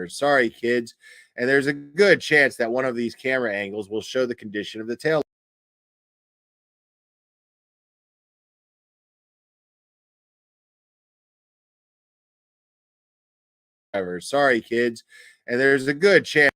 Sorry, kids. And there's a good chance that one of these camera angles will show the condition of the tail. Sorry, kids. And there's a good chance.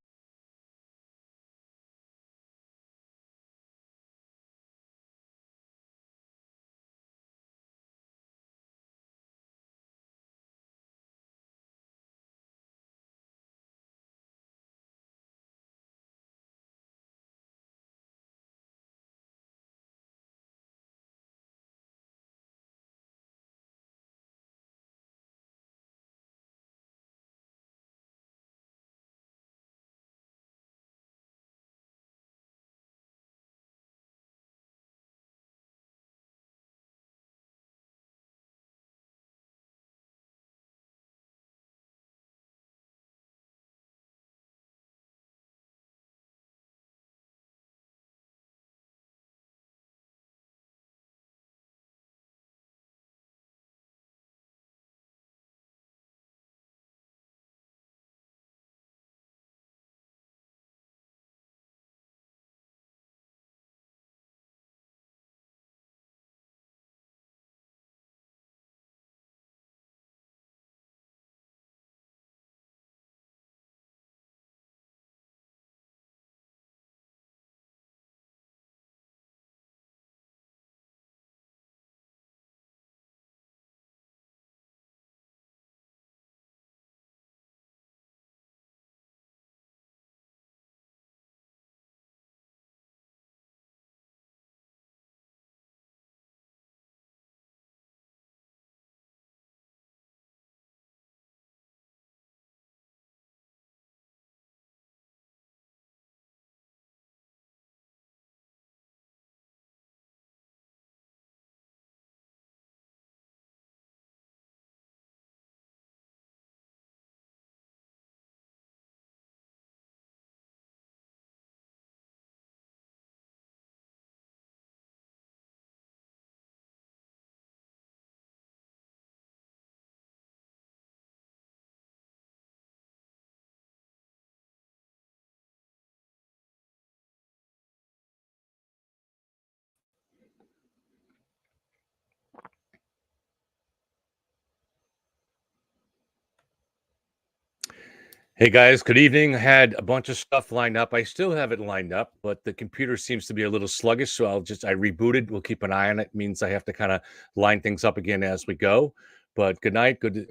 Hey guys, good evening. I had a bunch of stuff lined up. I still have it lined up, but the computer seems to be a little sluggish, so I rebooted. We'll keep an eye on it. It means I have to kind of line things up again as we go. But good night. Good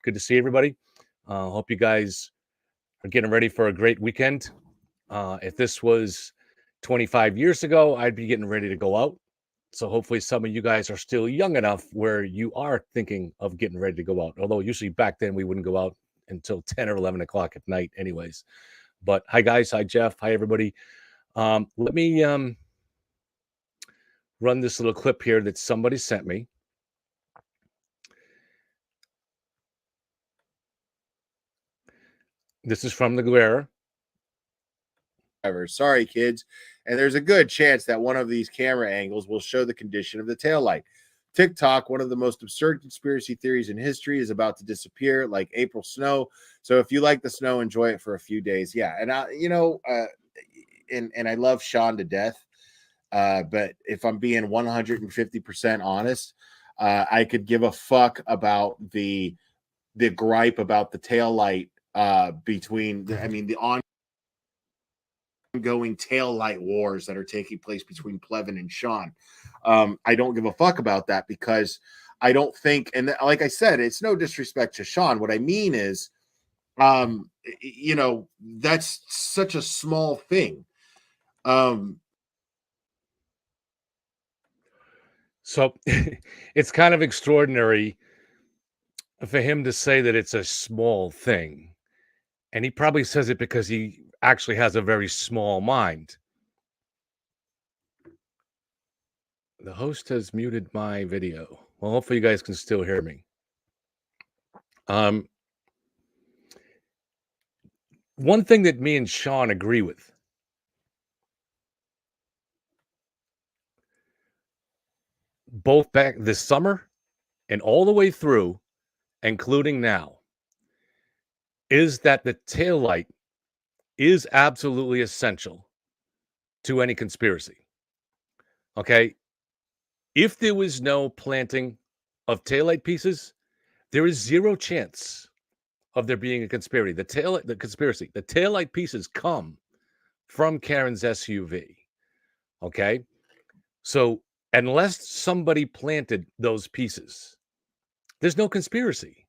to see everybody. Hope you guys are getting ready for a great weekend. If this was 25 years ago, I'd be getting ready to go out. So hopefully some of you guys are still young enough where you are thinking of getting ready to go out. Although usually back then we wouldn't go out until 10 or 11 o'clock at night anyways. But hi guys, hi Jeff, hi everybody. Let me run this little clip here that somebody sent me. This is from the Guerra. Sorry, kids. And there's a good chance that one of these camera angles will show the condition of the taillight. TikTok, one of the most absurd conspiracy theories in history, is about to disappear like April snow. So if you like the snow, enjoy it for a few days. Yeah. And and I love Sean to death. But if I'm being 150% honest, I could give a fuck about the gripe about the taillight between the ongoing taillight wars that are taking place between Plevin and Sean. I don't give a fuck about that because I don't think, and like I said, it's no disrespect to Sean. What I mean is, that's such a small thing. So it's kind of extraordinary for him to say that it's a small thing. And he probably says it because he actually has a very small mind. The host has muted my video. Well, hopefully you guys can still hear me. One thing that me and Sean agree with, both back this summer and all the way through, including now, is that the taillight is absolutely essential to any conspiracy. Okay? If there was no planting of taillight pieces, there is zero chance of there being a conspiracy. The taillight pieces come from Karen's SUV. Okay? So unless somebody planted those pieces, there's no conspiracy.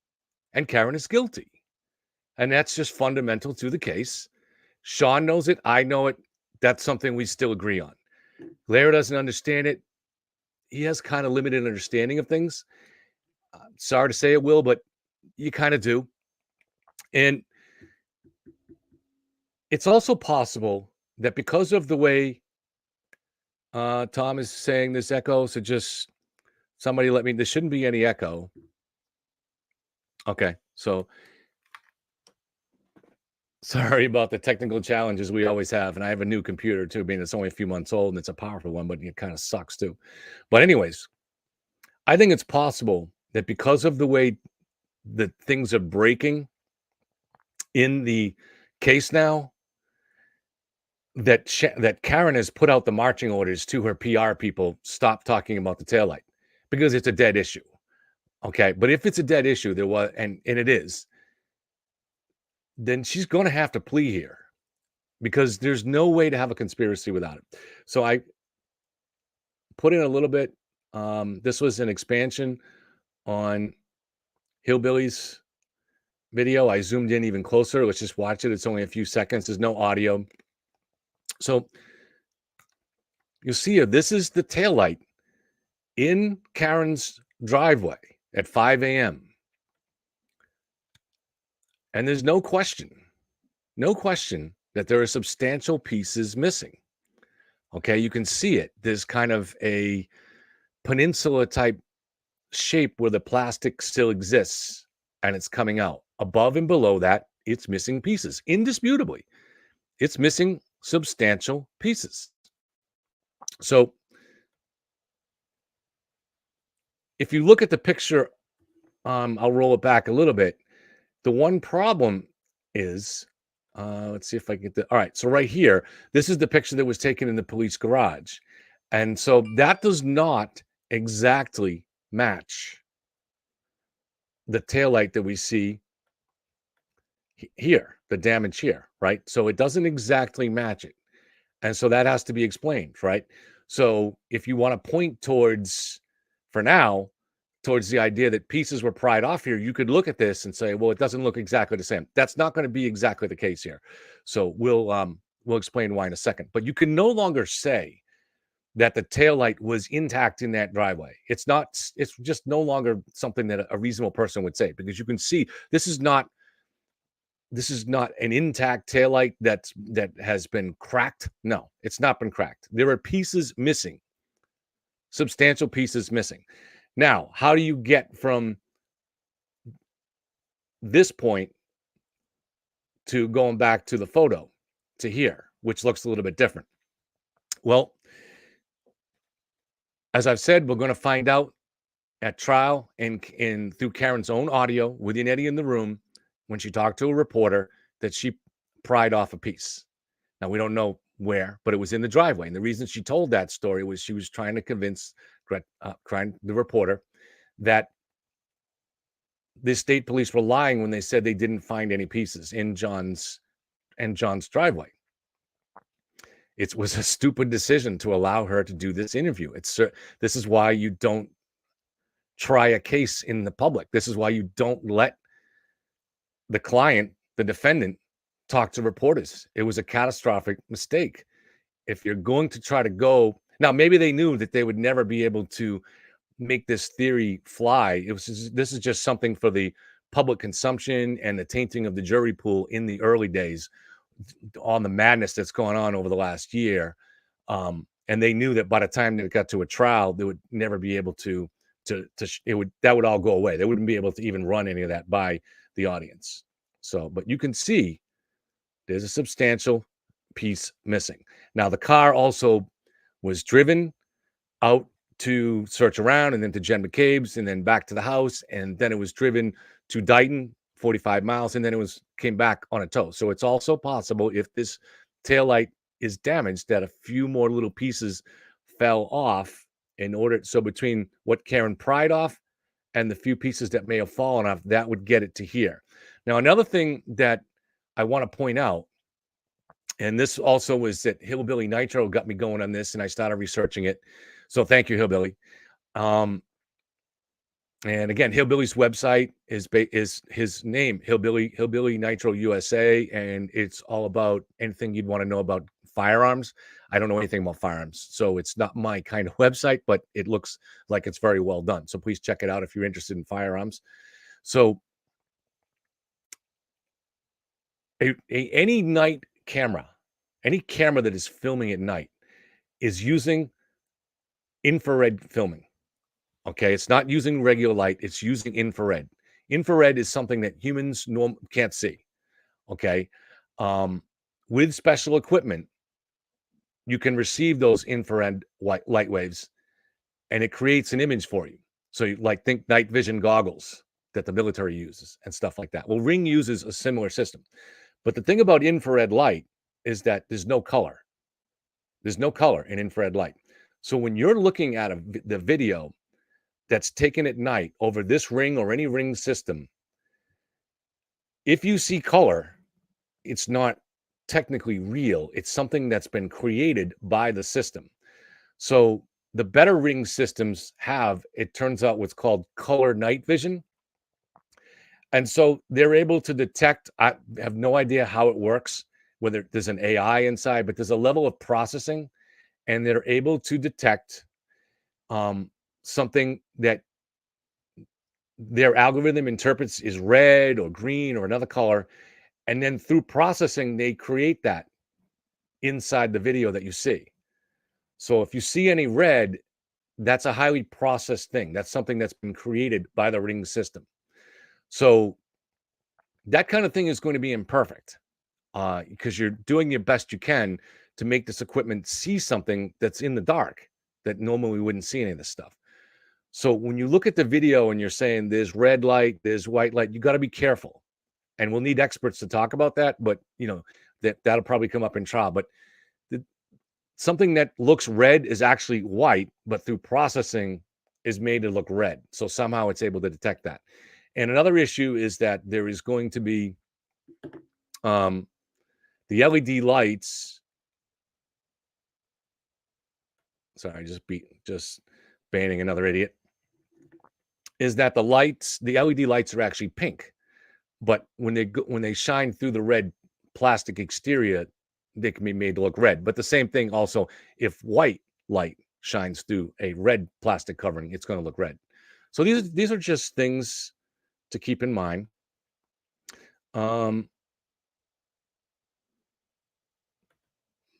And Karen is guilty. And that's just fundamental to the case. Sean knows it. I know it. That's something we still agree on. Larry doesn't understand it. He has kind of limited understanding of things. Sorry to say it, Will, but you kind of do. And it's also possible that because of the way Tom is saying this echo, so just somebody let me, there shouldn't be any echo. Okay, so sorry about the technical challenges we always have. And I have a new computer too, being it's only a few months old and it's a powerful one, but it kind of sucks too. But anyways, I think it's possible that because of the way that things are breaking in the case now, that Karen has put out the marching orders to her PR people, stop talking about the taillight because it's a dead issue. Okay, but if it's a dead issue, there was, and it is, then she's going to have to plea here because there's no way to have a conspiracy without it. So I put in a little bit. This was an expansion on Hillbilly's video. I zoomed in even closer. Let's just watch it. It's only a few seconds. There's no audio. So you see here, this is the taillight in Karen's driveway at 5 a.m. And there's no question that there are substantial pieces missing. Okay, you can see it. There's kind of a peninsula type shape where the plastic still exists and it's coming out. Above and below that, it's missing pieces. Indisputably, it's missing substantial pieces. So if you look at the picture, I'll roll it back a little bit. The one problem is, let's see if I can get the, all right. So right here, this is the picture that was taken in the police garage. And so that does not exactly match the taillight that we see here, the damage here, right? So it doesn't exactly match it. And so that has to be explained, right? So if you want to point towards, for now, towards the idea that pieces were pried off here, you could look at this and say, well, it doesn't look exactly the same. That's not going to be exactly the case here. So we'll explain why in a second. But you can no longer say that the taillight was intact in that driveway. It's just no longer something that a reasonable person would say, because you can see this is not an intact taillight that has been cracked. No, it's not been cracked. There are pieces missing, substantial pieces missing. Now, how do you get from this point to going back to the photo to here, which looks a little bit different? Well, as I've said, we're going to find out at trial and through Karen's own audio with Eddie in the room when she talked to a reporter that she pried off a piece. Now, we don't know where, but it was in the driveway. And the reason she told that story was she was trying to convince the reporter that the state police were lying when they said they didn't find any pieces in John's driveway. It was a stupid decision to allow her to do this interview. This is why you don't try a case in the public. This is why you don't let the client, the defendant, talk to reporters. It was a catastrophic mistake. If you're going to try to go now, maybe they knew that they would never be able to make this theory fly. This is just something for the public consumption and the tainting of the jury pool in the early days on the madness that's going on over the last year. And they knew that by the time they got to a trial, they would never be able that would all go away. They wouldn't be able to even run any of that by the audience. So, but you can see there's a substantial piece missing. Now, the car also was driven out to search around and then to Jen McCabe's and then back to the house. And then it was driven to Dighton, 45 miles. And then it came back on a tow. So it's also possible, if this taillight is damaged, that a few more little pieces fell off so between what Karen pried off and the few pieces that may have fallen off, that would get it to here. Now, another thing that I want to point out, and this also was that Hillbilly Nitro got me going on this, and I started researching it. So thank you, Hillbilly. And again, Hillbilly's website is his name, Hillbilly Nitro USA, and it's all about anything you'd want to know about firearms. I don't know anything about firearms, so it's not my kind of website, but it looks like it's very well done. So please check it out if you're interested in firearms. So any night camera, any camera that is filming at night is using infrared filming. Okay, it's not using regular light, it's using infrared. Infrared is something that humans can't see. Okay, with special equipment, you can receive those infrared light waves, and it creates an image for you. So you think night vision goggles that the military uses and stuff like that. Well, Ring uses a similar system. But the thing about infrared light is that there's no color. There's no color in infrared light. So when you're looking at the video that's taken at night over this Ring or any Ring system, if you see color, it's not technically real. It's something that's been created by the system. So the better Ring systems have, it turns out, what's called color night vision. And so they're able to detect, I have no idea how it works, whether there's an AI inside, but there's a level of processing, and they're able to detect something that their algorithm interprets is red or green or another color. And then through processing, they create that inside the video that you see. So if you see any red, that's a highly processed thing. That's something that's been created by the Ring system. So that kind of thing is going to be imperfect because you're doing your best you can to make this equipment see something that's in the dark that normally we wouldn't see any of this stuff. So when you look at the video and you're saying there's red light, there's white light, you got to be careful. And we'll need experts to talk about that, but that'll probably come up in trial. But something that looks red is actually white, but through processing is made to look red. So somehow it's able to detect that. And another issue is that there is going to be The LED lights. Sorry, just banning another idiot. Is that the LED lights are actually pink, but when they shine through the red plastic exterior, they can be made to look red. But the same thing also, if white light shines through a red plastic covering, it's going to look red. So these are just things to keep in mind.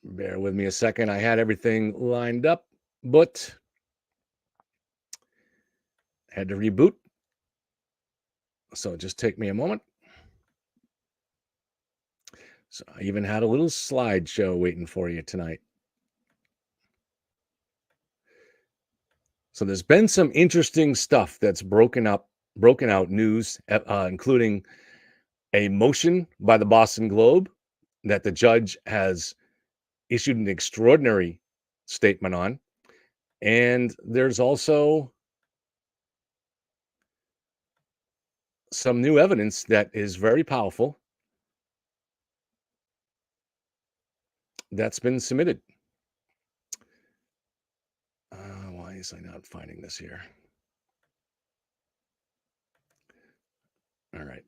Bear with me a second. I had everything lined up, but had to reboot. So just take me a moment. So I even had a little slideshow waiting for you tonight. So there's been some interesting stuff that's broken out news, including a motion by the Boston Globe that the judge has issued an extraordinary statement on. And there's also some new evidence that is very powerful that's been submitted. Why is I not finding this here? All right.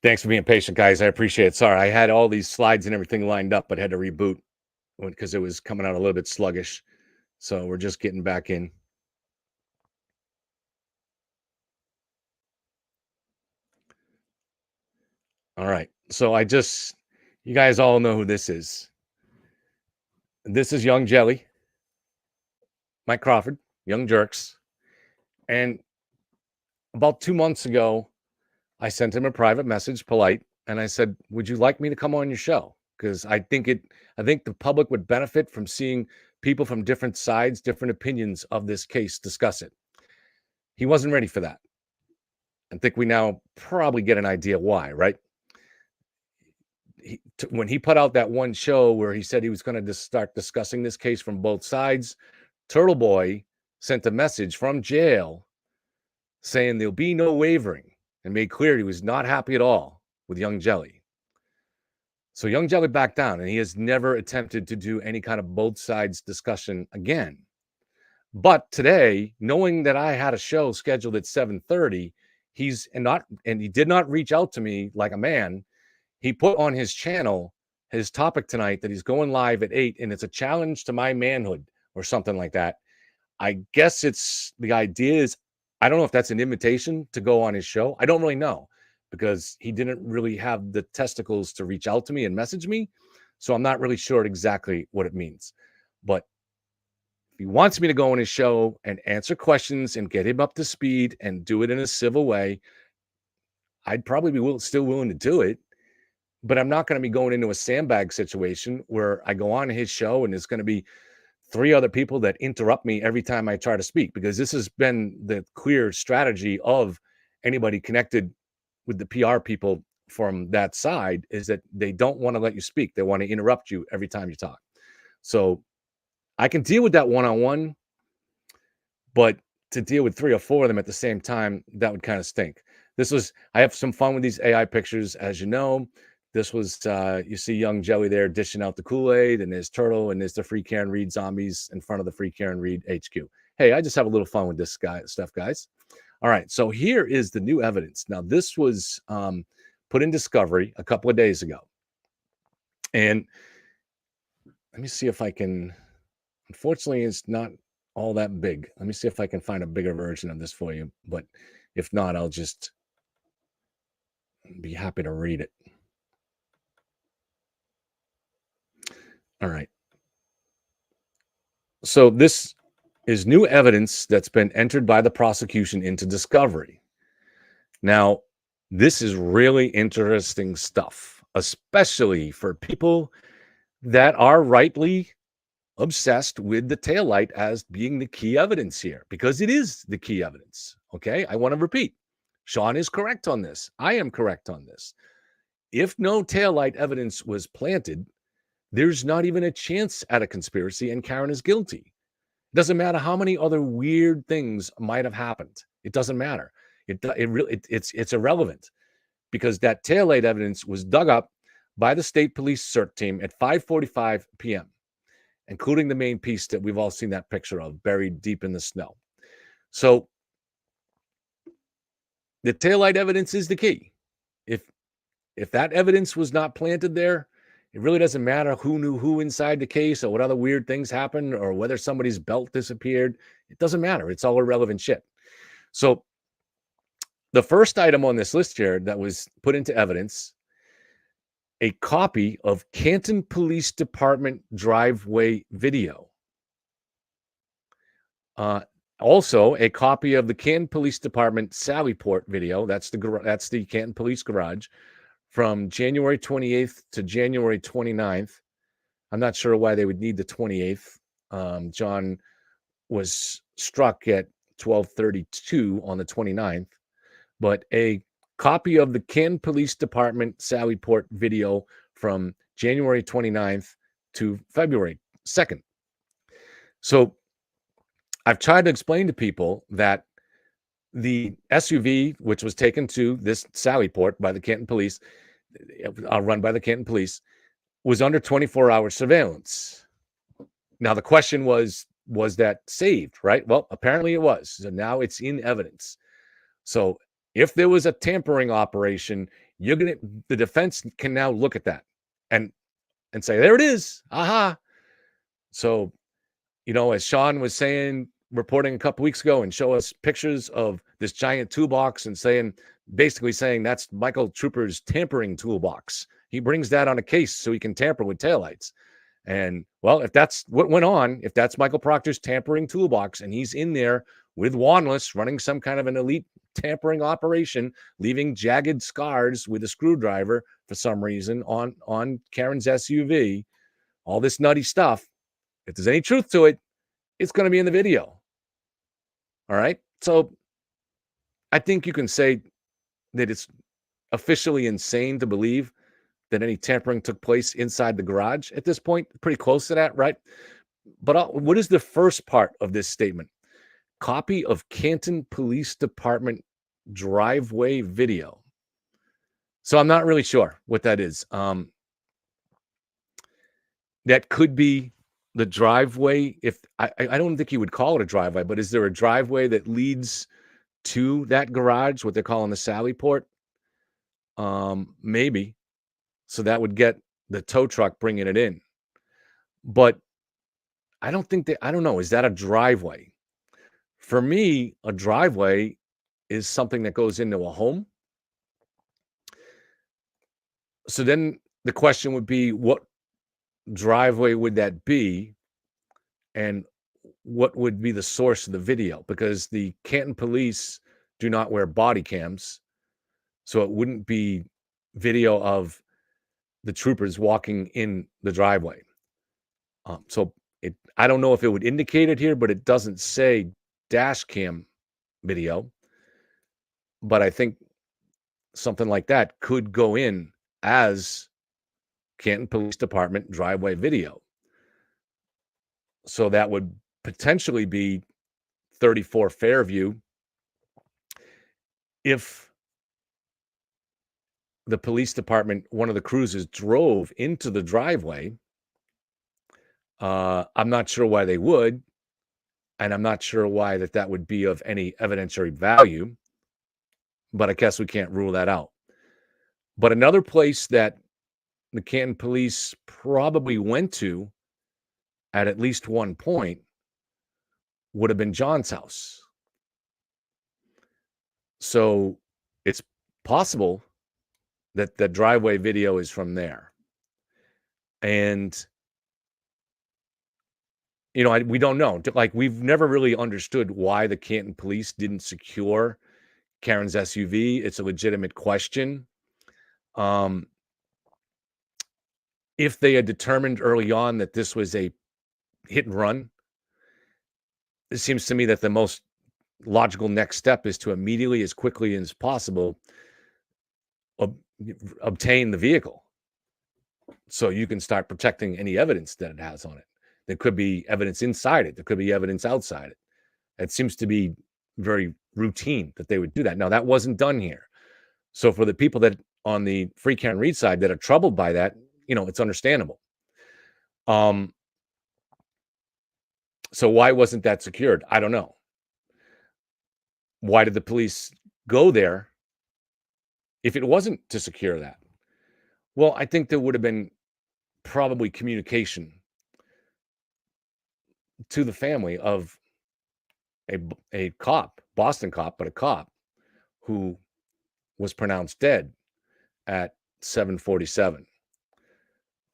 Thanks for being patient, guys. I appreciate it. Sorry, I had all these slides and everything lined up, but had to reboot because it was coming out a little bit sluggish. So we're just getting back in. All right. So you guys all know who this is. This is Young Jelly, Mike Crawford, Young Jerks. And about 2 months ago, I sent him a private message, polite, and I said, "Would you like me to come on your show? Because I think the public would benefit from seeing people from different sides, different opinions of this case discuss it." He wasn't ready for that. I think we now probably get an idea why, right? When he put out that one show where he said he was going to start discussing this case from both sides, Turtle Boy sent a message from jail saying there'll be no wavering and made clear he was not happy at all with Young Jelly. So Young Jelly backed down, and he has never attempted to do any kind of both sides discussion again. But today, knowing that I had a show scheduled at 7:30, he did not reach out to me like a man. He put on his channel his topic tonight that he's going live at 8, and it's a challenge to my manhood or something like that. I guess the idea is, I don't know if that's an invitation to go on his show. I don't really know, because he didn't really have the testicles to reach out to me and message me. So I'm not really sure exactly what it means. But if he wants me to go on his show and answer questions and get him up to speed and do it in a civil way, I'd probably be still willing to do it. But I'm not going to be going into a sandbag situation where I go on his show and there's going to be 3 other people that interrupt me every time I try to speak, because this has been the clear strategy of anybody connected with the PR people from that side, is that they don't want to let you speak. They want to interrupt you every time you talk. So I can deal with that one-on-one, but to deal with 3 or 4 of them at the same time, that would kind of stink. I have some fun with these AI pictures, as you know. This was, you see Young Jelly there dishing out the Kool-Aid, and there's Turtle, and there's the Free Karen Reed zombies in front of the Free Karen Reed HQ. Hey, I just have a little fun with this stuff, guys. All right, so here is the new evidence. Now, this was put in discovery a couple of days ago. And let me see if I can, unfortunately, it's not all that big. Let me see if I can find a bigger version of this for you. But if not, I'll just be happy to read it. All right. So this is new evidence that's been entered by the prosecution into discovery. Now, this is really interesting stuff, especially for people that are rightly obsessed with the taillight as being the key evidence here, because it is the key evidence. Okay, I want to repeat. Sean is correct on this. I am correct on this. If no taillight evidence was planted, there's not even a chance at a conspiracy, and Karen is guilty. Doesn't matter how many other weird things might have happened. It doesn't matter. It's irrelevant, because that taillight evidence was dug up by the state police CERT team at 5:45 p.m., including the main piece that we've all seen that picture of, buried deep in the snow. So the taillight evidence is the key. If that evidence was not planted there, it really doesn't matter who knew who inside the case or what other weird things happened or whether somebody's belt disappeared. It doesn't matter. It's all irrelevant shit. So the first item on this list here that was put into evidence, a copy of Canton Police Department driveway video. Also, a copy of the Canton Police Department Sallyport video. That's the Canton Police Garage from January 28th to January 29th. I'm not sure why they would need the 28th. John was struck at 12:32 on the 29th, but a copy of the Canton Police Department Sallyport video from January 29th to February 2nd. So I've tried to explain to people that the SUV, which was taken to this Sallyport by the Canton Police, run by the Canton Police, was under 24-hour surveillance. Now, the question was that saved, right? Well, apparently it was. So now it's in evidence. So if there was a tampering operation, the defense can now look at that and say, there it is. Aha. So, as Sean was saying, reporting a couple weeks ago, and show us pictures of this giant toolbox and basically saying that's Michael Trooper's tampering toolbox. He brings that on a case so he can tamper with taillights. And well, if that's what went on, if that's Michael Proctor's tampering toolbox and he's in there with Wanless running some kind of an elite tampering operation, leaving jagged scars with a screwdriver for some reason on Karen's SUV, all this nutty stuff, if there's any truth to it, it's going to be in the video. All right. So I think you can say that it's officially insane to believe that any tampering took place inside the garage at this point. Pretty close to that, right? But what is the first part of this statement? Copy of Canton Police Department driveway video. So I'm not really sure what that is. That could be the driveway. If I don't think you would call it a driveway, but is there a driveway that leads to that garage, what they're calling the Sallyport? Maybe. So that would get the tow truck bringing it in. But I don't know. Is that a driveway? For me, a driveway is something that goes into a home. So then the question would be, what driveway would that be? And what would be the source of the video? Because the Canton police do not wear body cams. So it wouldn't be video of the troopers walking in the driveway. I don't know if it would indicate it here, but it doesn't say dash cam video. But I think something like that could go in as Canton Police Department driveway video. So that would potentially be 34 Fairview if the police department, one of the cruisers, drove into the driveway. I'm not sure why they would, and I'm not sure why that would be of any evidentiary value, but I guess we can't rule that out. But another place that the Canton police probably went to at least one point would have been John's house. So it's possible that the driveway video is from there. And, we don't know. Like, we've never really understood why the Canton police didn't secure Karen's SUV. It's a legitimate question. If they had determined early on that this was a hit and run, it seems to me that the most logical next step is to immediately, as quickly as possible, obtain the vehicle so you can start protecting any evidence that it has on it. There could be evidence inside it. There could be evidence outside it. It seems to be very routine that they would do that. Now, that wasn't done here. So for the people that on the free can read side that are troubled by that, it's understandable. So why wasn't that secured? I don't know. Why did the police go there if it wasn't to secure that? Well, I think there would have been probably communication to the family of a cop, Boston cop, but a cop who was pronounced dead at 7:47.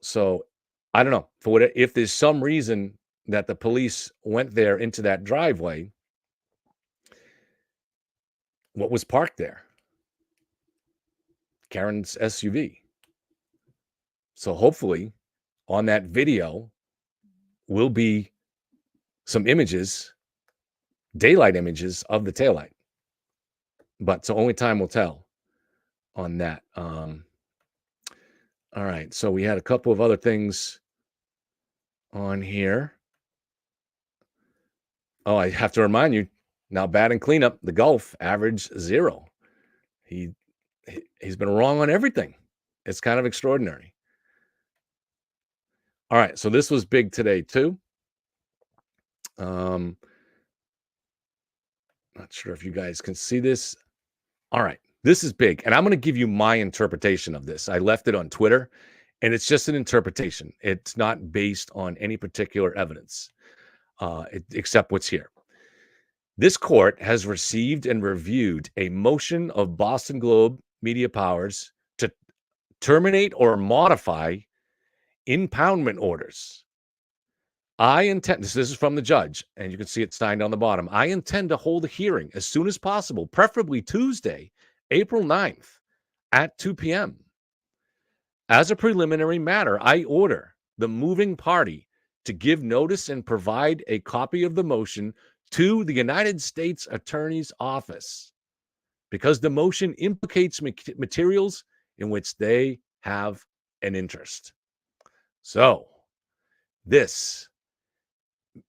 So I don't know. If there's some reason that the police went there into that driveway, what was parked there? Karen's SUV. So hopefully on that video will be some images, daylight images of the taillight. But so only time will tell on that. All right. So we had a couple of other things on here. Oh, I have to remind you now, batting cleanup, the Gulf average 0. He's been wrong on everything. It's kind of extraordinary. All right. So this was big today too. Not sure if you guys can see this. All right. This is big. And I'm going to give you my interpretation of this. I left it on Twitter, and it's just an interpretation. It's not based on any particular evidence, except what's here. This court has received and reviewed a motion of Boston Globe Media Powers to terminate or modify impoundment orders. I intend, this is from the judge, and you can see it signed on the bottom. I intend to hold a hearing as soon as possible, preferably Tuesday, April 9th at 2 p.m. As a preliminary matter, I order the moving party to give notice and provide a copy of the motion to the United States Attorney's Office because the motion implicates materials in which they have an interest. So this,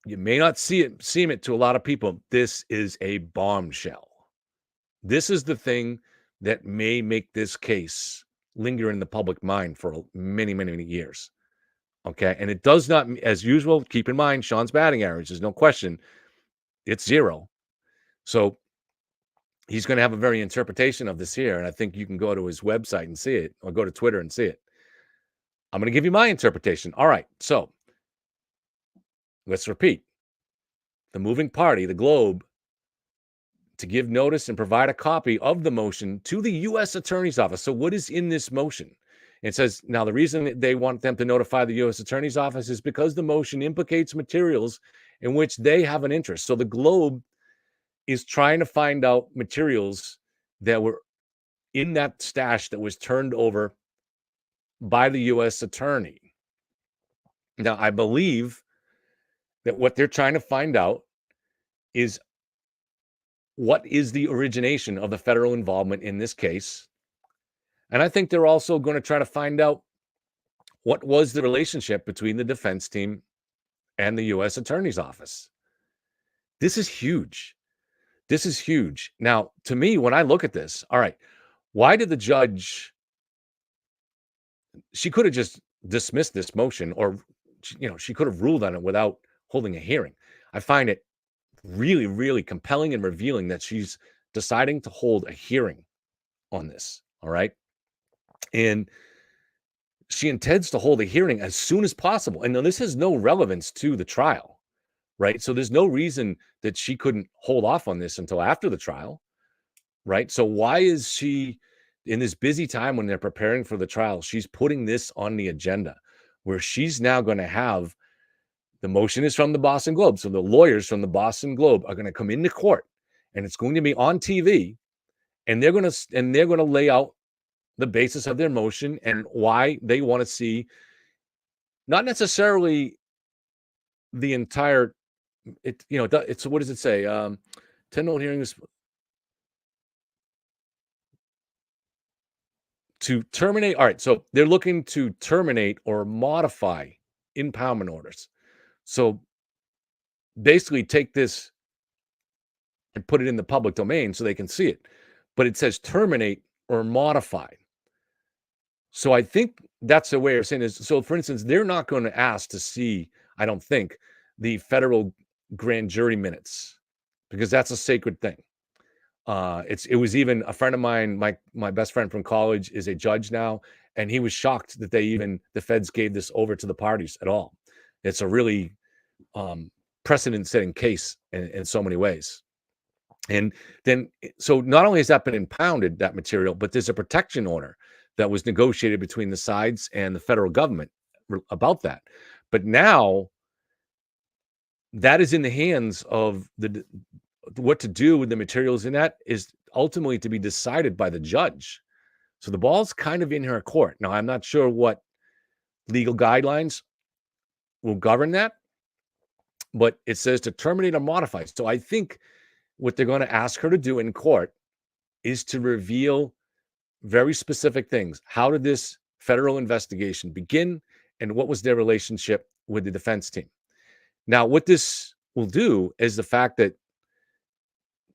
you may not seem it to a lot of people. This is a bombshell. This is the thing that may make this case linger in the public mind for many, many, many years. Okay. And it does not, as usual, keep in mind, Sean's batting average, there's no question, it's 0. So he's going to have a very interpretation of this here. And I think you can go to his website and see it, or go to Twitter and see it. I'm going to give you my interpretation. All right. So let's repeat. The moving party, the Globe, to give notice and provide a copy of the motion to the U.S. Attorney's Office. So what is in this motion? It says, now the reason they want them to notify the U.S. Attorney's Office is because the motion implicates materials in which they have an interest. So the Globe is trying to find out materials that were in that stash that was turned over by the U.S. Attorney. Now, I believe that what they're trying to find out is what is the origination of the federal involvement in this case. And I think they're also going to try to find out what was the relationship between the defense team and the U.S. Attorney's Office. This is huge. This is huge. Now, to me, when I look at this, all right, why did the judge, she could have just dismissed this motion, or, she could have ruled on it without holding a hearing. I find it really, really compelling and revealing that she's deciding to hold a hearing on this. All right. And she intends to hold a hearing as soon as possible. And now this has no relevance to the trial, right? So there's no reason that she couldn't hold off on this until after the trial, right? So why is she, in this busy time when they're preparing for the trial, she's putting this on the agenda where she's now going to have, the motion is from the Boston Globe. So the lawyers from the Boston Globe are going to come into court, and it's going to be on TV, and they're going to lay out the basis of their motion and why they want to see, not necessarily the entire, it's, what does it say? 10-note hearings to terminate. All right. So they're looking to terminate or modify impoundment orders. So basically take this and put it in the public domain so they can see it. But it says terminate or modify. So I think that's the way of saying is, so for instance, they're not going to ask to see, I don't think, the federal grand jury minutes, because that's a sacred thing. It was even a friend of mine, my best friend from college is a judge now, and he was shocked that the feds gave this over to the parties at all. It's a really precedent-setting case in so many ways. And then, so not only has that been impounded, that material, but there's a protection order that was negotiated between the sides and the federal government about that. But now that is in the hands of what to do with the materials in that is ultimately to be decided by the judge. So the ball's kind of in her court. Now, I'm not sure what legal guidelines will govern that, but it says to terminate or modify. So I think what they're going to ask her to do in court is to reveal very specific things. How did this federal investigation begin, and what was their relationship with the defense team? Now, what this will do is the fact that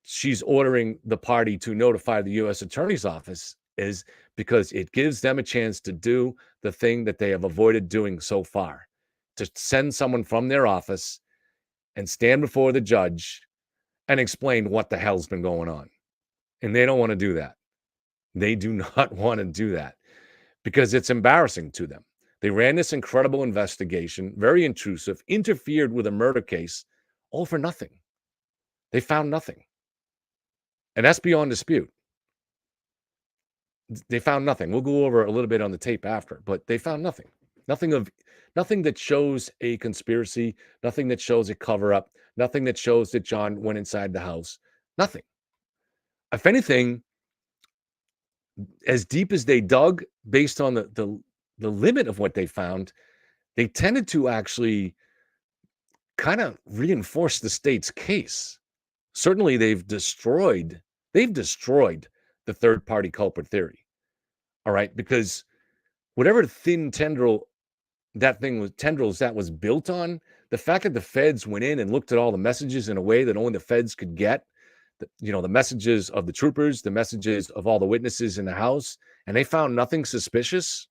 she's ordering the party to notify the U.S. Attorney's Office is because it gives them a chance to do the thing that they have avoided doing so far, to send someone from their office and stand before the judge and explain what the hell's been going on. And they don't want to do that. They do not want to do that because it's embarrassing to them. They ran this incredible investigation, very intrusive, interfered with a murder case, all for nothing. They found nothing. And that's beyond dispute. They found nothing. We'll go over a little bit on the tape after, but they found nothing. Nothing that shows a conspiracy, nothing that shows a cover-up, nothing that shows that John went inside the house. Nothing. If anything, as deep as they dug, based on the limit of what they found, they tended to actually kind of reinforce the state's case. Certainly, they've destroyed the third-party culprit theory. All right, because whatever thin tendrils that was built on, the fact that the feds went in and looked at all the messages in a way that only the feds could get, the messages of the troopers, the messages of all the witnesses in the house, and they found nothing suspicious.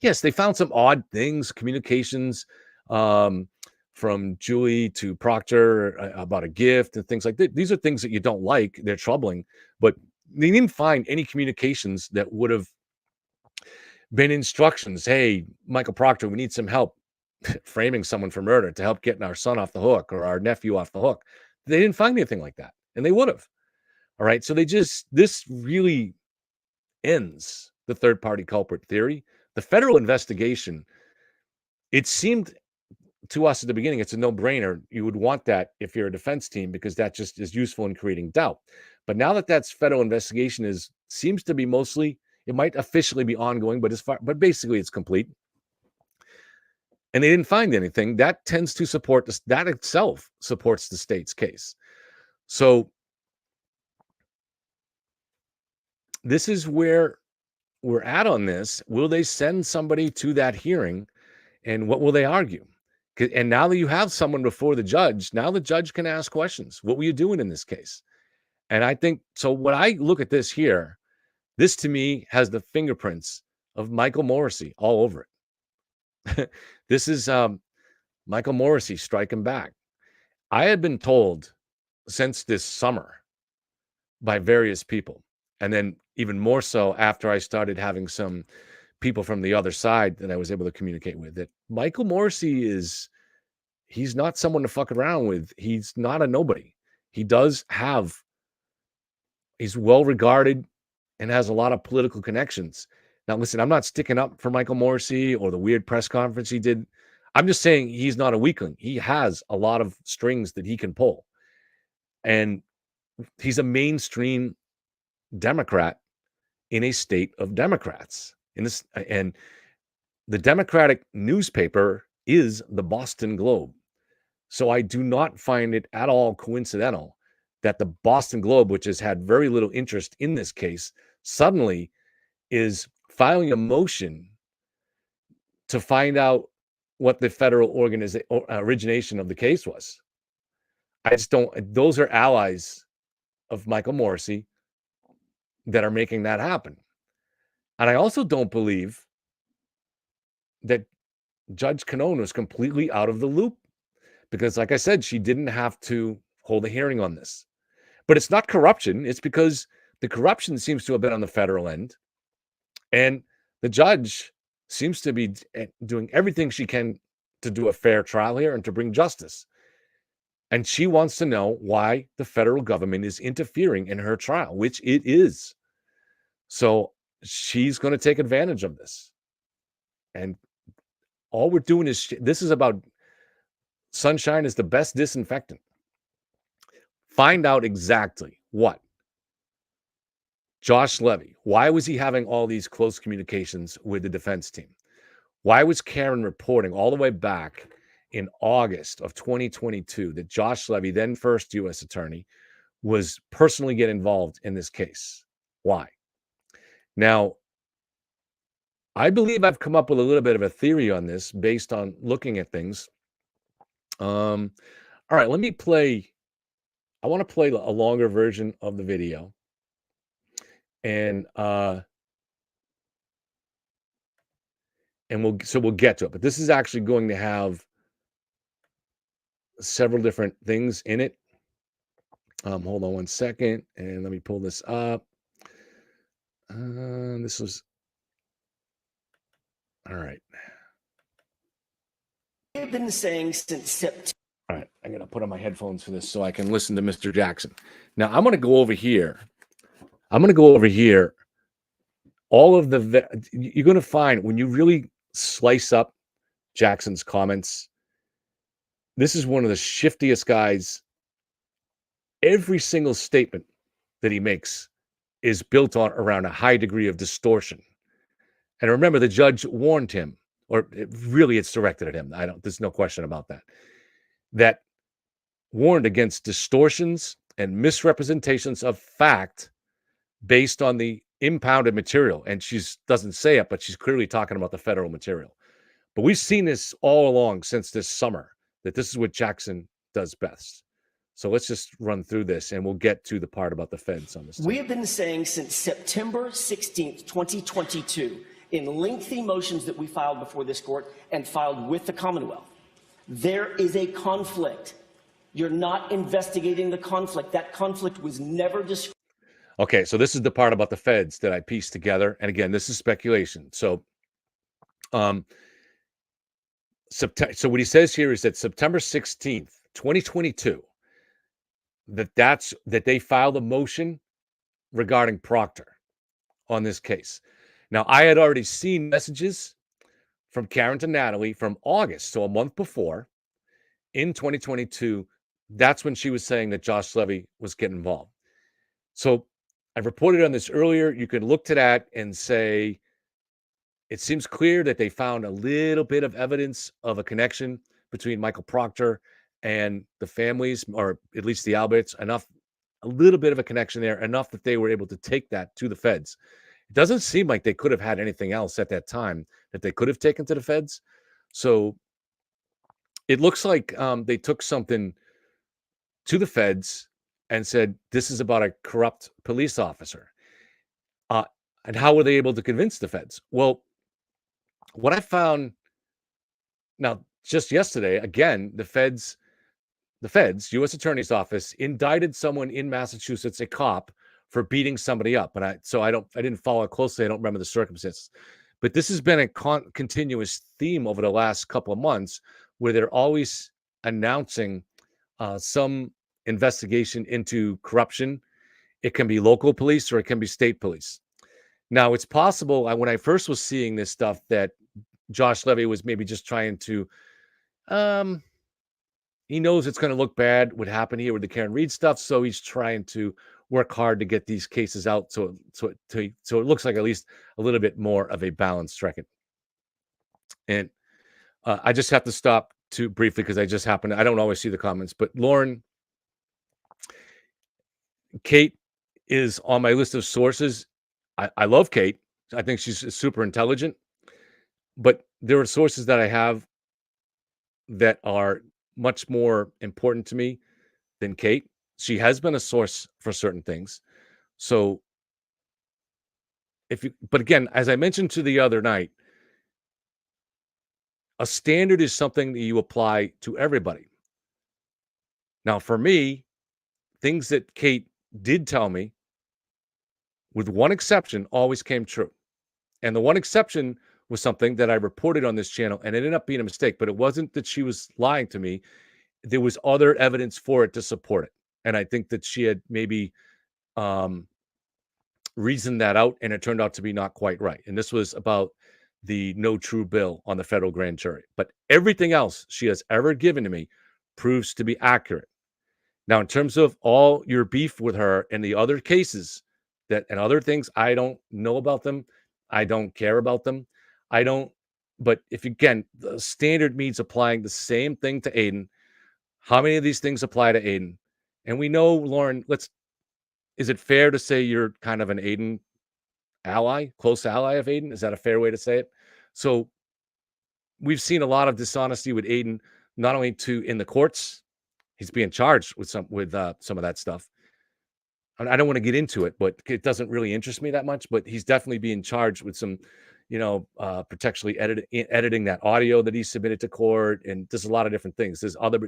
Yes, they found some odd things, communications from Julie to Proctor about a gift and things like that. These are things that you don't like. They're troubling, but they didn't find any communications that would have been instructions. Hey, Michael Proctor, we need some help framing someone for murder to help getting our son off the hook or our nephew off the hook. They didn't find anything like that, and they would have. All right, so this really ends the third-party culprit theory. The federal investigation, it seemed to us at the beginning, it's a no-brainer. You would want that if you're a defense team because that just is useful in creating doubt. But now that that's federal investigation seems to be mostly, it might officially be ongoing, but basically it's complete. And they didn't find anything. That tends to support this. That itself supports the state's case. So this is where we're at on this. Will they send somebody to that hearing, and what will they argue? And now that you have someone before the judge, now the judge can ask questions. What were you doing in this case? And I think, so when I look at this here, this to me has the fingerprints of Michael Morrissey all over it. This is Michael Morrissey striking back. I had been told since this summer by various people, and then even more so after I started having some people from the other side that I was able to communicate with, that Michael Morrissey he's not someone to fuck around with. He's not a nobody. He's well regarded and has a lot of political connections. Now, listen, I'm not sticking up for Michael Morrissey or the weird press conference he did. I'm just saying he's not a weakling. He has a lot of strings that he can pull. And he's a mainstream Democrat in a state of Democrats. And the Democratic newspaper is the Boston Globe. So I do not find it at all coincidental that the Boston Globe, which has had very little interest in this case, suddenly is filing a motion to find out what the federal origination of the case was. I just don't. Those are allies of Michael Morrissey that are making that happen. And I also don't believe that Judge Canone was completely out of the loop because, like I said, she didn't have to hold a hearing on this. But it's not corruption. It's because the corruption seems to have been on the federal end. And the judge seems to be doing everything she can to do a fair trial here and to bring justice. And she wants to know why the federal government is interfering in her trial, which it is. So she's going to take advantage of this. And all we're doing is, this is about sunshine is the best disinfectant. Find out exactly what Josh Levy, why was he having all these close communications with the defense team? Why was Karen reporting all the way back in August of 2022 that Josh Levy, then first U.S. attorney, was personally getting involved in this case? Why? Now, I believe I've come up with a little bit of a theory on this based on looking at things. All right, let me play. I want to play a longer version of the video. And we'll get to it. But this is actually going to have several different things in it. Hold on one second, and let me pull this up. This was all right. I've been saying since September. All right, I'm gonna put on my headphones for this so I can listen to Mr. Jackson. Now I'm gonna go over here. All of you're gonna find when you really slice up Jackson's comments. This is one of the shiftiest guys. Every single statement that he makes is built on around a high degree of distortion. And remember, the judge warned him, or it's directed at him. There's no question about that. That warned against distortions and misrepresentations of fact based on the impounded material. And she doesn't say it, but she's clearly talking about the federal material. But we've seen this all along since this summer, that this is what Jackson does best. So let's just run through this, and we'll get to the part about the feds on this. We have been saying since September 16th, 2022, in lengthy motions that we filed before this court and filed with the Commonwealth, there is a conflict. You're not investigating the conflict. That conflict was never described. Okay, so this is the part about the feds that I pieced together. And again, this is speculation. So, so what he says here is that September 16th, 2022, that they filed a motion regarding Proctor on this case. Now, I had already seen messages from Karen to Natalie from August, so a month before, in 2022. That's when she was saying that Josh Levy was getting involved. So I reported on this earlier. You can look to that and say, it seems clear that they found a little bit of evidence of a connection between Michael Proctor and the families, or at least the Alberts, a little bit of a connection there, enough that they were able to take that to the feds. It doesn't seem like they could have had anything else at that time that they could have taken to the feds. So it looks like they took something to the feds and said, this is about a corrupt police officer. And how were they able to convince the feds? Well, what I found now, just yesterday, again, the feds, U.S. Attorney's Office, indicted someone in Massachusetts, a cop, for beating somebody up. And I didn't follow it closely. I don't remember the circumstances. But this has been a continuous theme over the last couple of months, where they're always announcing some investigation into corruption. It can be local police or it can be state police. Now, it's possible, when I first was seeing this stuff, that Josh Levy was maybe just trying to, he knows it's going to look bad what happened here with the Karen Reed stuff, so he's trying to work hard to get these cases out so it looks like at least a little bit more of a balanced record. And I just have to stop too briefly because I don't always see the comments, but Lauren, Kate is on my list of sources. I love Kate. I think she's super intelligent, but there are sources that I have that are much more important to me than Kate. She has been a source for certain things. So but again, as I mentioned to the other night, a standard is something that you apply to everybody. Now, for me, things that Kate did tell me, with one exception, always came true. And the one exception was something that I reported on this channel, and it ended up being a mistake, but it wasn't that she was lying to me. There was other evidence for it to support it. And I think that she had maybe reasoned that out, and it turned out to be not quite right. And this was about the no true bill on the federal grand jury. But everything else she has ever given to me proves to be accurate. Now, in terms of all your beef with her and the other cases and other things, I don't know about them. I don't care about them. But if again, the standard means applying the same thing to Aiden. How many of these things apply to Aiden? And we know, Lauren, is it fair to say you're kind of an Aiden ally, close ally of Aiden? Is that a fair way to say it? So we've seen a lot of dishonesty with Aiden, not only in the courts. He's being charged with some of that stuff. And I don't want to get into it, but it doesn't really interest me that much. But he's definitely being charged with some, potentially editing that audio that he submitted to court, and there's a lot of different things.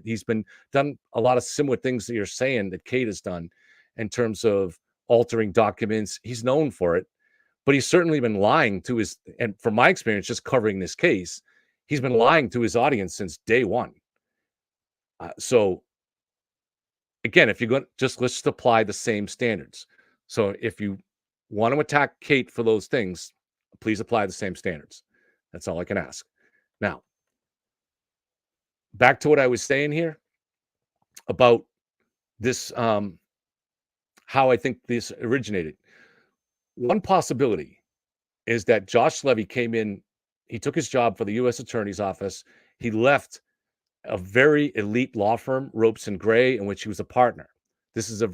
He's been done a lot of similar things that you're saying that Kate has done in terms of altering documents. He's known for it, but he's certainly been lying to and from my experience, just covering this case, he's been lying to his audience since day one. So again, if you're going to let's apply the same standards. So if you want to attack Kate for those things, please apply the same standards. That's all I can ask. Now, back to what I was saying here about this, how I think this originated. One possibility is that Josh Levy came in, he took his job for the U.S. Attorney's Office. He left a very elite law firm, Ropes and Gray, in which he was a partner. This is a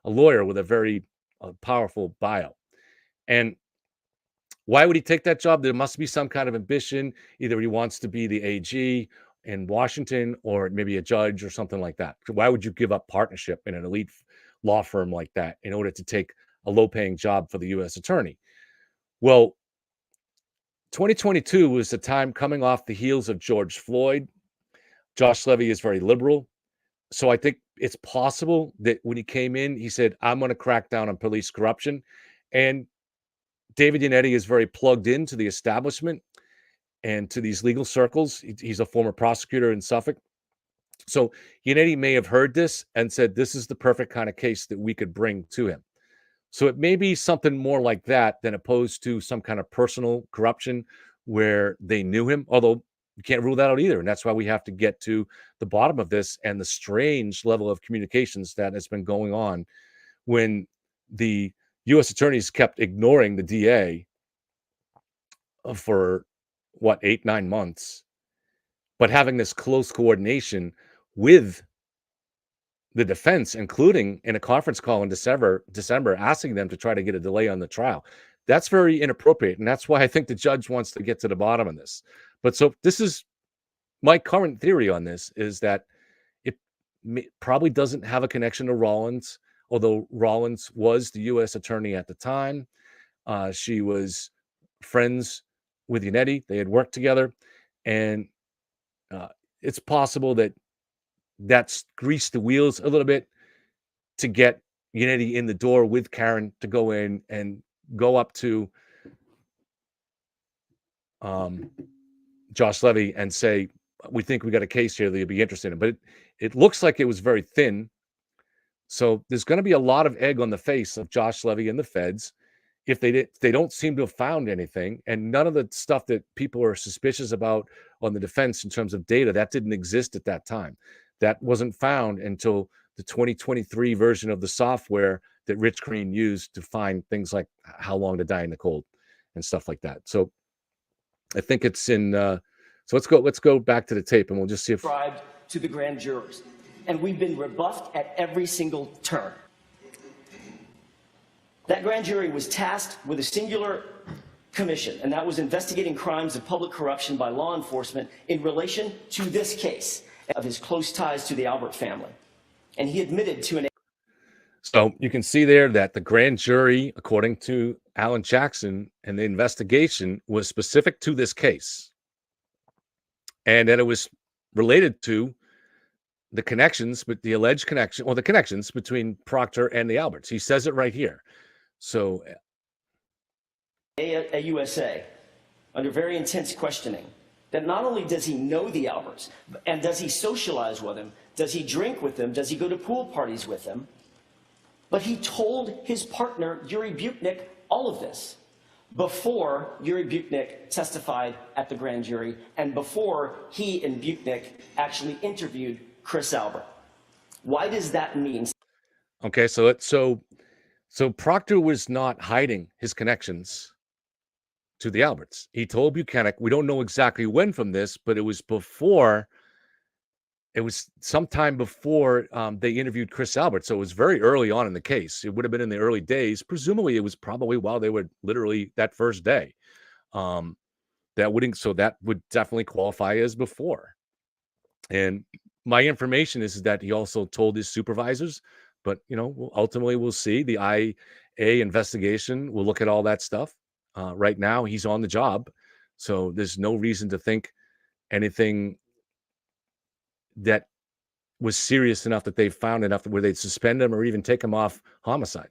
lawyer with a very powerful bio. And why would he take that job? There must be some kind of ambition. Either he wants to be the AG in Washington, or maybe a judge or something like that. Why would you give up partnership in an elite law firm like that in order to take a low-paying job for the U.S. attorney? Well, 2022 was the time coming off the heels of George Floyd. Josh Levy is very liberal. So I think it's possible that when he came in, he said, I'm going to crack down on police corruption. And David Yannetti is very plugged into the establishment and to these legal circles. He's a former prosecutor in Suffolk. So Yannetti may have heard this and said, this is the perfect kind of case that we could bring to him. So it may be something more like that than opposed to some kind of personal corruption where they knew him, although you can't rule that out either. And that's why we have to get to the bottom of this and the strange level of communications that has been going on when the U.S. attorneys kept ignoring the DA for 8-9 months, but having this close coordination with the defense, including in a conference call in December, asking them to try to get a delay on the trial. That's very inappropriate. And that's why I think the judge wants to get to the bottom of this. But so this is my current theory on this, is that it probably doesn't have a connection to Rollins, although Rollins was the U.S. attorney at the time. She was friends with Yannetti. They had worked together. And it's possible that that's greased the wheels a little bit to get Yannetti in the door with Karen to go in and go up to Josh Levy and say, we think we got a case here that you'll be interested in. But it looks like it was very thin. So there's going to be a lot of egg on the face of Josh Levy and the feds if they don't seem to have found anything. And none of the stuff that people are suspicious about on the defense in terms of data, that didn't exist at that time. That wasn't found until the 2023 version of the software that Rich Green used to find things like how long to die in the cold and stuff like that. So I think it's in. So let's go back to the tape, and we'll just see if to the grand jurors, and we've been rebuffed at every single turn. That grand jury was tasked with a singular commission, and that was investigating crimes of public corruption by law enforcement in relation to this case. of his close ties to the Albert family. And he admitted to an So you can see there that the grand jury, according to Alan Jackson and the investigation, was specific to this case, and that it was related to the connections, but the alleged connection, or the connections between Proctor and the Alberts. He says it right here. So USA under very intense questioning that not only does he know the Alberts, and does he socialize with them, does he drink with them, does he go to pool parties with them, but he told his partner, Yuri Butnik, all of this before Yuri Butnik testified at the grand jury and before he and Butnik actually interviewed Chris Albert. Why does that mean? okay, so Proctor was not hiding his connections to the Alberts. He told Buchanan, we don't know exactly when from this, but it was sometime before they interviewed Chris Albert. So it was very early on in the case. It would have been in the early days. Presumably it was probably while they were literally that first day. That would definitely qualify as before. And my information is that he also told his supervisors, but ultimately we'll see. The IA investigation will look at all that stuff. Right now he's on the job, so there's no reason to think anything that was serious enough that they found enough where they'd suspend him or even take him off homicide.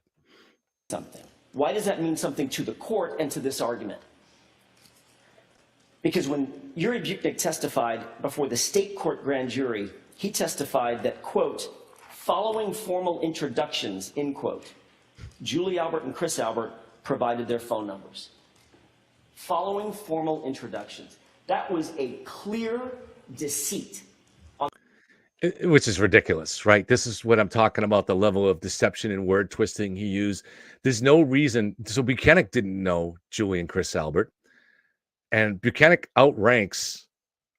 Something. Why does that mean something to the court and to this argument? Because when Yuri Butnik testified before the state court grand jury, he testified that, quote, following formal introductions, end quote, Julie Albert and Chris Albert provided their phone numbers. Following formal introductions. That was a clear deceit. Which is ridiculous, right? This is what I'm talking about, the level of deception and word twisting he used. There's no reason. So Buchanan didn't know Julie and Chris Albert. And Buchanan outranks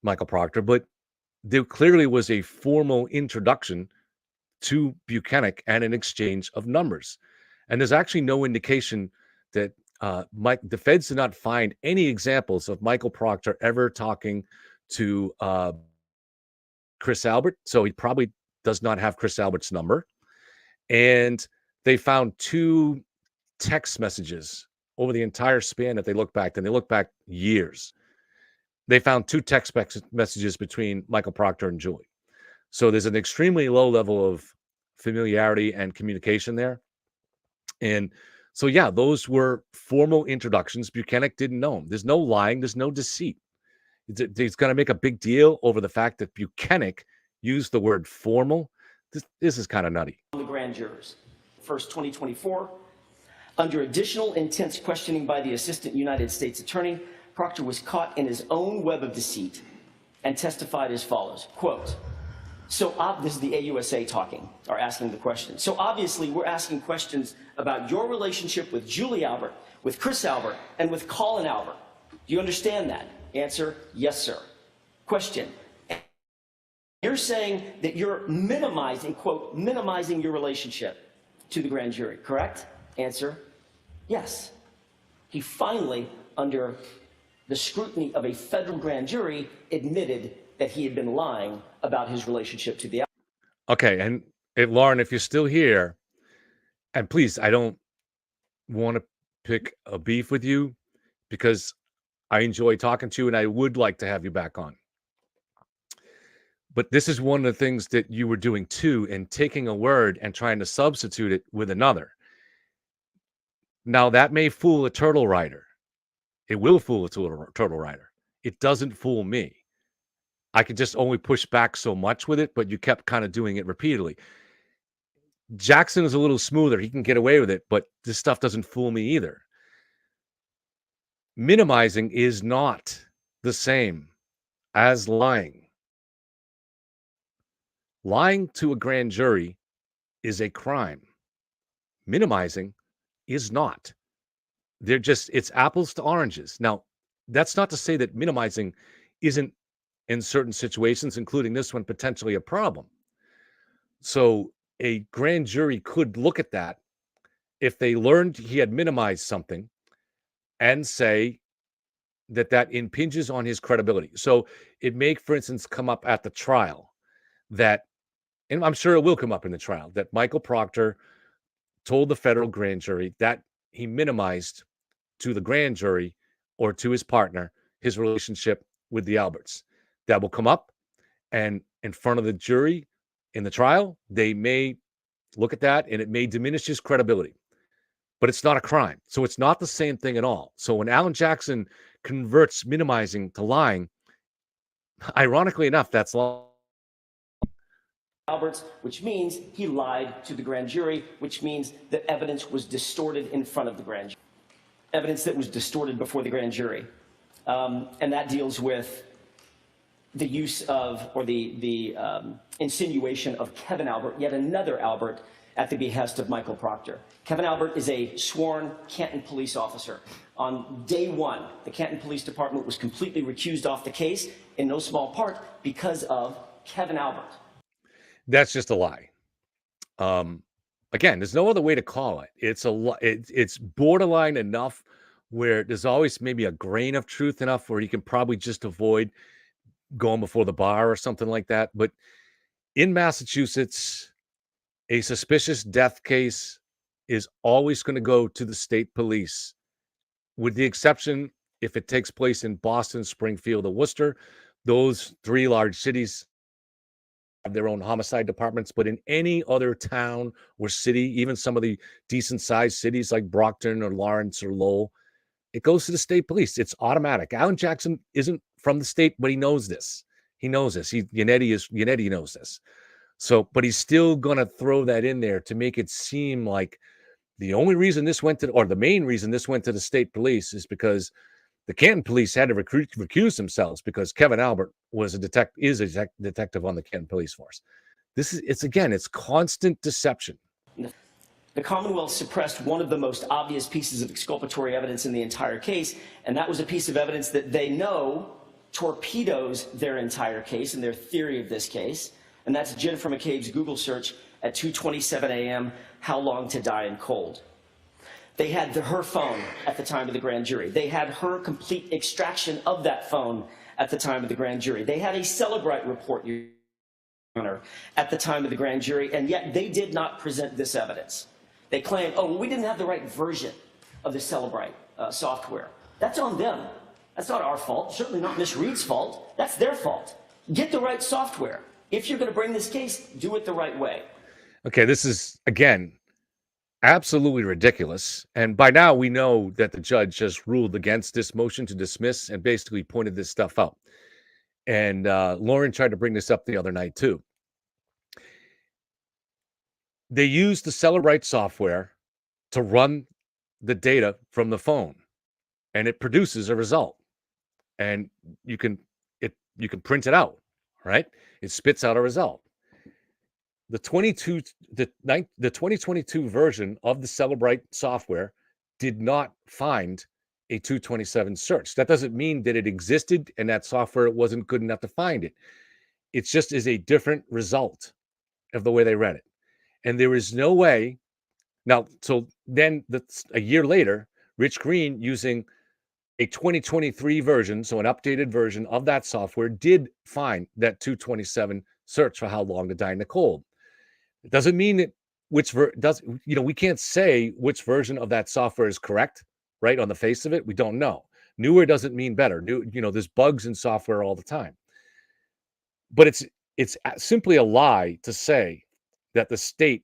Michael Proctor, but there clearly was a formal introduction to Buchanan and an exchange of numbers. And there's actually no indication that the feds did not find any examples of Michael Proctor ever talking to Chris Albert. So he probably does not have Chris Albert's number. And they found 2 text messages over the entire span that they look back, and they look back years. They found 2 text messages between Michael Proctor and Julie. So there's an extremely low level of familiarity and communication there. And so, yeah, those were formal introductions. Buchanan didn't know him. There's no lying. There's no deceit. He's going to make a big deal over the fact that Buchanan used the word formal. This is kind of nutty. The grand jurors. First, 2024. Under additional intense questioning by the Assistant United States Attorney, Proctor was caught in his own web of deceit and testified as follows, quote, this is the AUSA talking, or asking the question. So obviously we're asking questions about your relationship with Julie Albert, with Chris Albert, and with Colin Albert. Do you understand that? Answer, yes, sir. Question, you're saying that you're minimizing, quote, minimizing your relationship to the grand jury, correct? Answer, yes. He finally, under the scrutiny of a federal grand jury, admitted that he had been lying about his relationship to the. Okay, and Lauren, if you're still here, and please, I don't want to pick a beef with you because I enjoy talking to you and I would like to have you back on. But this is one of the things that you were doing too, and taking a word and trying to substitute it with another. Now, that may fool a turtle rider. It will fool a turtle rider. It doesn't fool me. I could just only push back so much with it, but you kept kind of doing it repeatedly. Jackson is a little smoother. He can get away with it, but this stuff doesn't fool me either. Minimizing is not the same as lying. Lying to a grand jury is a crime. Minimizing is not. It's apples to oranges. Now, that's not to say that minimizing isn't, in certain situations, including this one, potentially a problem. So a grand jury could look at that if they learned he had minimized something and say that impinges on his credibility. So it may, for instance, come up at the trial that, and I'm sure it will come up in the trial, that Michael Proctor told the federal grand jury that he minimized to the grand jury or to his partner his relationship with the Alberts. That will come up, and in front of the jury in the trial, they may look at that and it may diminish his credibility, but it's not a crime. So it's not the same thing at all. So when Alan Jackson converts minimizing to lying, ironically enough, that's Alberts, which means he lied to the grand jury, which means that evidence was distorted in front of the grand jury. Evidence that was distorted before the grand jury. And that deals with the use of, or the insinuation of Kevin Albert, yet another Albert, at the behest of Michael Proctor. Kevin Albert is a sworn Canton police officer. On day one, the Canton Police Department was completely recused off the case, in no small part because of Kevin Albert. That's just a lie. Again, there's no other way to call it. It's borderline enough where there's always maybe a grain of truth enough where you can probably just avoid going before the bar or something like that. But in Massachusetts, a suspicious death case is always going to go to the state police, with the exception if it takes place in Boston, Springfield, or Worcester. Those three large cities have their own homicide departments, but in any other town or city, even some of the decent sized cities like Brockton or Lawrence or Lowell, it goes to the state police. It's automatic. Alan Jackson isn't from the state, but he knows this. He knows this. Yannetti knows this. So, but he's still going to throw that in there to make it seem like the only reason this went to, or the main reason this went to the state police is because the Canton police had to recuse themselves because Kevin Albert is a detective on the Canton police force. It's constant deception. The Commonwealth suppressed one of the most obvious pieces of exculpatory evidence in the entire case, and that was a piece of evidence that they know torpedoes their entire case and their theory of this case, and that's Jennifer McCabe's Google search at 2:27 a.m., how long to die in cold. They had her phone at the time of the grand jury. They had her complete extraction of that phone at the time of the grand jury. They had a Celebrite report, Your Honor, at the time of the grand jury, and yet they did not present this evidence. They claim, oh, well, we didn't have the right version of the Celebrite software. That's on them. That's not our fault. Certainly not Ms. Reed's fault. That's their fault. Get the right software. If you're going to bring this case, do it the right way. Okay, this is, again, absolutely ridiculous. And by now we know that the judge just ruled against this motion to dismiss and basically pointed this stuff out. And Lauren tried to bring this up the other night too. They used the Celebrite software to run the data from the phone, and it produces a result. And you can print it out, right? It spits out a result. The 2022 version of the Celebrite software did not find a 227 search. That doesn't mean that it existed and that software wasn't good enough to find it. It just is a different result of the way they read it. And there is no way. Now, so then a year later, Rich Green, using a 2023 version, so an updated version of that software, did find that 227 search for how long to die in the cold. It doesn't mean that we can't say which version of that software is correct, right? On the face of it, we don't know. Newer doesn't mean better. There's bugs in software all the time. But it's simply a lie to say that the state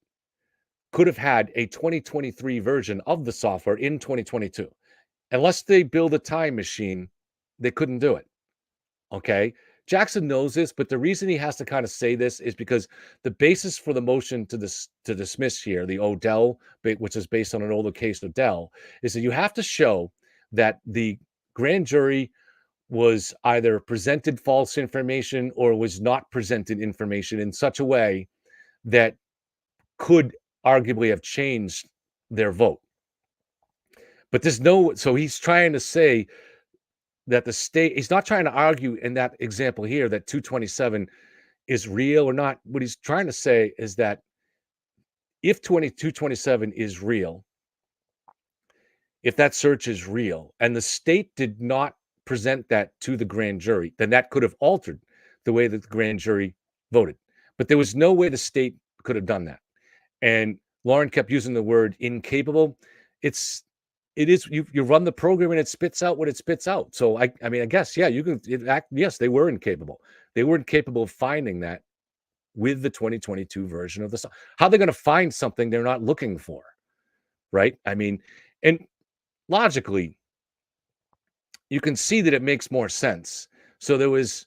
could have had a 2023 version of the software in 2022. Unless they build a time machine, they couldn't do it. Okay? Jackson knows this, but the reason he has to kind of say this is because the basis for the motion to dismiss here, the Odell, which is based on an older case, Odell, is that you have to show that the grand jury was either presented false information or was not presented information in such a way that could arguably have changed their vote. But so he's trying to say that the state, he's not trying to argue in that example here that 227 is real or not. What he's trying to say is that if 227 is real, if that search is real, and the state did not present that to the grand jury, then that could have altered the way that the grand jury voted. But there was no way the state could have done that. And Lauren kept using the word incapable. It is you run the program and it spits out what it spits out. So I mean, I guess, yeah, you can yes, they were incapable. They were incapable of finding that with the 2022 version of the software. How are they going to find something they're not looking for? Right? I mean, and logically, you can see that it makes more sense. So there was,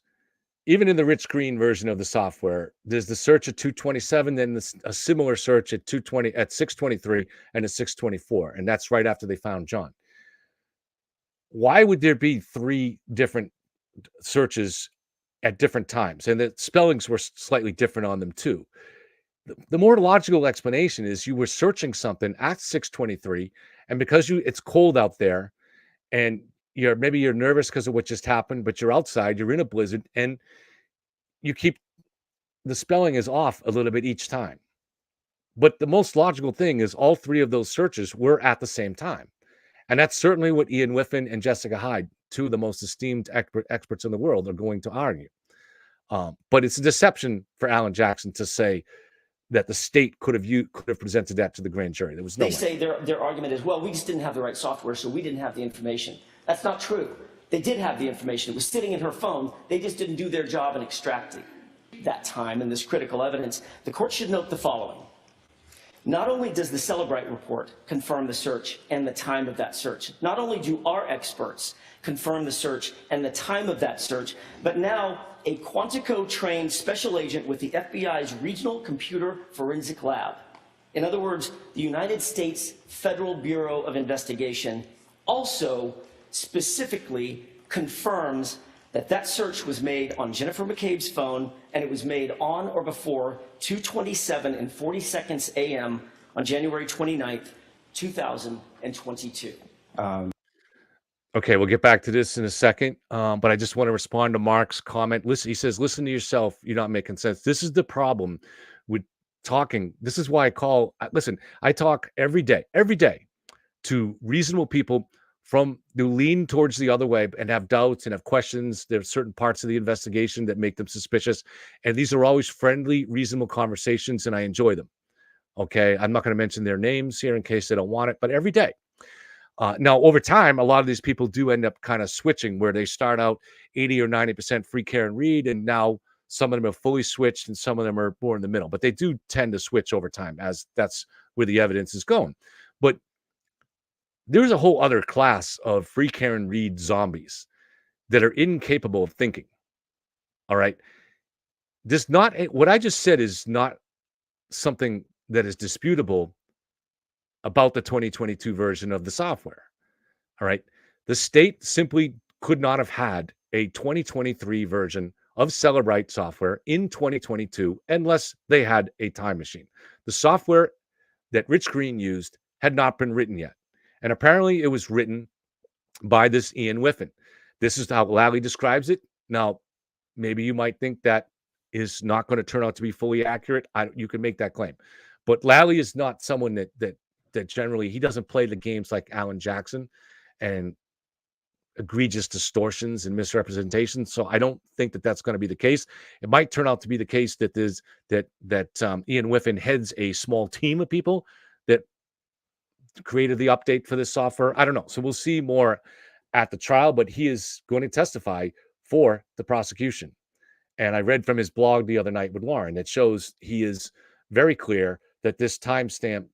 even in the rich green version of the software, there's the search at 227, then a similar search at 623 and a 624, and that's right after they found John. Why would there be 3 different searches at different times? And the spellings were slightly different on them too. The more logical explanation is you were searching something at 623, and because it's cold out there, and maybe you're nervous because of what just happened, but you're outside, you're in a blizzard, and you keep the spelling is off a little bit each time. But the most logical thing is all 3 of those searches were at the same time. And that's certainly what Ian Whiffen and Jessica Hyde, 2 of the most esteemed experts in the world, are going to argue. But it's a deception for Alan Jackson to say that the state could have presented that to the grand jury. There was no way. They say their argument is, well, we just didn't have the right software, so we didn't have the information. That's not true. They did have the information. It was sitting in her phone. They just didn't do their job in extracting that time and this critical evidence. The court should note the following. Not only does the Celebrite report confirm the search and the time of that search, not only do our experts confirm the search and the time of that search, but now a Quantico-trained special agent with the FBI's Regional Computer Forensic Lab, in other words, the United States Federal Bureau of Investigation, also specifically confirms that that search was made on Jennifer McCabe's phone, and it was made on or before 2:27 and 40 seconds a.m. on January 29th, 2022. Okay, we'll get back to this in a second, but I just want to respond to Mark's comment. Listen, he says, listen to yourself. You're not making sense. This is the problem with talking. This is why listen, I talk every day to reasonable people who lean towards the other way and have doubts and have questions. There are certain parts of the investigation that make them suspicious. And these are always friendly, reasonable conversations, and I enjoy them. Okay, I'm not going to mention their names here in case they don't want it, but every day. Now, over time, a lot of these people do end up kind of switching, where they start out 80 or 90% free care and read, and now some of them are fully switched and some of them are more in the middle. But they do tend to switch over time, as that's where the evidence is going. But there's a whole other class of free care and read zombies that are incapable of thinking. All right. What I just said is not something that is disputable about the 2022 version of the software. All right. The state simply could not have had a 2023 version of Celebrite software in 2022 unless they had a time machine. The software that Rich Green used had not been written yet. And apparently it was written by this Ian Whiffen. This is how Lally describes it. Now, maybe you might think that is not going to turn out to be fully accurate. You can make that claim. But Lally is not someone that generally, he doesn't play the games like Alan Jackson and egregious distortions and misrepresentations. So I don't think that that's going to be the case. It might turn out to be the case that Ian Whiffen heads a small team of people that created the update for this software. I don't know. So we'll see more at the trial, but he is going to testify for the prosecution. And I read from his blog the other night with Lauren that shows he is very clear that this timestamp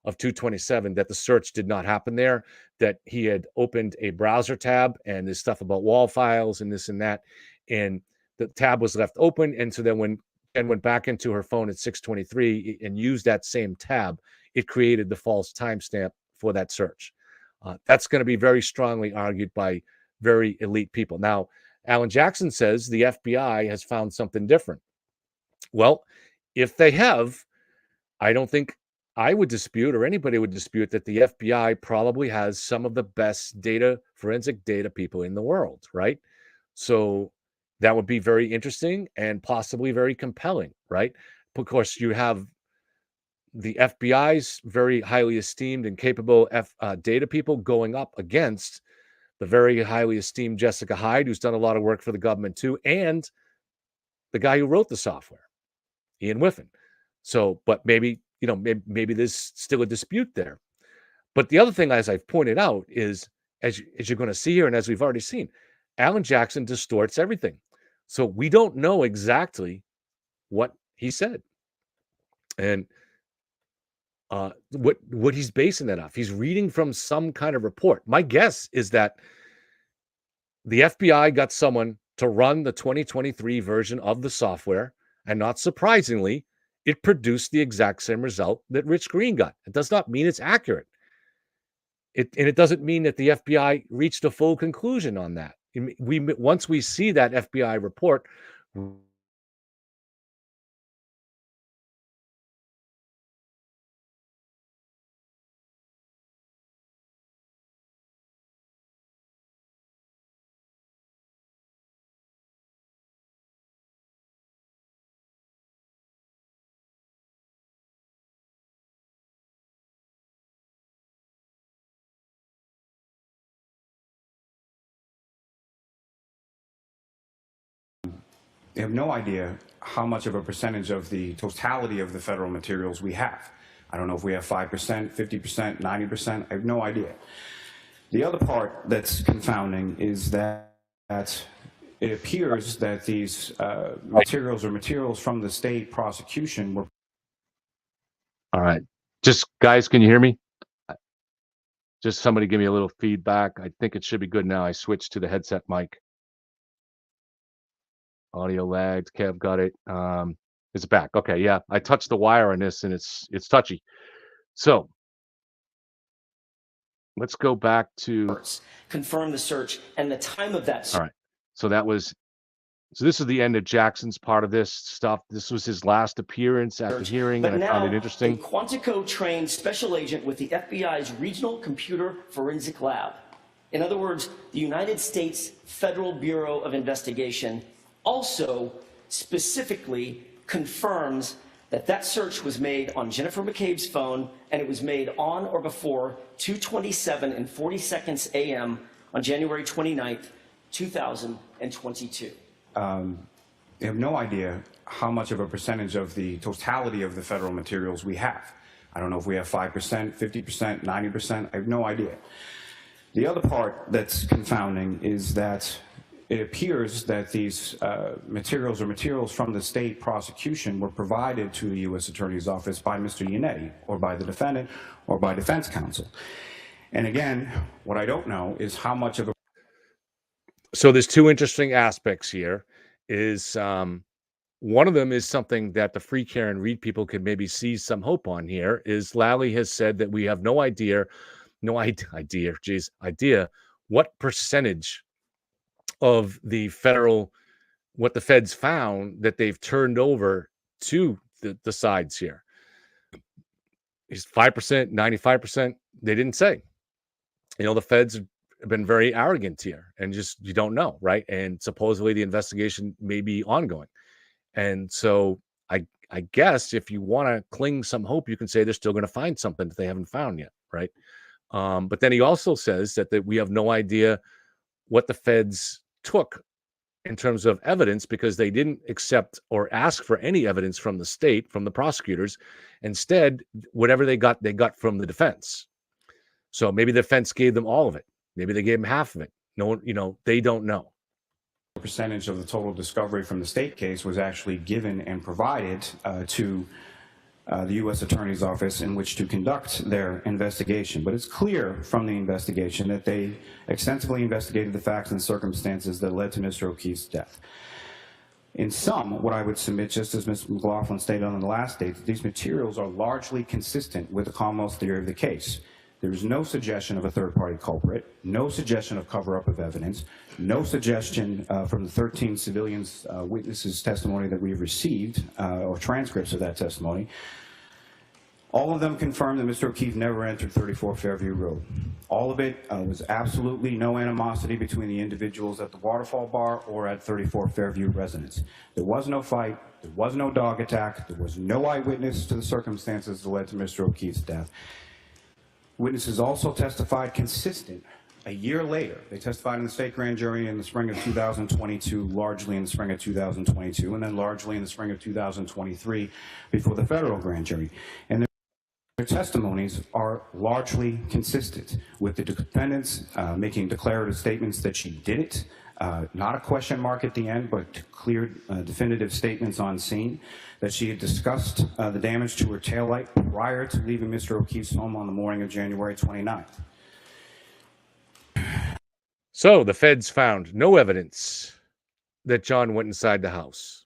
of 227, that the search did not happen there, that he had opened a browser tab and there's stuff about wall files and this and that. And the tab was left open. And so then when Jen went back into her phone at 6:23 and used that same tab, it created the false timestamp for that search. That's going to be very strongly argued by very elite people. Now, Alan Jackson says the FBI has found something different. Well, if they have, I don't think I would dispute, or anybody would dispute, that the FBI probably has some of the best forensic data people in the world, right? So that would be very interesting and possibly very compelling, right? Of course, you have the FBI's very highly esteemed and capable data people going up against the very highly esteemed Jessica Hyde, who's done a lot of work for the government too, and the guy who wrote the software. Ian Whiffen. So, but maybe, maybe there's still a dispute there. But the other thing, as I've pointed out, is as you're going to see here, and as we've already seen, Alan Jackson distorts everything. So we don't know exactly what he said. And what he's basing that off. He's reading from some kind of report. My guess is that the FBI got someone to run the 2023 version of the software, and not surprisingly, it produced the exact same result that Rich Green got. It does not mean it's accurate. It doesn't mean that the FBI reached a full conclusion on that. Once we see that FBI report, They have no idea how much of a percentage of the totality of the federal materials we have. I don't know if we have 5%, 50%, 90%. I have no idea. The other part that's confounding is that it appears that these materials or materials from the state prosecution were... all right. Just, guys, can you hear me? Just somebody give me a little feedback. I think it should be good now. I switched to the headset mic. Audio lagged. Kev got it. It's back. Okay, yeah. I touched the wire on this, and it's touchy. So let's go back to confirm the search and the time of that search. All right. So this is the end of Jackson's part of this stuff. This was his last appearance at the hearing, but and I found it interesting. A Quantico-trained special agent with the FBI's Regional Computer Forensic Lab. In other words, the United States Federal Bureau of Investigation also specifically confirms that that search was made on Jennifer McCabe's phone, and it was made on or before 2:27 and 40 seconds a.m. on January 29th, 2022. They have no idea how much of a percentage of the totality of the federal materials we have. I don't know if we have 5%, 50%, 90%. I have no idea. The other part that's confounding is that it appears that these materials or materials from the state prosecution were provided to the U.S. Attorney's Office by Mr. Yannetti, or by the defendant, or by defense counsel. And again, what I don't know is how much of a... So there's two interesting aspects here. Is one of them is something that the Free Karen Read people could maybe see some hope on here, is Lally has said that we have no idea what percentage of the what the feds found that they've turned over to the sides here. Is 5%, 95%? They didn't say. The feds have been very arrogant here, and just, you don't know, right? And supposedly the investigation may be ongoing. And so I guess if you want to cling some hope, you can say they're still going to find something that they haven't found yet, right? But then he also says that we have no idea what the feds took in terms of evidence, because they didn't accept or ask for any evidence from the state, from the prosecutors. Instead, whatever they got from the defense. So maybe the defense gave them all of it. Maybe they gave them half of it. No, they don't know. Percentage of the total discovery from the state case was actually given and provided to the U.S. Attorney's Office in which to conduct their investigation. But it's clear from the investigation that they extensively investigated the facts and circumstances that led to Mr. O'Keefe's death. In sum, what I would submit, just as Ms. McLaughlin stated on the last date, that these materials are largely consistent with the Commonwealth's theory of the case. There is no suggestion of a third-party culprit, no suggestion of cover-up of evidence, no suggestion from the 13 civilians' witnesses' testimony that we've received, or transcripts of that testimony. All of them confirm that Mr. O'Keefe never entered 34 Fairview Road. All of it was absolutely no animosity between the individuals at the Waterfall Bar or at 34 Fairview residence. There was no fight, there was no dog attack, there was no eyewitness to the circumstances that led to Mr. O'Keefe's death. Witnesses also testified consistent a year later. They testified in the state grand jury in the spring of 2022, largely in the spring of 2022, and then largely in the spring of 2023 before the federal grand jury. And their testimonies are largely consistent with the defendants making declarative statements that she did it, not a question mark at the end, but clear definitive statements on scene, that she had discussed the damage to her taillight prior to leaving Mr. O'Keefe's home on the morning of January 29th. So the feds found no evidence that John went inside the house.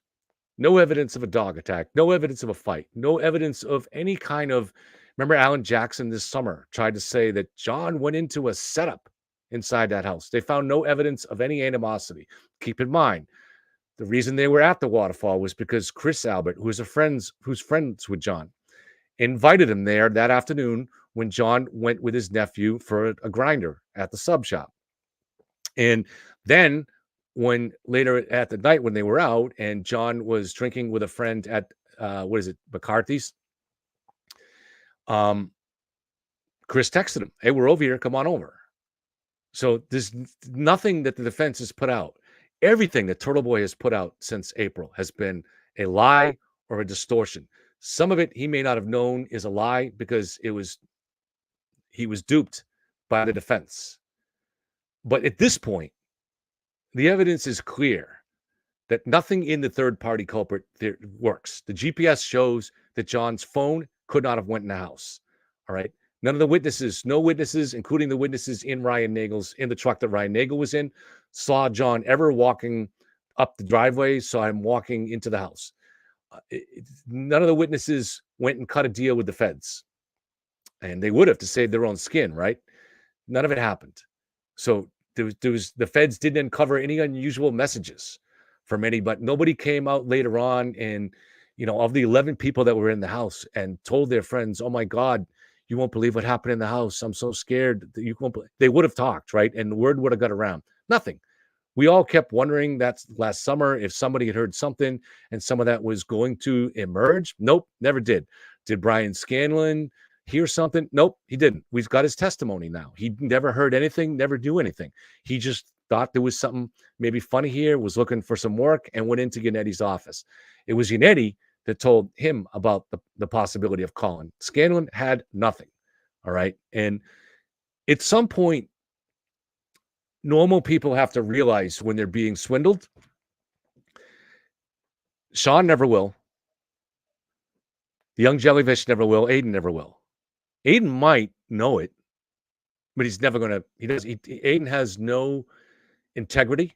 No evidence of a dog attack. No evidence of a fight. No evidence of any kind of... Remember Alan Jackson this summer tried to say that John went into a setup inside that house. They found no evidence of any animosity. Keep in mind, the reason they were at the waterfall was because Chris Albert, who's friends with John, invited him there that afternoon when John went with his nephew for a grinder at the sub shop. And then when later at the night when they were out and John was drinking with a friend at McCarthy's, Chris texted him, "Hey, we're over here, come on over." So there's nothing that the defense has put out. Everything that Turtle Boy has put out since April has been a lie or a distortion. Some of it he may not have known is a lie because he was duped by the defense. But at this point, the evidence is clear that nothing in the third-party culprit works. The GPS shows that John's phone could not have went in the house. All right. None of the witnesses, no witnesses, including the witnesses in the truck that Ryan Nagel was in, saw John ever walking up the driveway, saw him walking into the house. None of the witnesses went and cut a deal with the feds. And they would have to save their own skin, right? None of it happened. So the feds didn't uncover any unusual messages from but nobody came out later on and, of the 11 people that were in the house and told their friends, "Oh my God, you won't believe what happened in the house. I'm so scared that you won't believe." They would have talked, right? And the word would have got around. Nothing. We all kept wondering that last summer if somebody had heard something and some of that was going to emerge. Nope, never did. Did Brian Scanlon hear something? Nope, he didn't. We've got his testimony now. He never heard anything, never knew anything. He just thought there was something maybe funny here, was looking for some work, and went into Yannetti's office. It was Yannetti that told him about the possibility of calling. Scanlon had nothing. All right. And at some point, normal people have to realize when they're being swindled. Sean never will. The young jellyfish never will. Aiden never will. Aiden might know it, but he's never going to. Aiden has no integrity.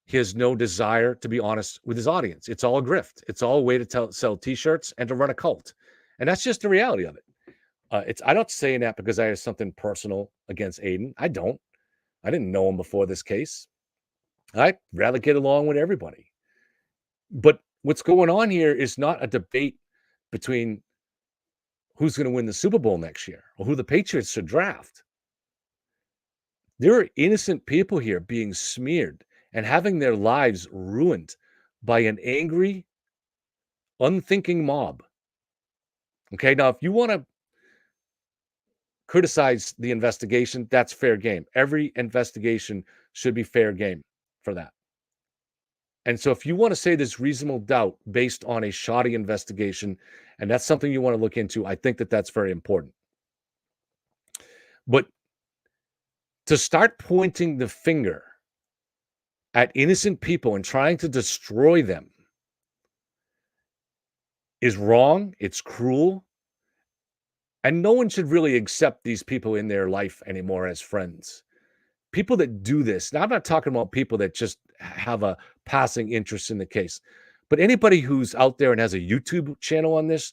He has no desire to be honest with his audience. It's all a grift. It's all a way to sell T-shirts and to run a cult. And that's just the reality of it. I'm not saying that because I have something personal against Aiden. I don't. I didn't know him before this case. I'd rather get along with everybody. But what's going on here is not a debate between who's going to win the Super Bowl next year or who the Patriots should draft. There are innocent people here being smeared and having their lives ruined by an angry, unthinking mob. Okay, now if you want to criticize the investigation, that's fair game. Every investigation should be fair game for that. And so if you want to say there's reasonable doubt based on a shoddy investigation, and that's something you want to look into, I think that that's very important. But to start pointing the finger at innocent people and trying to destroy them is wrong. It's cruel. And no one should really accept these people in their life anymore as friends. People that do this, now I'm not talking about people that just have a passing interest in the case, but anybody who's out there and has a YouTube channel on this,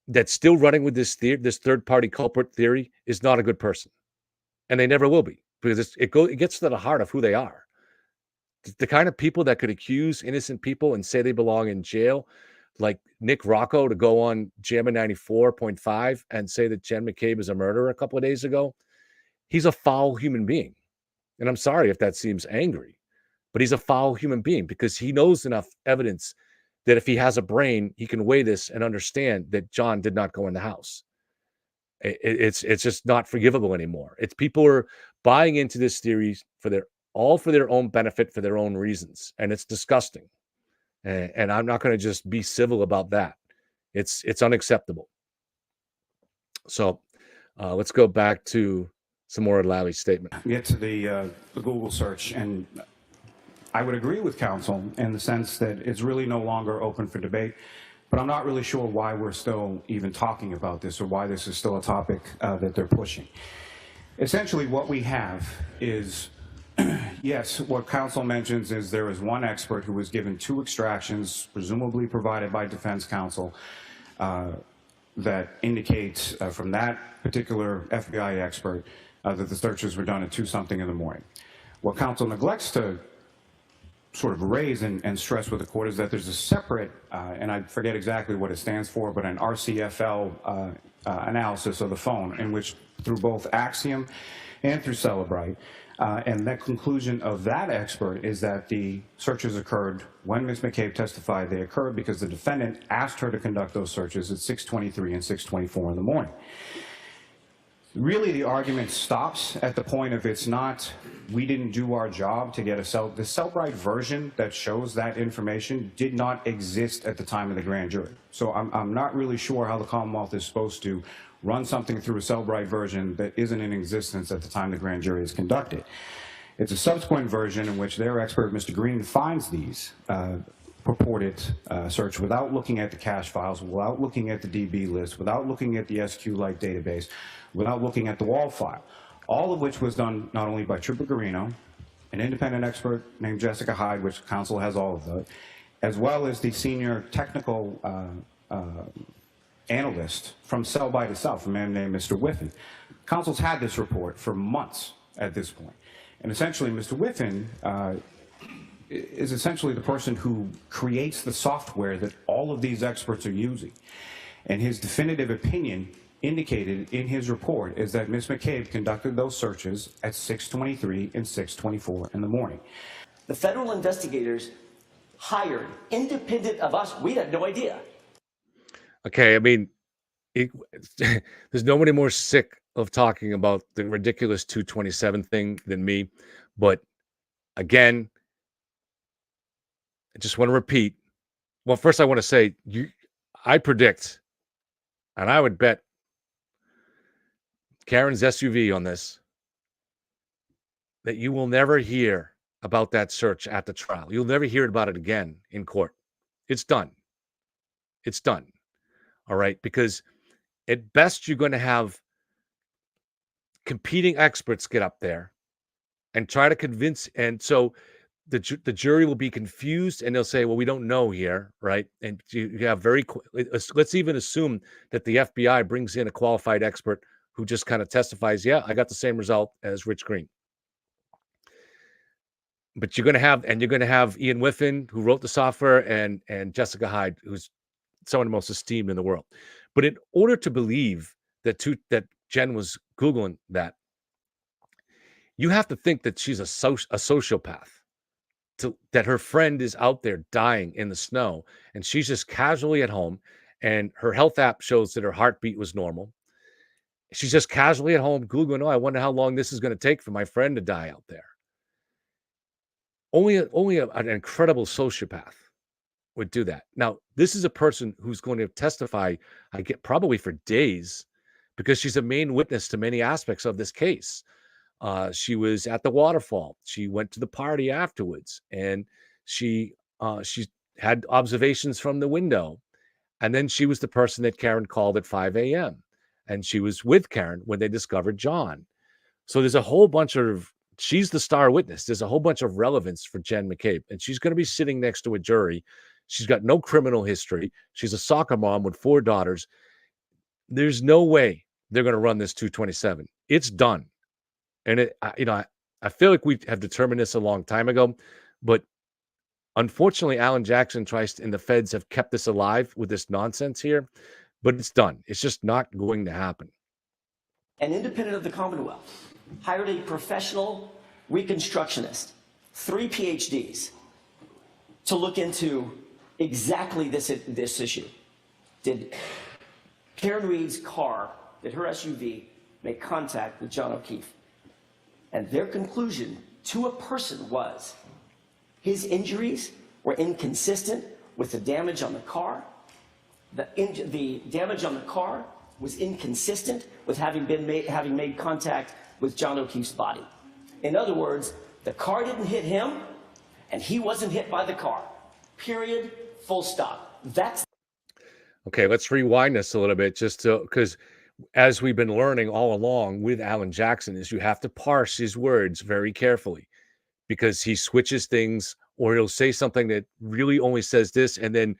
that's still running with this third-party culprit theory, is not a good person. And they never will be, because it gets to the heart of who they are. The kind of people that could accuse innocent people and say they belong in jail, like Nick Rocco, to go on JAMA 94.5 and say that Jen McCabe is a murderer a couple of days ago. He's a foul human being. And I'm sorry if that seems angry, but he's a foul human being because he knows enough evidence that if he has a brain, he can weigh this and understand that John did not go in the house. It's just not forgivable anymore. It's people are buying into this theory for their own benefit, for their own reasons, and it's disgusting. And I'm not going to just be civil about that. It's unacceptable. So let's go back to some more of Lally's statement. Get to the Google search, and I would agree with counsel in the sense that it's really no longer open for debate, but I'm not really sure why we're still even talking about this or why this is still a topic that they're pushing. Essentially what we have is, yes, what counsel mentions is there is one expert who was given 2 extractions, presumably provided by defense counsel, that indicates from that particular FBI expert that the searches were done at 2-something in the morning. What counsel neglects to sort of raise and stress with the court is that there's a separate, and I forget exactly what it stands for, but an RCFL analysis of the phone in which through both Axiom and through Celebrite, and that conclusion of that expert is that the searches occurred when Ms. McCabe testified they occurred because the defendant asked her to conduct those searches at 6:23 and 6:24 in the morning. Really, the argument stops at the point of it's not, we didn't do our job to get the Celebrite version that shows that information did not exist at the time of the grand jury. So I'm not really sure how the Commonwealth is supposed to run something through a Celebrite version that isn't in existence at the time the grand jury is conducted. It's a subsequent version in which their expert, Mr. Green, finds these purported search without looking at the cache files, without looking at the DB list, without looking at the SQLite database, without looking at the wall file, all of which was done not only by Trooper Garino, an independent expert named Jessica Hyde, which counsel has all of that, as well as the senior technical analyst from Cellbyte itself, a man named Mr. Whiffen. Counsel's had this report for months at this point. And essentially, Mr. Whiffen is essentially the person who creates the software that all of these experts are using. And his definitive opinion indicated in his report is that Ms. McCabe conducted those searches at 6:23 and 6:24 in the morning. The federal investigators hired, independent of us, we had no idea. Okay, I mean, there's nobody more sick of talking about the ridiculous 227 thing than me. But again, I just want to repeat. Well, first I want to say, I predict, and I would bet Karen's SUV on this, that you will never hear about that search at the trial. You'll never hear about it again in court. It's done. It's done. All right, because at best you're going to have competing experts get up there and try to convince, and so the jury will be confused and they'll say, well, we don't know here, right? And you have let's even assume that the FBI brings in a qualified expert who just kind of testifies, yeah, I got the same result as Rich Green. But you're going to have Ian Whiffen, who wrote the software, and Jessica Hyde, who's someone the most esteemed in the world. But in order to believe that Jen was Googling that, you have to think that she's a sociopath, that her friend is out there dying in the snow, and she's just casually at home, and her health app shows that her heartbeat was normal. She's just casually at home Googling, oh, I wonder how long this is going to take for my friend to die out there. Only an incredible sociopath would do that. Now, this is a person who's going to testify, I get probably for days, because she's a main witness to many aspects of this case. She was at the waterfall. She went to the party afterwards, and she had observations from the window. And then she was the person that Karen called at 5 a.m. And she was with Karen when they discovered John. So there's a whole bunch of, she's the star witness. There's a whole bunch of relevance for Jen McCabe, and she's going to be sitting next to a jury. She's got no criminal history. She's a soccer mom with 4 daughters. There's no way they're going to run this 227. It's done. And I feel like we have determined this a long time ago, but unfortunately, Alan Jackson and the feds have kept this alive with this nonsense here, but it's done. It's just not going to happen. An independent of the Commonwealth hired a professional reconstructionist, 3 PhDs, to look into exactly this issue. Did Karen Reed's car that her SUV made contact with John O'Keefe. And their conclusion to a person was his injuries were inconsistent with the damage on the car. The damage on the car was inconsistent with having made contact with John O'Keefe's body. In other words, the car didn't hit him, and he wasn't hit by the car. Period. Full stop. That's Okay, let's rewind this a little bit, just because as we've been learning all along with Alan Jackson, is you have to parse his words very carefully, because he switches things, or he'll say something that really only says this and then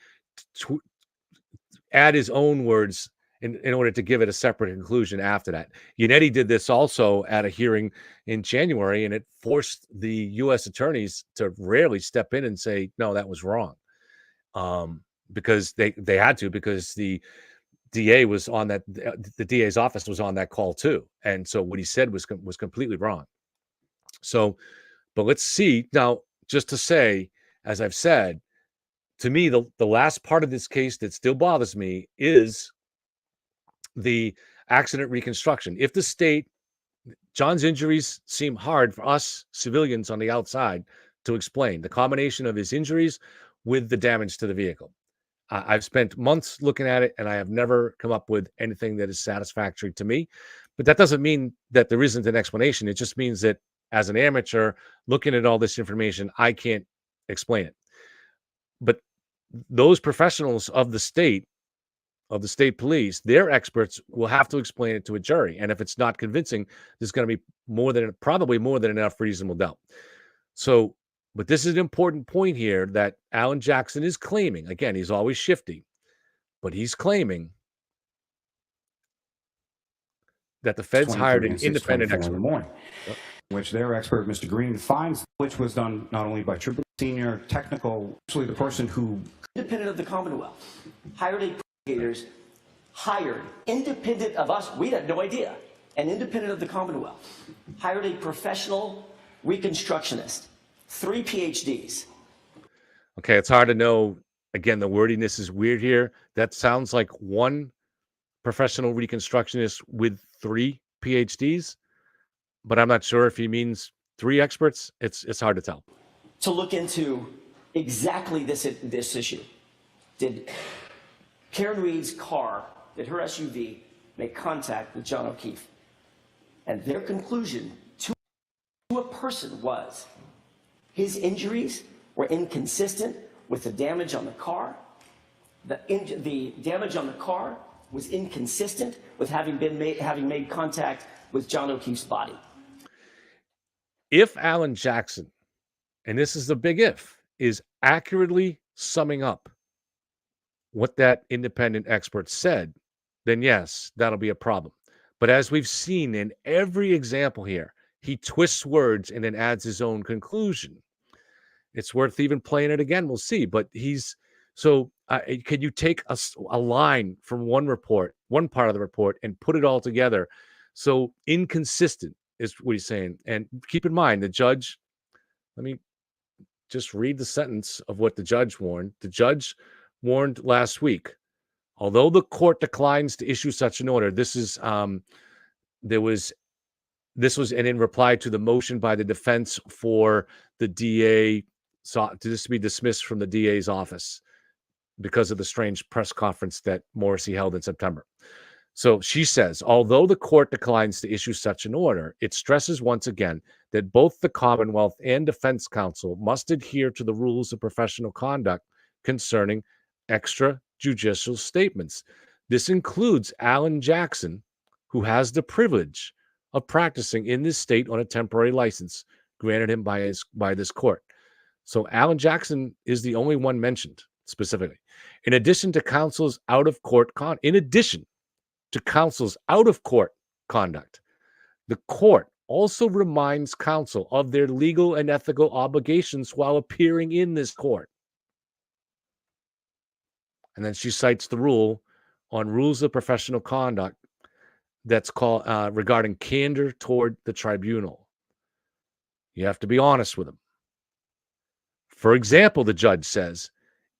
add his own words in order to give it a separate conclusion after that. Yannetti did this also at a hearing in January, and it forced the U.S. attorneys to rarely step in and say, no, that was wrong. Because they had to, because the DA was on that, the DA's office was on that call too. And so what he said was completely wrong. So, but let's see now, just to say, as I've said, to me, the last part of this case that still bothers me is the accident reconstruction. If the state, John's injuries seem hard for us civilians on the outside to explain, the combination of his injuries with the damage to the vehicle. I've spent months looking at it, and I have never come up with anything that is satisfactory to me. But that doesn't mean that there isn't an explanation. It just means that as an amateur looking at all this information, I can't explain it. But those professionals of the state police, their experts will have to explain it to a jury. And if it's not convincing, there's going to be probably more than enough reasonable doubt. So, but this is an important point here that Alan Jackson is claiming. Again, he's always shifty, but he's claiming that the feds hired an independent expert. In the morning, which their expert, Mr. Green, finds, which was done not only by Triple Senior Technical, actually the person who... Independent of the Commonwealth, hired independent of us, we had no idea, and independent of the Commonwealth, hired a professional reconstructionist, 3 PhDs. Okay, it's hard to know. Again, the wordiness is weird here. That sounds like one professional reconstructionist with 3 PhDs, but I'm not sure if he means 3 experts. It's hard to tell. To look into exactly this issue. Did Karen Reed's car, did her SUV make contact with John O'Keefe? And their conclusion to a person was his injuries were inconsistent with the damage on the car. The damage on the car was inconsistent with having made contact with John O'Keefe's body. If Alan Jackson, and this is the big if, is accurately summing up what that independent expert said, then yes, that'll be a problem. But as we've seen in every example here, he twists words and then adds his own conclusion. It's worth even playing it again. We'll see. But can you take a line from one part of the report, and put it all together? So inconsistent is what he's saying. And keep in mind, the judge, let me just read the sentence of what the judge warned. The judge warned last week, although the court declines to issue such an order, this was and in reply to the motion by the defense for the DA to be dismissed from the DA's office because of the strange press conference that Morrissey held in September. So she says, although the court declines to issue such an order, it stresses once again that both the Commonwealth and defense counsel must adhere to the rules of professional conduct concerning extrajudicial statements. This includes Alan Jackson, who has the privilege of practicing in this state on a temporary license granted him by this court. So Alan Jackson is the only one mentioned specifically. In addition to counsel's out-of-court conduct, the court also reminds counsel of their legal and ethical obligations while appearing in this court. And then she cites the rule on rules of professional conduct that's called regarding candor toward the tribunal. You have to be honest with them. For example, the judge says,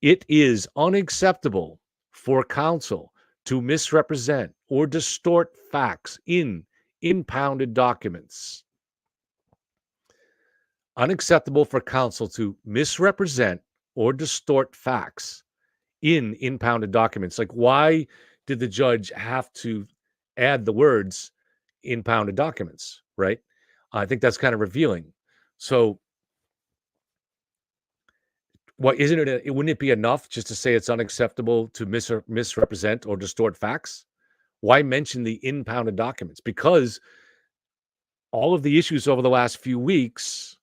it is unacceptable for counsel to misrepresent or distort facts in impounded documents. Unacceptable for counsel to misrepresent or distort facts in impounded documents. Like, why did the judge have to add the words impounded documents, right? I think that's kind of revealing. So what isn't it? Wouldn't it be enough just to say it's unacceptable to misrepresent or distort facts? Why mention the impounded documents? Because all of the issues over the last few weeks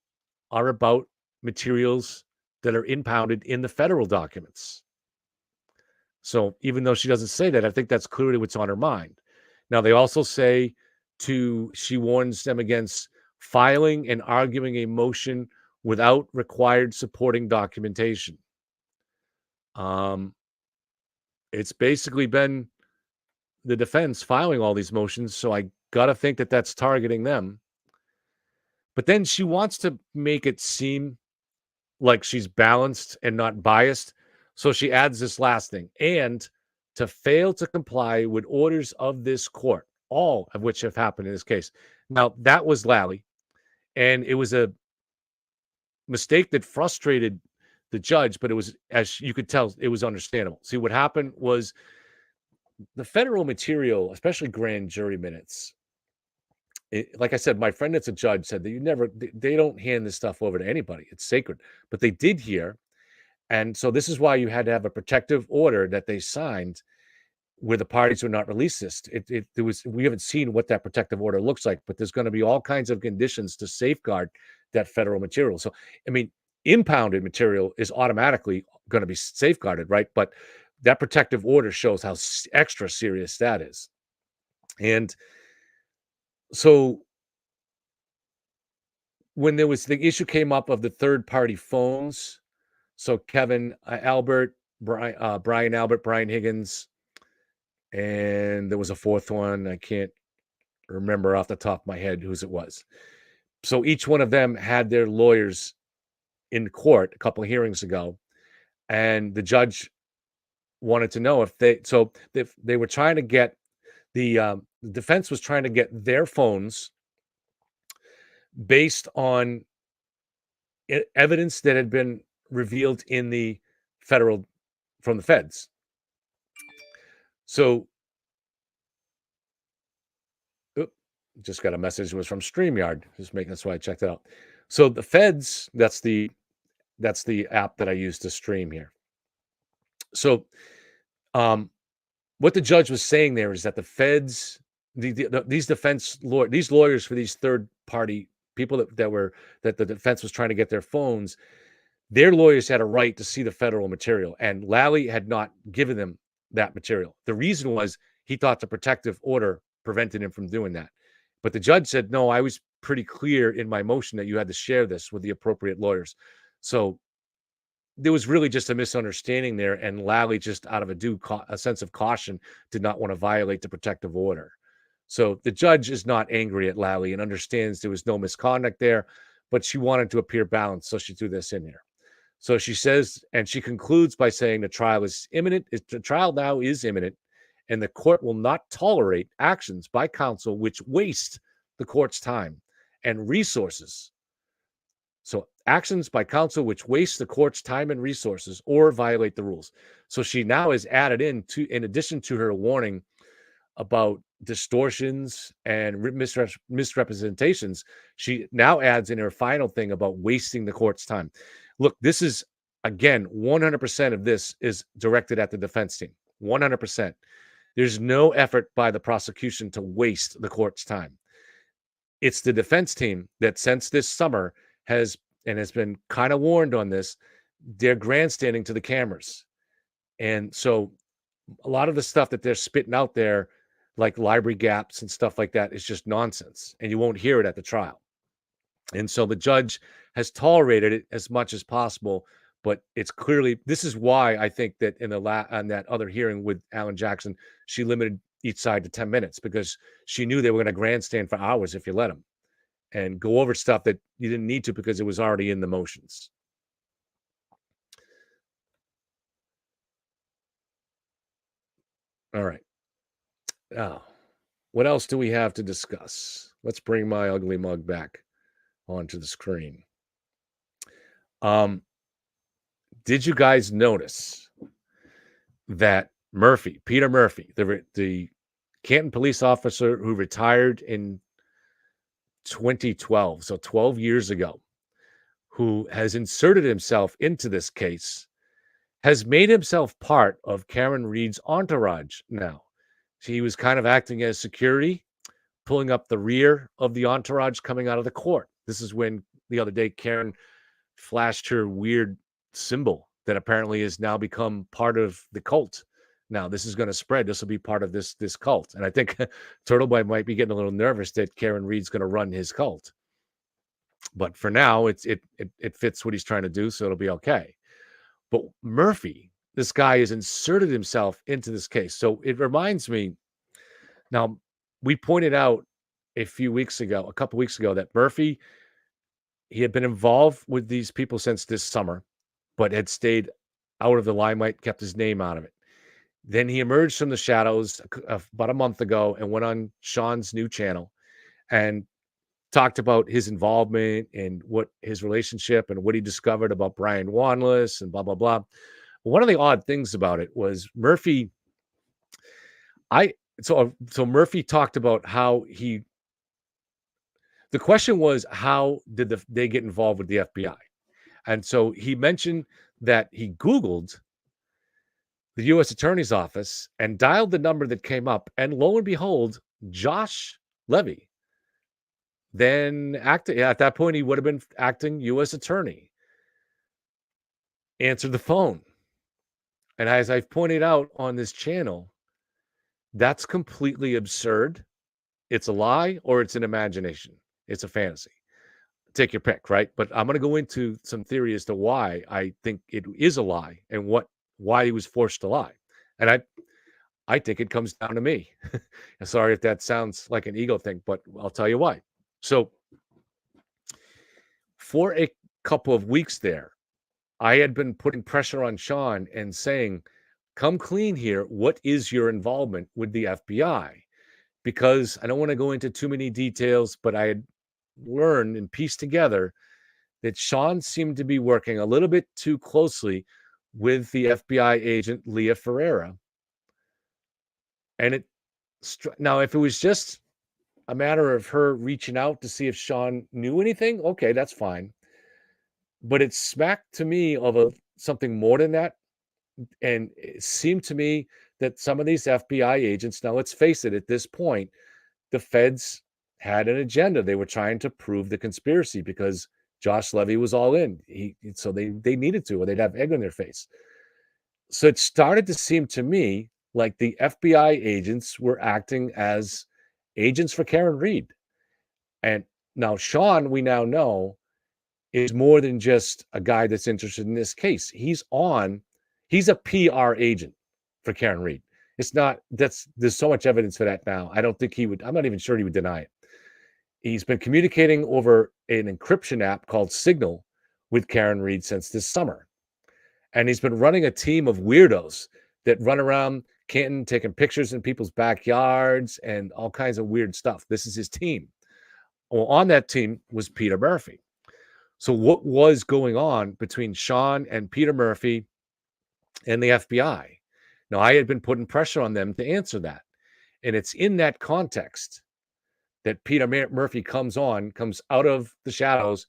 are about materials that are impounded in the federal documents. So even though she doesn't say that, I think that's clearly what's on her mind. Now, they also say she warns them against filing and arguing a motion without required supporting documentation. It's basically been the defense filing all these motions, so I got to think that that's targeting them. But then she wants to make it seem like she's balanced and not biased. So she adds this last thing, and to fail to comply with orders of this court, all of which have happened in this case. Now, that was Lally, and it was a mistake that frustrated the judge, but it was, as you could tell, it was understandable. See, what happened was the federal material, especially grand jury minutes, like I said, my friend that's a judge said that they don't hand this stuff over to anybody. It's sacred. But they did here. And so this is why you had to have a protective order that they signed where the parties would not release this. We haven't seen what that protective order looks like, but there's going to be all kinds of conditions to safeguard that federal material. So, I mean, impounded material is automatically going to be safeguarded, right? But that protective order shows how extra serious that is. And so when there was the issue came up of the third party phones, so Kevin Albert, Brian Albert, Brian Higgins, and there was a fourth one. I can't remember off the top of my head whose it was. So each one of them had their lawyers in court a couple of hearings ago, and the judge wanted to know if they were trying to get the defense was trying to get their phones based on evidence that had been revealed in the from the feds. So, just got a message. It was from StreamYard. That's why I checked it out. So the feds, that's the app that I use to stream here. So, what the judge was saying there is that the feds, these lawyers for these third party people that the defense was trying to get their phones, their lawyers had a right to see the federal material, and Lally had not given them that material. The reason was he thought the protective order prevented him from doing that. But the judge said, no, I was pretty clear in my motion that you had to share this with the appropriate lawyers. So there was really just a misunderstanding there, and Lally, just out of a sense of caution, did not want to violate the protective order. So the judge is not angry at Lally and understands there was no misconduct there, but she wanted to appear balanced, so she threw this in here. So she says, and she concludes by saying the trial is imminent. The trial now is imminent, and the court will not tolerate actions by counsel which waste the court's time and resources. So actions by counsel which waste the court's time and resources or violate the rules. So she now has added in addition to her warning about distortions and misrepresentations, she now adds in her final thing about wasting the court's time. Look, this is, again, 100% of this is directed at the defense team. 100%. There's no effort by the prosecution to waste the court's time. It's the defense team that, since this summer, has been kind of warned on this. They're grandstanding to the cameras. And so a lot of the stuff that they're spitting out there, like library gaps and stuff like that, is just nonsense. And you won't hear it at the trial. And so the judge has tolerated it as much as possible, but it's clearly, this is why I think that on that other hearing with Alan Jackson, she limited each side to 10 minutes, because she knew they were going to grandstand for hours if you let them and go over stuff that you didn't need to because it was already in the motions. All right. Now, what else do we have to discuss? Let's bring my ugly mug back onto the screen. Did you guys notice that Peter Murphy, the Canton police officer who retired in 2012, so 12 years ago, who has inserted himself into this case, has made himself part of Karen Read's entourage now. He was kind of acting as security, pulling up the rear of the entourage coming out of the court. This is when the other day Karen flashed her weird symbol that apparently has now become part of the cult. Now this is going to spread. This will be part of this cult. And I think Turtleboy might be getting a little nervous that Karen Read's going to run his cult. But for now, it fits what he's trying to do, so it'll be okay. But Murphy, this guy has inserted himself into this case. So it reminds me, now we pointed out a couple weeks ago, that Murphy, he had been involved with these people since this summer, but had stayed out of the limelight, kept his name out of it. Then he emerged from the shadows about a month ago and went on Sean's new channel and talked about his involvement and what his relationship and what he discovered about Brian Wanless and blah, blah, blah. One of the odd things about it was Murphy, so Murphy talked about how the question was, how did they get involved with the FBI? And so he mentioned that he Googled the U.S. Attorney's Office and dialed the number that came up. And lo and behold, Josh Levy, then at that point, he would have been acting U.S. attorney, answered the phone. And as I've pointed out on this channel, that's completely absurd. It's a lie or it's an imagination. It's a fantasy. Take your pick, right? But I'm going to go into some theory as to why I think it is a lie and why he was forced to lie. And I think it comes down to me. Sorry if that sounds like an ego thing, but I'll tell you why. So for a couple of weeks there, I had been putting pressure on Sean and saying, come clean here. What is your involvement with the FBI? Because I don't want to go into too many details, but I had learned and pieced together that Sean seemed to be working a little bit too closely with the FBI agent, Leah Ferreira. And now, if it was just a matter of her reaching out to see if Sean knew anything, okay, that's fine. But it smacked to me of something more than that. And it seemed to me that some of these FBI agents, now let's face it, at this point, the feds had an agenda. They were trying to prove the conspiracy because Josh Levy was all in. So they needed to, or they'd have egg on their face. So it started to seem to me like the FBI agents were acting as agents for Karen Read. And now Sean, we now know, is more than just a guy that's interested in this case. He's a PR agent for Karen Read. There's so much evidence for that now. I'm not even sure he would deny it. He's been communicating over an encryption app called Signal with Karen Read since this summer. And he's been running a team of weirdos that run around Canton taking pictures in people's backyards and all kinds of weird stuff. This is his team. Well, on that team was Peter Murphy. So what was going on between Sean and Peter Murphy and the FBI? Now, I had been putting pressure on them to answer that. And it's in that context that Peter Murphy comes out of the shadows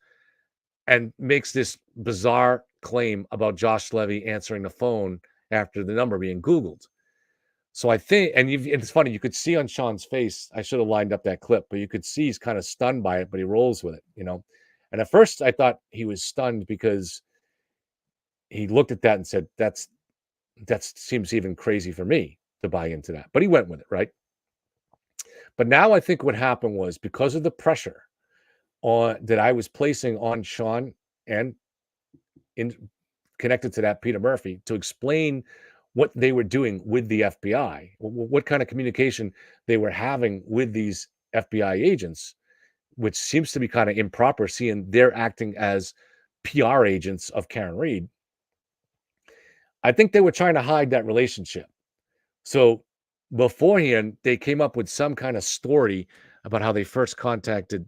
and makes this bizarre claim about Josh Levy answering the phone after the number being Googled. So I think, and it's funny, you could see on Sean's face, I should have lined up that clip, but you could see he's kind of stunned by it, but he rolls with it, And at first I thought he was stunned because he looked at that and said, that seems even crazy for me to buy into that. But he went with it, right? But now I think what happened was, because of the pressure that I was placing on Sean and connected to that Peter Murphy to explain what they were doing with the FBI, what kind of communication they were having with these FBI agents, which seems to be kind of improper, seeing they're acting as PR agents of Karen Read. I think they were trying to hide that relationship. So beforehand, they came up with some kind of story about how they first contacted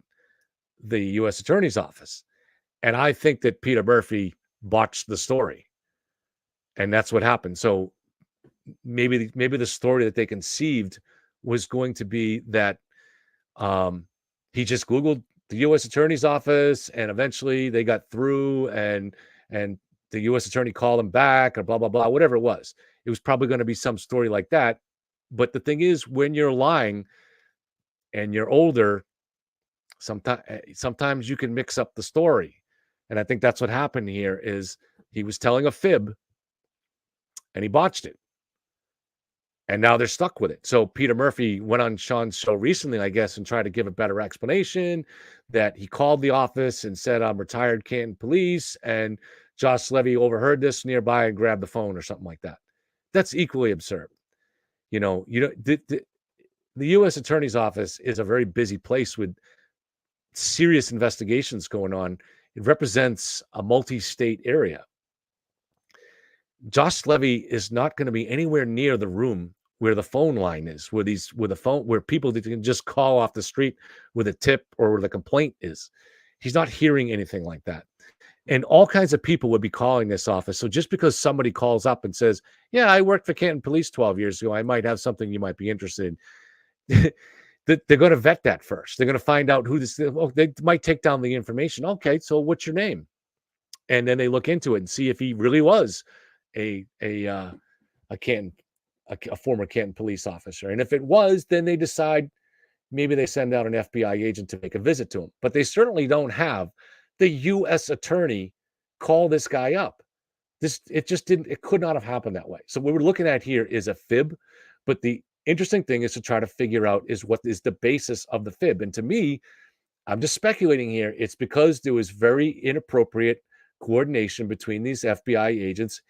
the U.S. Attorney's Office. And I think that Peter Murphy botched the story. And that's what happened. So maybe the story that they conceived was going to be that he just Googled the U.S. Attorney's Office, and eventually they got through, and the U.S. Attorney called him back, or blah, blah, blah, whatever it was. It was probably going to be some story like that. But the thing is, when you're lying and you're older, sometimes you can mix up the story. And I think that's what happened here is he was telling a fib and he botched it. And now they're stuck with it. So Peter Murphy went on Sean's show recently, I guess, and tried to give a better explanation that he called the office and said, I'm retired Canton police. And Josh Levy overheard this nearby and grabbed the phone or something like that. That's equally absurd. The U.S. Attorney's Office is a very busy place with serious investigations going on. It represents a multi-state area. Josh Levy is not going to be anywhere near the room where the phone line is, where people that can just call off the street with a tip or where the complaint is. He's not hearing anything like that. And all kinds of people would be calling this office. So just because somebody calls up and says, yeah, I worked for Canton Police 12 years ago, I might have something you might be interested in. They're going to vet that first. They're going to find out who this is. Well, they might take down the information. Okay, so what's your name? And then they look into it and see if he really was a former Canton police officer. And if it was, then they decide maybe they send out an FBI agent to make a visit to him. But they certainly don't have the U.S. attorney call this guy up. It could not have happened that way. So what we're looking at here is a fib, but the interesting thing is to try to figure out is what is the basis of the fib. And to me, I'm just speculating here. It's because there was very inappropriate coordination between these FBI agents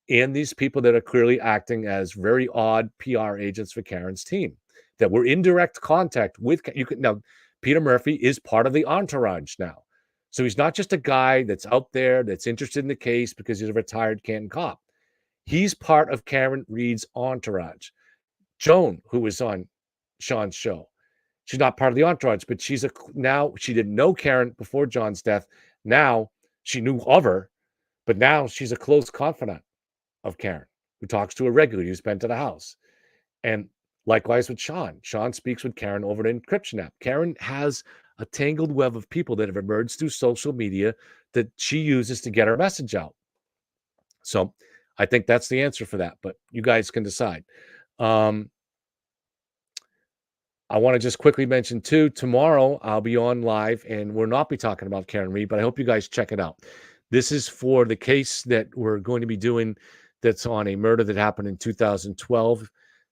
and these people that are clearly acting as very odd PR agents for Karen's team that were in direct contact with now. Peter Murphy is part of the entourage now. So he's not just a guy that's out there that's interested in the case because he's a retired Canton cop. He's part of Karen Reed's entourage. Joan, who was on Sean's show, she's not part of the entourage, but now she didn't know Karen before John's death. Now she knew of her, but now she's a close confidant of Karen, who talks to her regularly, who's been to the house. And likewise with Sean. Sean speaks with Karen over an encryption app. Karen has a tangled web of people that have emerged through social media that she uses to get her message out. So I think that's the answer for that, but you guys can decide. I want to just quickly mention too, tomorrow I'll be on live and we'll not be talking about Karen Reed, but I hope you guys check it out. This is for the case that we're going to be doing that's on a murder that happened in 2012,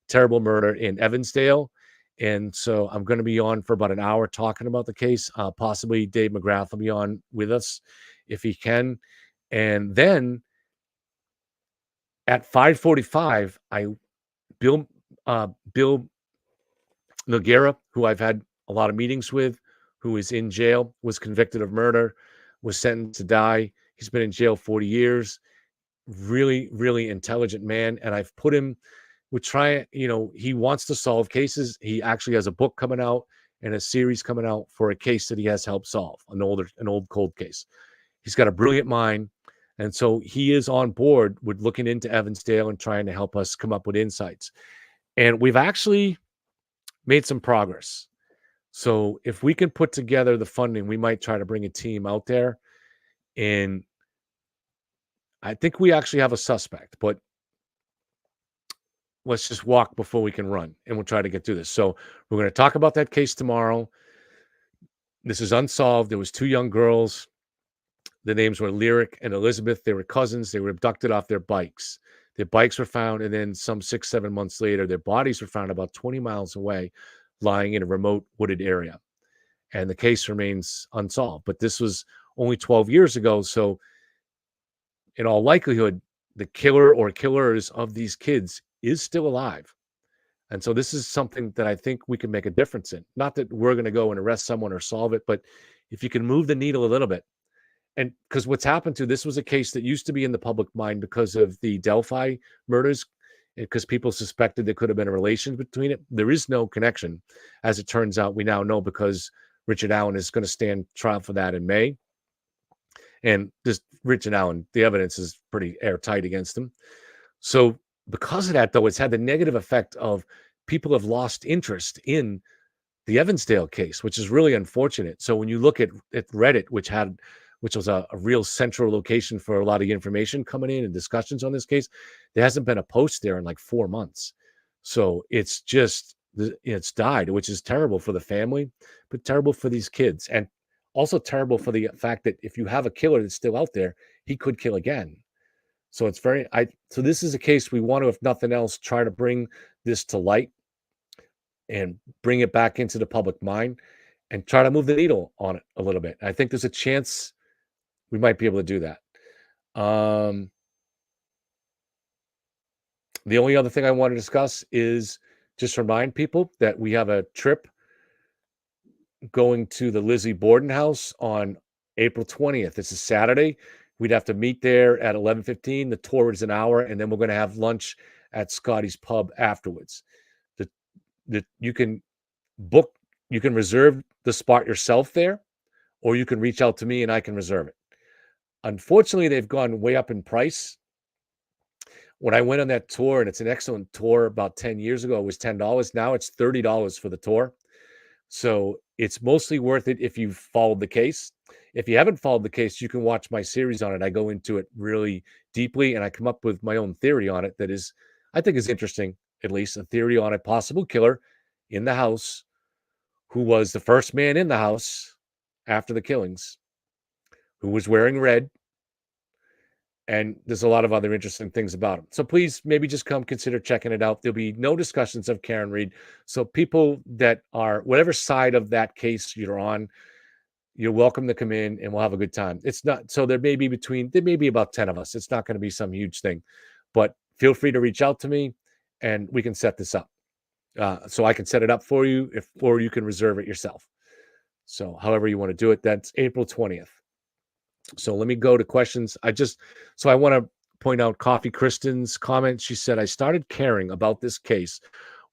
terrible murder in Evansdale. And so I'm going to be on for about an hour talking about the case. Possibly Dave McGrath will be on with us if he can. And then at 5:45, Bill Noguera, who I've had a lot of meetings with, who is in jail, was convicted of murder, was sentenced to die. He's been in jail 40 years. Really, really intelligent man. And I've put him, he wants to solve cases. He actually has a book coming out and a series coming out for a case that he has helped solve, an old cold case. He's got a brilliant mind. And so he is on board with looking into Evansdale and trying to help us come up with insights. And we've actually made some progress. So if we can put together the funding, we might try to bring a team out there. And I think we actually have a suspect, but let's just walk before we can run, and we'll try to get through this. So we're going to talk about that case tomorrow. This is unsolved. There was 2 young girls. The names were Lyric and Elizabeth. They were cousins. They were abducted off their bikes. Their bikes were found, and then some 6-7 months later, their bodies were found about 20 miles away, lying in a remote wooded area. And the case remains unsolved. But this was only 12 years ago, so in all likelihood, the killer or killers of these kids is still alive. And so this is something that I think we can make a difference in. Not that we're going to go and arrest someone or solve it, but if you can move the needle a little bit. And because what's happened to this was a case that used to be in the public mind because of the Delphi murders. because people suspected there could have been a relation between it. There is no connection. As it turns out, we now know, because Richard Allen is going to stand trial for that in May. And this Richard Allen, the evidence is pretty airtight against him. So because of that, though, it's had the negative effect of people have lost interest in the Evansdale case, which is really unfortunate. So when you look at Reddit, which was a real central location for a lot of information coming in and discussions on this case, there hasn't been a post there in like 4 months. So it's died, which is terrible for the family, but terrible for these kids. And also terrible for the fact that if you have a killer that's still out there, he could kill again. So it's so this is a case we want to, if nothing else, try to bring this to light and bring it back into the public mind and try to move the needle on it a little bit. I think there's a chance we might be able to do that. The only other thing I want to discuss is just remind people that we have a trip going to the Lizzie Borden house on April 20th. It's a Saturday. We'd have to meet there at 11:15. The tour is an hour, and then we're going to have lunch at Scotty's Pub afterwards. You can reserve the spot yourself there, or you can reach out to me and I can reserve it. Unfortunately, they've gone way up in price. When I went on that tour, and it's an excellent tour, about 10 years ago, it was $10. Now it's $30 for the tour. So it's mostly worth it if you've followed the case. If you haven't followed the case, you can watch my series on it. I go into it really deeply, and I come up with my own theory on it that I think is interesting, at least a theory on a possible killer in the house who was the first man in the house after the killings, who was wearing red. And there's a lot of other interesting things about him. So please, maybe just come consider checking it out. There'll be no discussions of Karen Reed. So people that are whatever side of that case you're on, you're welcome to come in and we'll have a good time. It's not, so there may be about 10 of us. It's not going to be some huge thing, but feel free to reach out to me and we can set this up. So I can set it up for you or you can reserve it yourself. So however you want to do it, that's April 20th. So let me go to questions. I want to point out Coffee Kristen's comment. She said, I started caring about this case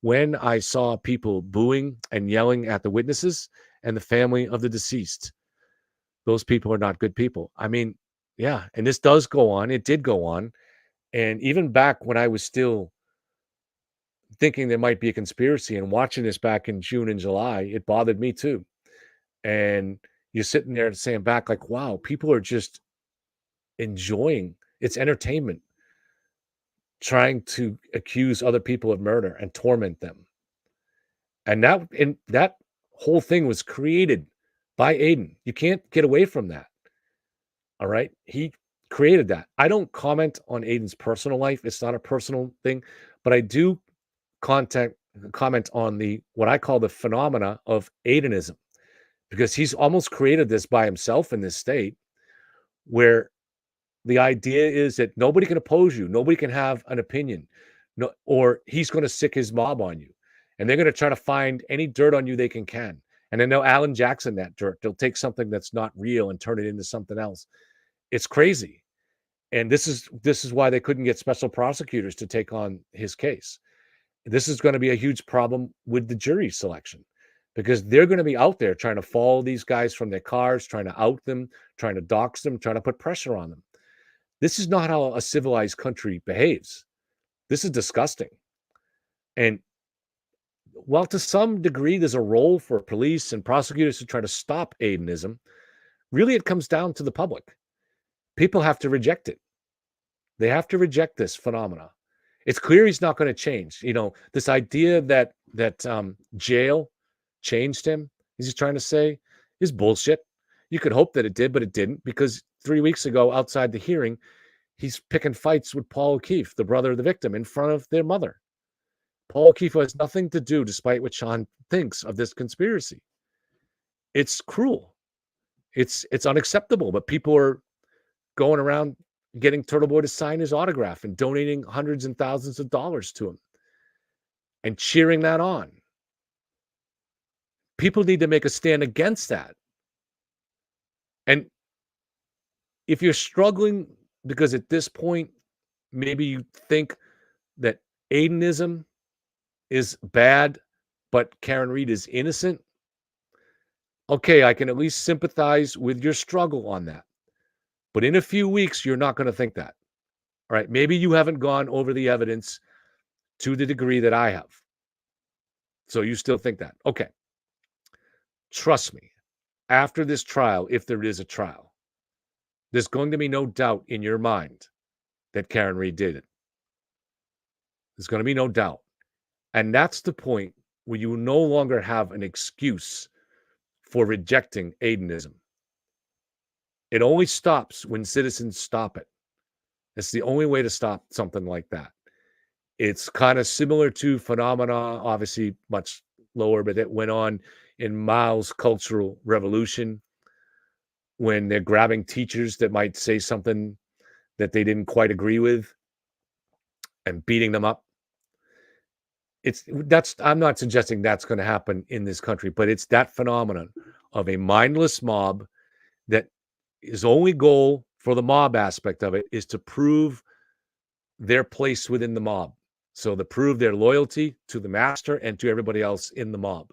when I saw people booing and yelling at the witnesses and the family of the deceased. Those people are not good people. I mean, yeah. And this does go on. It did go on. And even back when I was still thinking there might be a conspiracy and watching this back in June and July, it bothered me too. And you're sitting there and saying back like, wow, people are just enjoying it's entertainment, trying to accuse other people of murder and torment them. And that whole thing was created by Aiden. You can't get away from that. All right. He created that. I don't comment on Aiden's personal life. It's not a personal thing, but I do comment on what I call the phenomena of Aidenism, because he's almost created this by himself in this state where the idea is that nobody can oppose you. Nobody can have an opinion, or he's going to sick his mob on you. And they're going to try to find any dirt on you they can. And then they'll Alan Jackson that dirt. They'll take something that's not real and turn it into something else. It's crazy. And this is why they couldn't get special prosecutors to take on his case. This is going to be a huge problem with the jury selection, because they're going to be out there trying to follow these guys from their cars, trying to out them, trying to dox them, trying to put pressure on them. This is not how a civilized country behaves. This is disgusting. And while to some degree there's a role for police and prosecutors to try to stop Aidenism, really it comes down to the public. People have to reject it. They have to reject this phenomena. It's clear he's not going to change. This idea that jail changed him, he's trying to say, is bullshit. You could hope that it did, but it didn't, because 3 weeks ago outside the hearing, he's picking fights with Paul O'Keefe, the brother of the victim, in front of their mother. Paul O'Keefe has nothing to do, despite what Sean thinks, of this conspiracy. It's cruel. It's unacceptable, but people are going around getting Turtle Boy to sign his autograph and donating hundreds and thousands of dollars to him and cheering that on. People need to make a stand against that. And if you're struggling because at this point, maybe you think that Aidenism is bad, but Karen Reed is innocent. Okay, I can at least sympathize with your struggle on that. But in a few weeks, you're not going to think that. All right. Maybe you haven't gone over the evidence to the degree that I have. So you still think that. Okay. Trust me. After this trial, if there is a trial, there's going to be no doubt in your mind that Karen Reed did it. There's going to be no doubt. And that's the point where you no longer have an excuse for rejecting Aidenism. It only stops when citizens stop it. It's the only way to stop something like that. It's kind of similar to phenomena, obviously much lower, but it went on in Mao's Cultural Revolution when they're grabbing teachers that might say something that they didn't quite agree with and beating them up. I'm not suggesting that's going to happen in this country, but it's that phenomenon of a mindless mob that his only goal for the mob aspect of it is to prove their place within the mob. So to prove their loyalty to the master and to everybody else in the mob.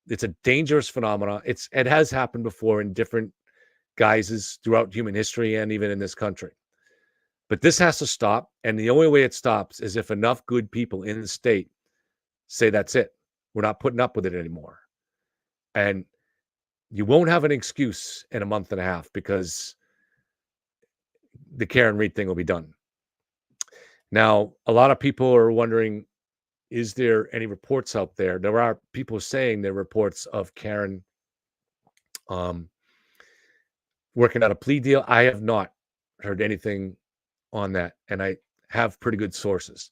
It's a dangerous phenomenon. It has happened before in different guises throughout human history and even in this country. But this has to stop. And the only way it stops is if enough good people in the state say that's it. We're not putting up with it anymore. And you won't have an excuse in a month and a half because the Karen Reed thing will be done. Now, a lot of people are wondering, is there any reports out there? There are people saying there are reports of Karen working out a plea deal. I have not heard anything on that, and I have pretty good sources.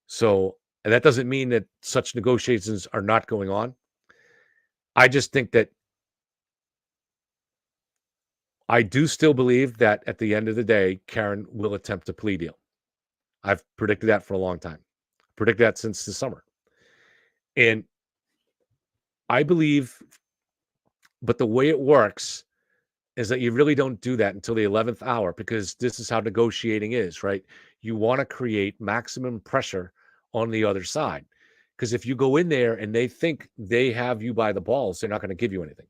So, and that doesn't mean that such negotiations are not going on. I just think that I do still believe that at the end of the day, Karen will attempt a plea deal. I've predicted that for a long time. Predicted that since the summer. And I believe, but the way it works is that you really don't do that until the 11th hour, because this is how negotiating is, right? You want to create maximum pressure on the other side. Because if you go in there and they think they have you by the balls, they're not going to give you anything.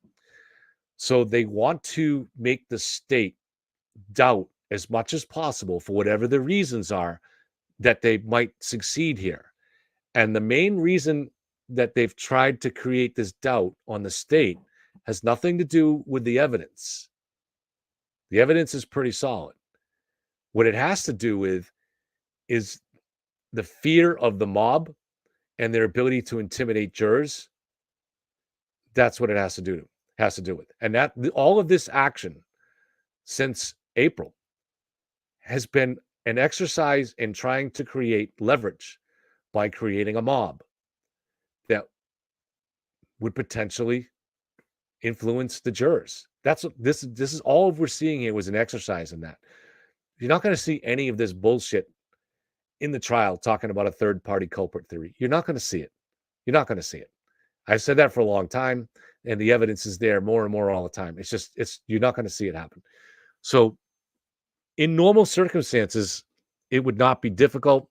So they want to make the state doubt as much as possible, for whatever the reasons are, that they might succeed here. And the main reason that they've tried to create this doubt on the state has nothing to do with the evidence. The evidence is pretty solid. What it has to do with is the fear of the mob and their ability to intimidate jurors. That's what it has to do with. And that all of this action since April has been an exercise in trying to create leverage by creating a mob that would potentially influence the jurors. That's what this is. All we're seeing here was an exercise in that. You're not going to see any of this bullshit in the trial talking about a third party culprit theory. You're not going to see it. You're not going to see it. I've said that for a long time, and the evidence is there more and more all the time. You're not going to see it happen. So in normal circumstances, it would not be difficult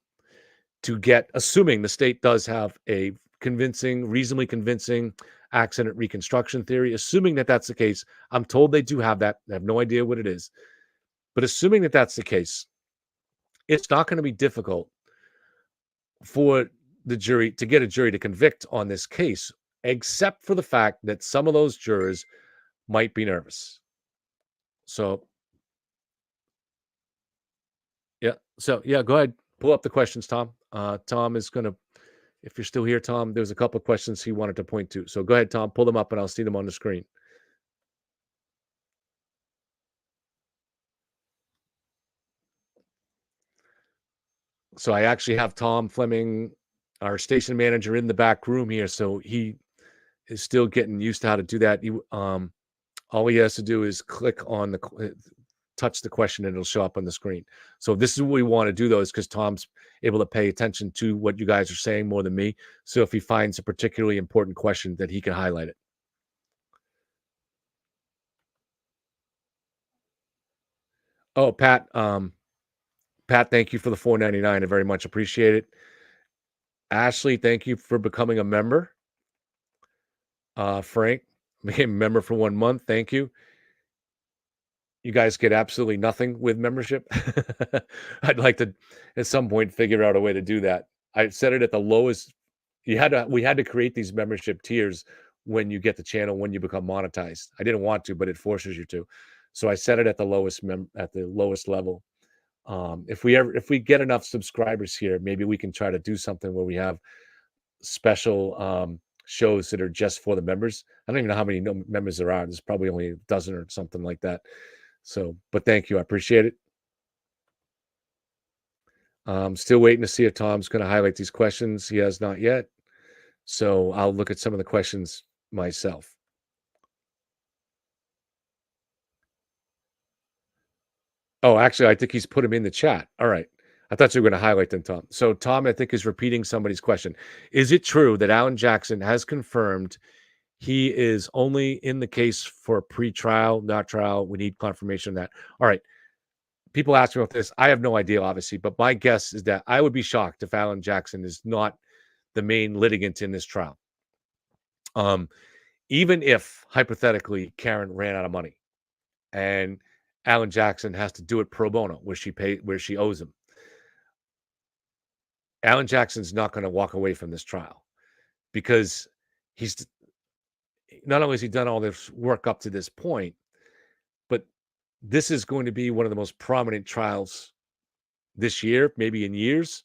to get, assuming the state does have a reasonably convincing accident reconstruction theory, assuming that that's the case. I'm told they do have that. I have no idea what it is. But assuming that that's the case, it's not going to be difficult for the jury to get a jury to convict on this case, except for the fact that some of those jurors might be nervous. So, yeah, go ahead. Pull up the questions, Tom. Tom is going to, if you're still here, Tom, there's a couple of questions he wanted to point to. So go ahead, Tom, pull them up and I'll see them on the screen. So I actually have Tom Fleming, our station manager, in the back room here. So he is still getting used to how to do that. All he has to do is touch the question and it'll show up on the screen. So this is what we want to do, though, is because Tom's able to pay attention to what you guys are saying more than me. So if he finds a particularly important question, that he can highlight it. Oh, Pat, Pat, thank you for the $4.99. I very much appreciate it. Ashley, thank you for becoming a member. Frank became a member for 1 month. Thank you. You guys get absolutely nothing with membership. I'd like to, at some point, figure out a way to do that. I set it at the lowest. We had to create these membership tiers when you get the channel, when you become monetized. I didn't want to, but it forces you to. So I set it at the lowest level. If we get enough subscribers here, maybe we can try to do something where we have special shows that are just for the members. I don't even know how many members there are. There's probably only a dozen or something like that. So, but thank you. I appreciate it. Still waiting to see if Tom's going to highlight these questions. He has not yet. So I'll look at some of the questions myself. Oh, actually, I think he's put them in the chat. All right. I thought you were going to highlight them, Tom. So Tom, I think, is repeating somebody's question. Is it true that Alan Jackson has confirmed he is only in the case for pre-trial, not trial? We need confirmation of that. All right. People ask me about this. I have no idea, obviously, but my guess is that I would be shocked if Alan Jackson is not the main litigant in this trial. Even if, hypothetically, Karen ran out of money and Alan Jackson has to do it pro bono, where she owes him. Alan Jackson's not going to walk away from this trial because he's not only has he done all this work up to this point, but this is going to be one of the most prominent trials this year, maybe in years.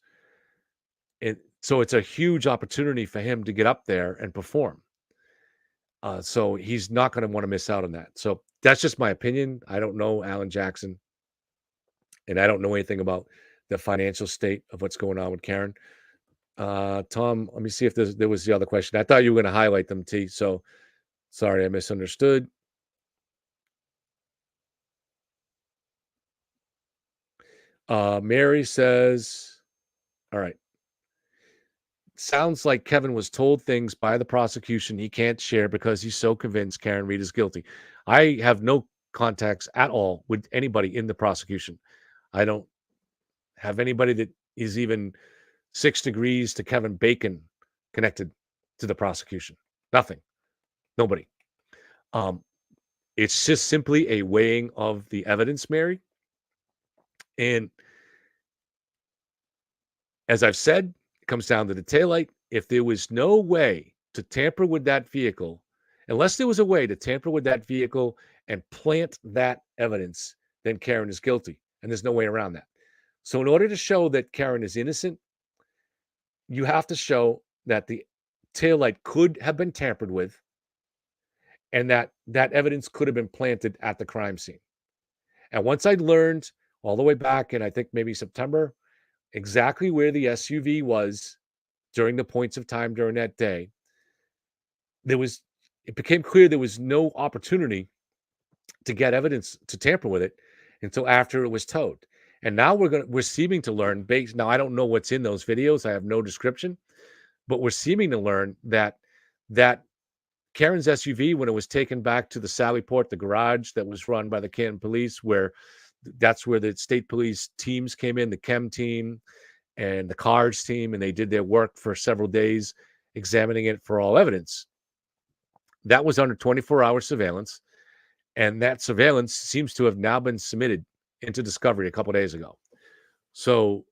And so it's a huge opportunity for him to get up there and perform. So he's not going to want to miss out on that. So that's just my opinion. I don't know Alan Jackson, and I don't know anything about the financial state of what's going on with Karen. Tom, let me see if there was the other question. I thought you were going to highlight them, T. So sorry, I misunderstood. Mary says, all right. Sounds like Kevin was told things by the prosecution he can't share because he's so convinced Karen Reed is guilty. I have no contacts at all with anybody in the prosecution. I don't have anybody that is even 6 degrees to Kevin Bacon connected to the prosecution. Nothing. Nobody. It's just simply a weighing of the evidence, Mary. And as I've said, it comes down to the taillight. If there was no way to tamper with that vehicle, unless there was a way to tamper with that vehicle and plant that evidence, then Karen is guilty. And there's no way around that. So in order to show that Karen is innocent, you have to show that the taillight could have been tampered with and that evidence could have been planted at the crime scene. And once I learned all the way back in, I think maybe September, exactly where the SUV was during the points of time during that day, it became clear there was no opportunity to get evidence to tamper with it until after it was towed. And now we're seeming to learn now I don't know what's in those videos. I have no description, but we're seeming to learn that Karen's SUV, when it was taken back to the Sallyport, the garage that was run by the Canton Police, that's where the state police teams came in, the chem team and the cars team, and they did their work for several days, examining it for all evidence. That was under 24-hour surveillance, and that surveillance seems to have now been submitted into discovery a couple of days ago. So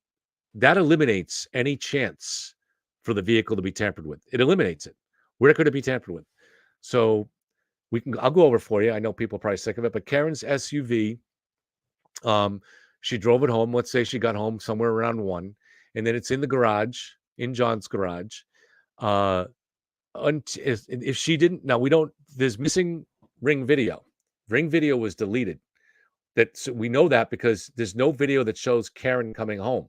that eliminates any chance for the vehicle to be tampered with. It eliminates it. Where could it be tampered with? So I'll go over for you. I know people are probably sick of it, but Karen's SUV, she drove it home. Let's say she got home somewhere around 1, and then it's in the garage, in John's garage. If she didn't, there's missing Ring video. Ring video was deleted. So we know that because there's no video that shows Karen coming home.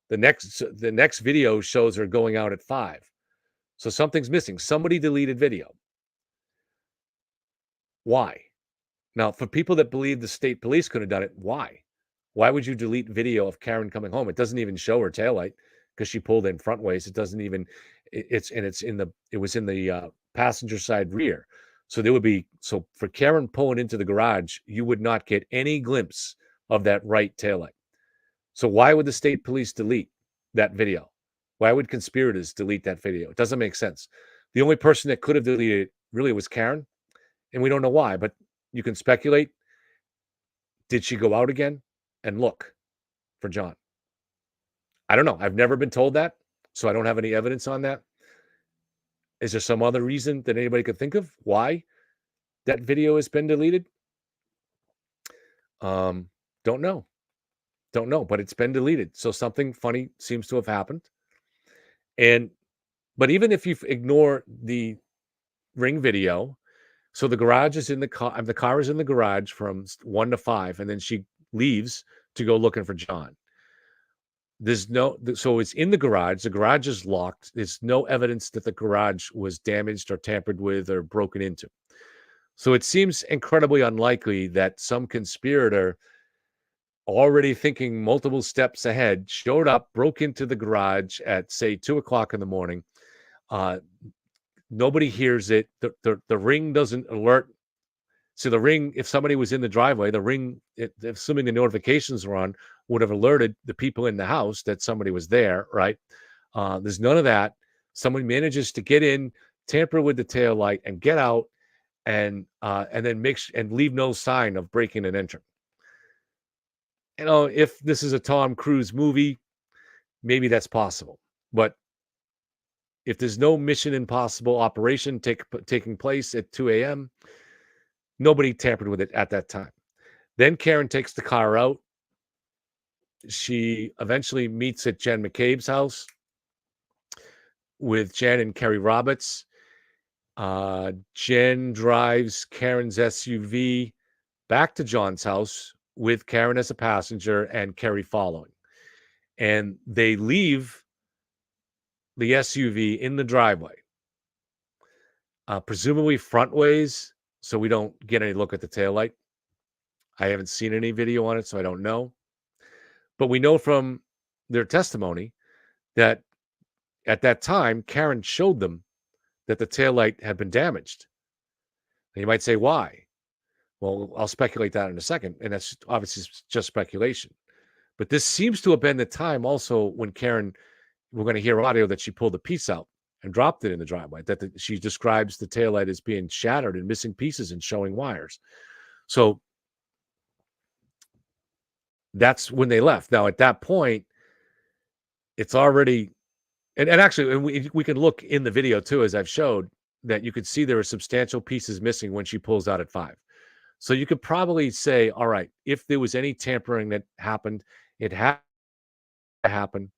The next video shows her going out at 5. So something's missing. Somebody deleted video. Why? Now, for people that believe the state police could have done it, why? Why would you delete video of Karen coming home? It doesn't even show her taillight because she pulled in front ways. It doesn't even. It was in the passenger side rear. So for Karen pulling into the garage, you would not get any glimpse of that right taillight. So why would the state police delete that video? Why would conspirators delete that video? It doesn't make sense. The only person that could have deleted it really was Karen, and we don't know why, but you can speculate. Did she go out again and look for John? I don't know. I've never been told that, so I don't have any evidence on that. Is there some other reason that anybody could think of why that video has been deleted? Don't know. Don't know, but it's been deleted. So something funny seems to have happened. But even if you ignore the ring video, so the garage is in the car is in the garage from 1 to 5, and then she leaves to go looking for John. So it's in the garage. The garage is locked. There's no evidence that the garage was damaged or tampered with or broken into. So it seems incredibly unlikely that some conspirator, already thinking multiple steps ahead, showed up, broke into the garage at, say, 2 o'clock in the morning. Nobody hears it. The ring doesn't alert. So the ring, if somebody was in the driveway, the ring, assuming the notifications were on, would have alerted the people in the house that somebody was there, right? There's none of that. Someone manages to get in, tamper with the taillight, and get out, and then leave no sign of breaking and entering. You know, if this is a Tom Cruise movie, maybe that's possible. But if there's no Mission Impossible operation taking place at 2 a.m., nobody tampered with it at that time. Then Karen takes the car out. She eventually meets at Jen McCabe's house with Jen and Kerry Roberts. Jen drives Karen's SUV back to John's house with Karen as a passenger and Kerry following. And they leave the SUV in the driveway, presumably front ways, so we don't get any look at the taillight. I haven't seen any video on it, so I don't know. But we know from their testimony that at that time, Karen showed them that the taillight had been damaged. And you might say, why? Well, I'll speculate that in a second. And that's obviously just speculation. But this seems to have been the time also when Karen, we're going to hear audio that she pulled the piece out and dropped it in the driveway, that she describes the taillight as being shattered and missing pieces and showing wires. So that's when they left. Now, at that point, it's already, and actually, we can look in the video too, as I've showed, that you could see there are substantial pieces missing when she pulls out at 5. So you could probably say, all right, if there was any tampering that happened, it had to happen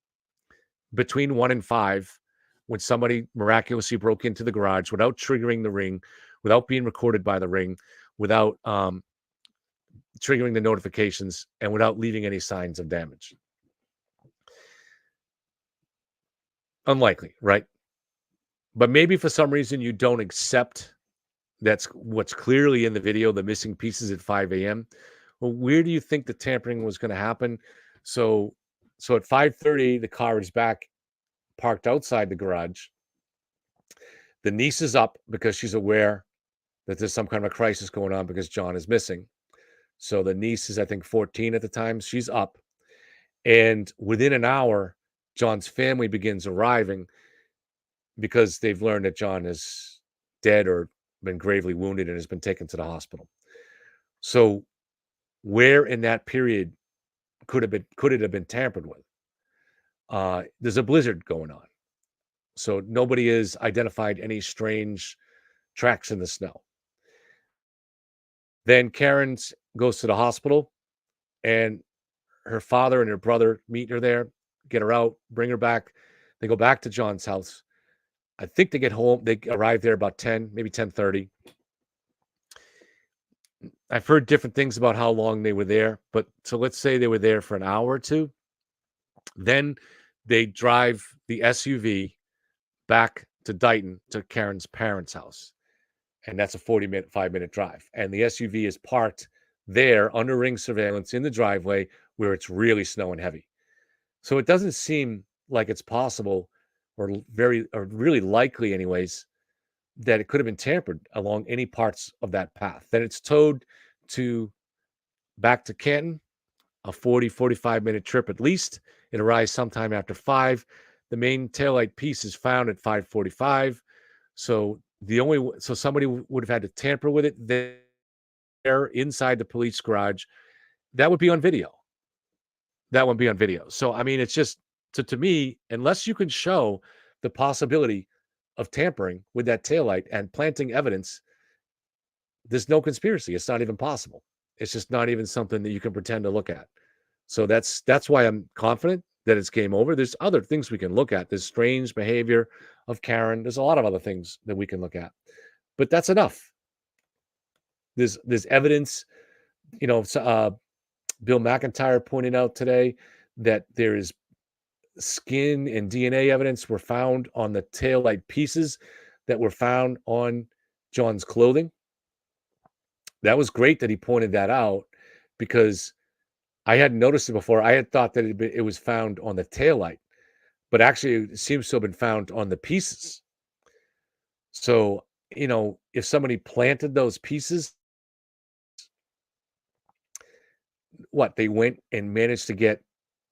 between 1 and 5, when somebody miraculously broke into the garage without triggering the ring, without being recorded by the ring, without triggering the notifications, and without leaving any signs of damage. Unlikely, right? But maybe for some reason you don't accept that's what's clearly in the video, the missing pieces at 5 a.m. Well, where do you think the tampering was going to happen? So at 5:30, the car is back parked outside the garage. The niece is up because she's aware that there's some kind of a crisis going on because John is missing. So the niece is, I think, 14 at the time. She's up. And within an hour, John's family begins arriving because they've learned that John is dead or been gravely wounded and has been taken to the hospital. So where in that period could it have been tampered with? There's a blizzard going on. So nobody has identified any strange tracks in the snow. Then Karen goes to the hospital, and her father and her brother meet her there, get her out, bring her back. They go back to John's house. I think they get home. They arrive there about 10, maybe 10:30. I've heard different things about how long they were there, but so let's say they were there for an hour or two. Then they drive the SUV back to Dighton to Karen's parents' house. And that's a 5-minute drive. And the SUV is parked there under ring surveillance in the driveway where it's really snowing heavy. So it doesn't seem like it's possible or really likely anyways that it could have been tampered along any parts of that path. Then it's towed back to Canton. a 40-45 minute trip at least. It arrives sometime after 5. The main taillight piece is found at 5:45. So somebody would have had to tamper with it there inside the police garage. That would be on video. That would be on video. So I mean, it's just to me, unless you can show the possibility of tampering with that taillight and planting evidence, there's no conspiracy. It's not even possible. It's just not even something that you can pretend to look at. So that's why I'm confident that it's game over. There's other things we can look at. There's strange behavior of Karen. There's a lot of other things that we can look at, but that's enough. There's evidence. You know, Bill McIntyre pointed out today that there is skin and DNA evidence were found on the taillight pieces that were found on John's clothing. That was great that he pointed that out, because I hadn't noticed it before. I had thought that it was found on the taillight, but actually it seems to have been found on the pieces. So, you know, if somebody planted those pieces, they went and managed to get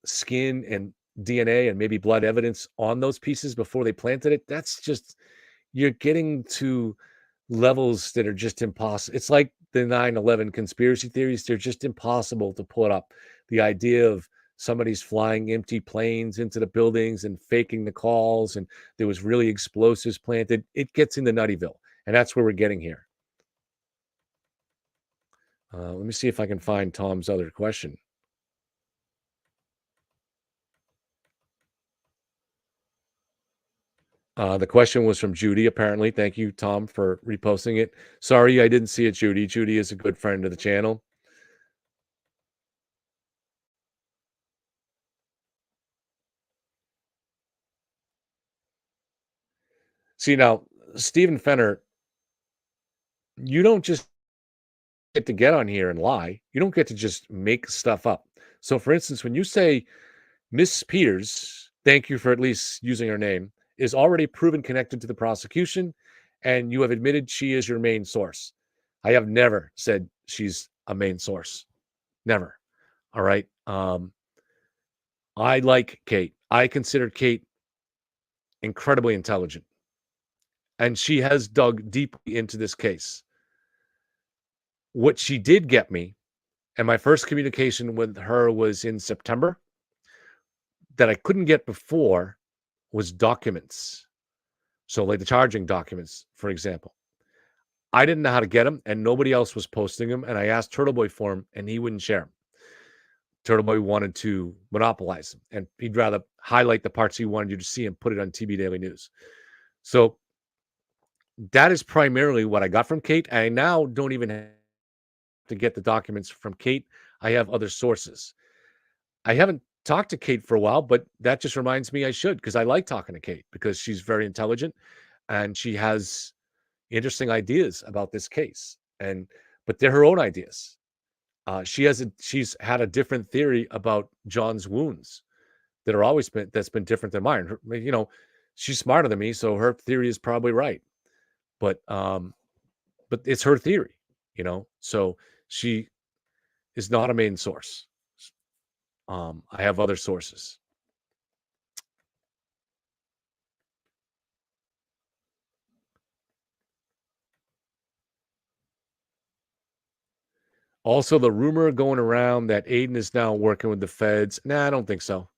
skin and DNA and maybe blood evidence on those pieces before they planted it. That's just, you're getting to levels that are just impossible. It's like the 9/11 conspiracy theories. They're just impossible to put up. The idea of somebody's flying empty planes into the buildings and faking the calls, and there was really explosives planted. It gets into Nuttyville, and that's where we're getting here. Let me see if I can find Tom's other question. The question was from Judy, apparently. Thank you, Tom, for reposting it. Sorry, I didn't see it, Judy. Judy is a good friend of the channel. See, now, Stephen Fenner, you don't just get on here and lie. You don't get to just make stuff up. So, for instance, when you say Miss Peters, thank you for at least using her name, is already proven connected to the prosecution, and you have admitted she is your main source. I have never said she's a main source. Never. All right. I like Kate. I consider Kate incredibly intelligent, and she has dug deeply into this case. What she did get me, and my first communication with her was in September, that I couldn't get before, was documents. So like the charging documents, for example. I didn't know how to get them, and nobody else was posting them, and I asked Turtleboy for them, and he wouldn't share them. Turtleboy wanted to monopolize them, and he'd rather highlight the parts he wanted you to see and put it on TV Daily News. So that is primarily what I got from Kate. I now don't even have to get the documents from Kate. I have other sources. I haven't talked to Kate for a while, but that just reminds me I should, because I like talking to Kate, because she's very intelligent and she has interesting ideas about this case. But they're her own ideas. She's had a different theory about John's wounds that's been different than mine. You know, she's smarter than me, so her theory is probably right. But it's her theory, you know. So she is not a main source. I have other sources. Also, the rumor going around that Aiden is now working with the feds. Nah, I don't think so.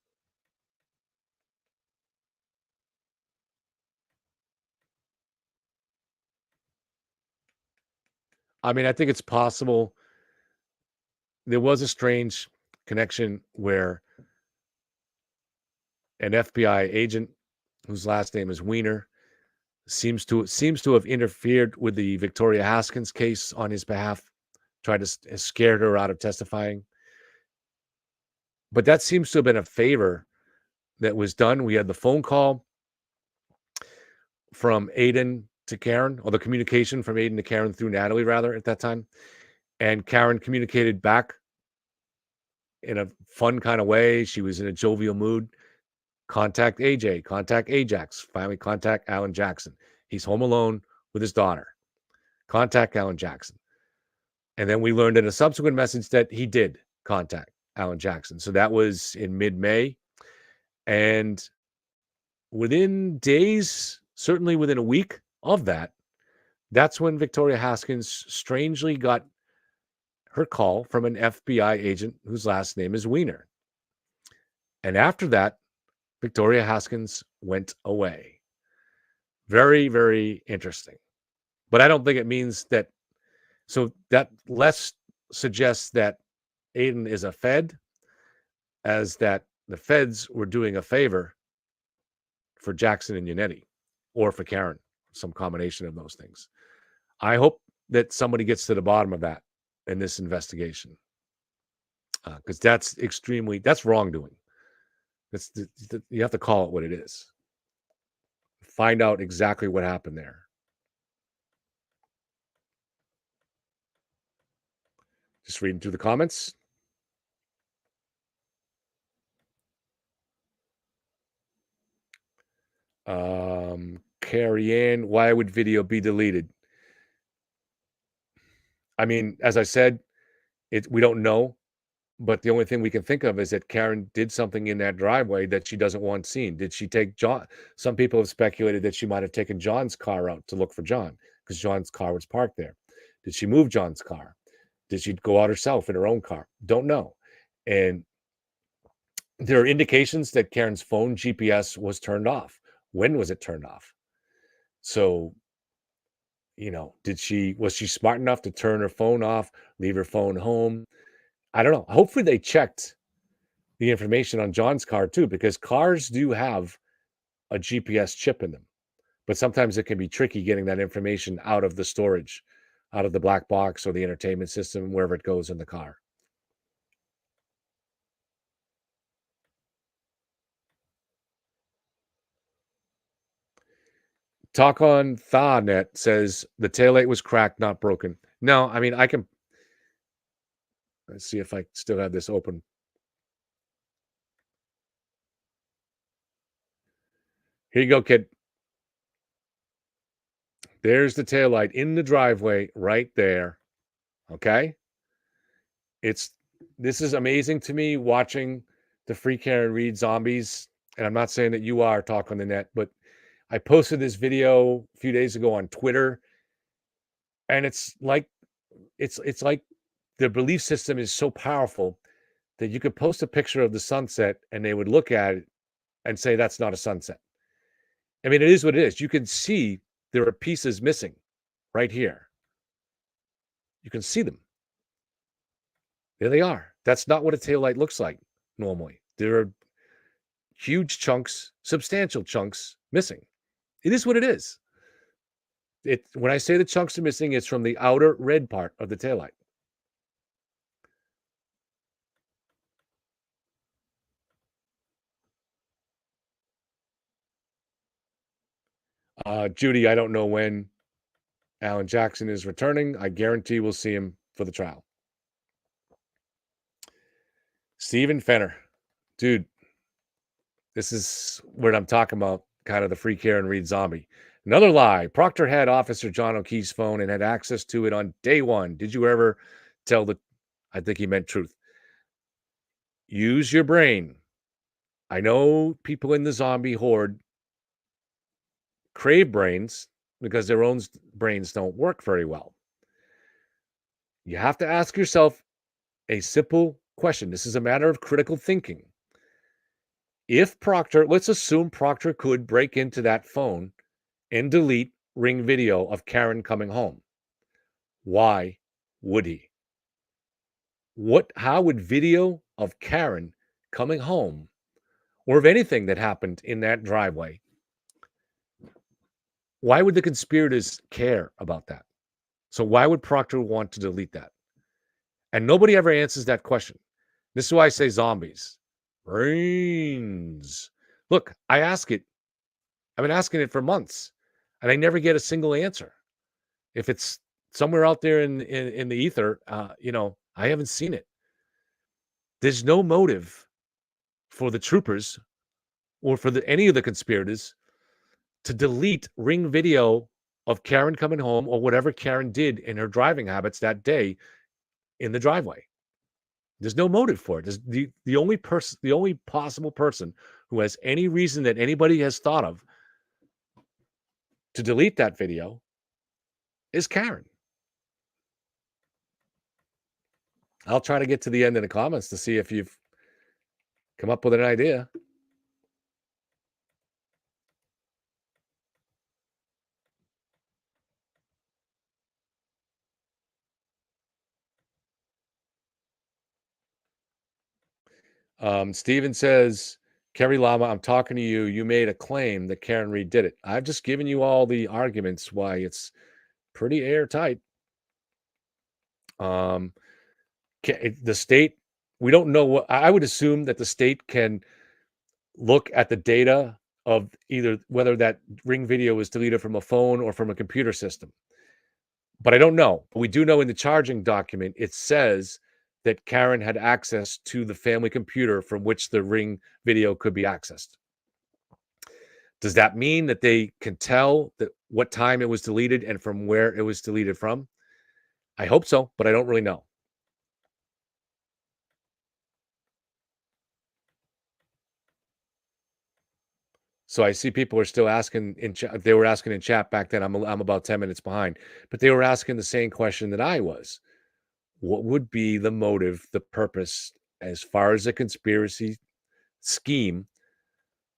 I mean, I think it's possible. There was a strange connection where an FBI agent, whose last name is Wiener, seems to have interfered with the Victoria Haskins case on his behalf, tried to scare her out of testifying. But that seems to have been a favor that was done. We had the phone call from Aiden to Karen, or the communication from Aiden to Karen through Natalie, rather, at that time. And Karen communicated back in a fun kind of way. She was in a jovial mood. Contact AJ, contact Ajax, finally contact Alan Jackson. He's home alone with his daughter. Contact Alan Jackson. And then we learned in a subsequent message that he did contact Alan Jackson. So that was in mid-May. And within days, certainly within a week of that, that's when Victoria Haskins strangely got her call from an FBI agent whose last name is Weiner. And after that, Victoria Haskins went away. Very, very interesting. But I don't think it means that. So that less suggests that Aiden is a Fed, as that the Feds were doing a favor for Jackson and Yannetti, or for Karen, some combination of those things. I hope that somebody gets to the bottom of that in this investigation, because that's wrongdoing. You have to call it what it is. Find out exactly what happened there. Just reading through the comments. Carrie Ann, why would video be deleted? I mean, as I said, we don't know, but the only thing we can think of is that Karen did something in that driveway that she doesn't want seen. Did she take John? Some people have speculated that she might have taken John's car out to look for John, because John's car was parked there. Did she move John's car? Did she go out herself in her own car? Don't know. And there are indications that Karen's phone GPS was turned off. When was it turned off? So, was she smart enough to turn her phone off, leave her phone home? I don't know. Hopefully they checked the information on John's car too, because cars do have a GPS chip in them, but sometimes it can be tricky getting that information out of the storage, out of the black box or the entertainment system, wherever it goes in the car. Talk on ThawNet says the taillight was cracked, not broken. No, I mean, let's see if I still have this open. Here you go, kid. There's the taillight in the driveway right there. Okay? This is amazing to me, watching the Free Karen Read zombies. And I'm not saying that you are Talk on the Net, but I posted this video a few days ago on Twitter, and it's like the belief system is so powerful that you could post a picture of the sunset and they would look at it and say that's not a sunset. I mean, it is what it is. You can see there are pieces missing right here. You can see them. There they are. That's not what a taillight looks like normally. There are huge chunks, substantial chunks missing. It is what it is. When I say the chunks are missing, it's from the outer red part of the taillight. Judy, I don't know when Alan Jackson is returning. I guarantee we'll see him for the trial. Stephen Fenner. Dude, this is what I'm talking about, kind of the Free Karen Read zombie. Another lie. Proctor had Officer John O'Keefe's phone and had access to it on day one. Did you ever tell I think he meant truth. Use your brain. I know people in the zombie horde crave brains because their own brains don't work very well. You have to ask yourself a simple question. This is a matter of critical thinking. If Proctor, let's assume Proctor could break into that phone and delete Ring video of Karen coming home. Why would he? How would video of Karen coming home, or of anything that happened in that driveway, why would the conspirators care about that? So why would Proctor want to delete that? And nobody ever answers that question. This is why I say zombies. Brains. Look, I ask it. I've been asking it for months, and I never get a single answer. If it's somewhere out there in the ether, I haven't seen it. There's no motive for the troopers or for any of the conspirators to delete Ring video of Karen coming home or whatever Karen did in her driving habits that day in the driveway. There's no motive for it. The only possible person who has any reason that anybody has thought of to delete that video is Karen. I'll try to get to the end of the comments to see if you've come up with an idea. Steven says, Kerry Lama, I'm talking to you. You made a claim that Karen Reed did it. I've just given you all the arguments why it's pretty airtight. The state, we don't know what, I would assume that the state can look at the data of either whether that Ring video was deleted from a phone or from a computer system. But I don't know. We do know in the charging document, it says that Karen had access to the family computer from which the Ring video could be accessed. Does that mean that they can tell that what time it was deleted and from where it was deleted from? I hope so, but I don't really know. So I see people are still asking in chat. They were asking in chat back then. I'm about 10 minutes behind, but they were asking the same question that I was. What would be the motive, the purpose, as far as a conspiracy scheme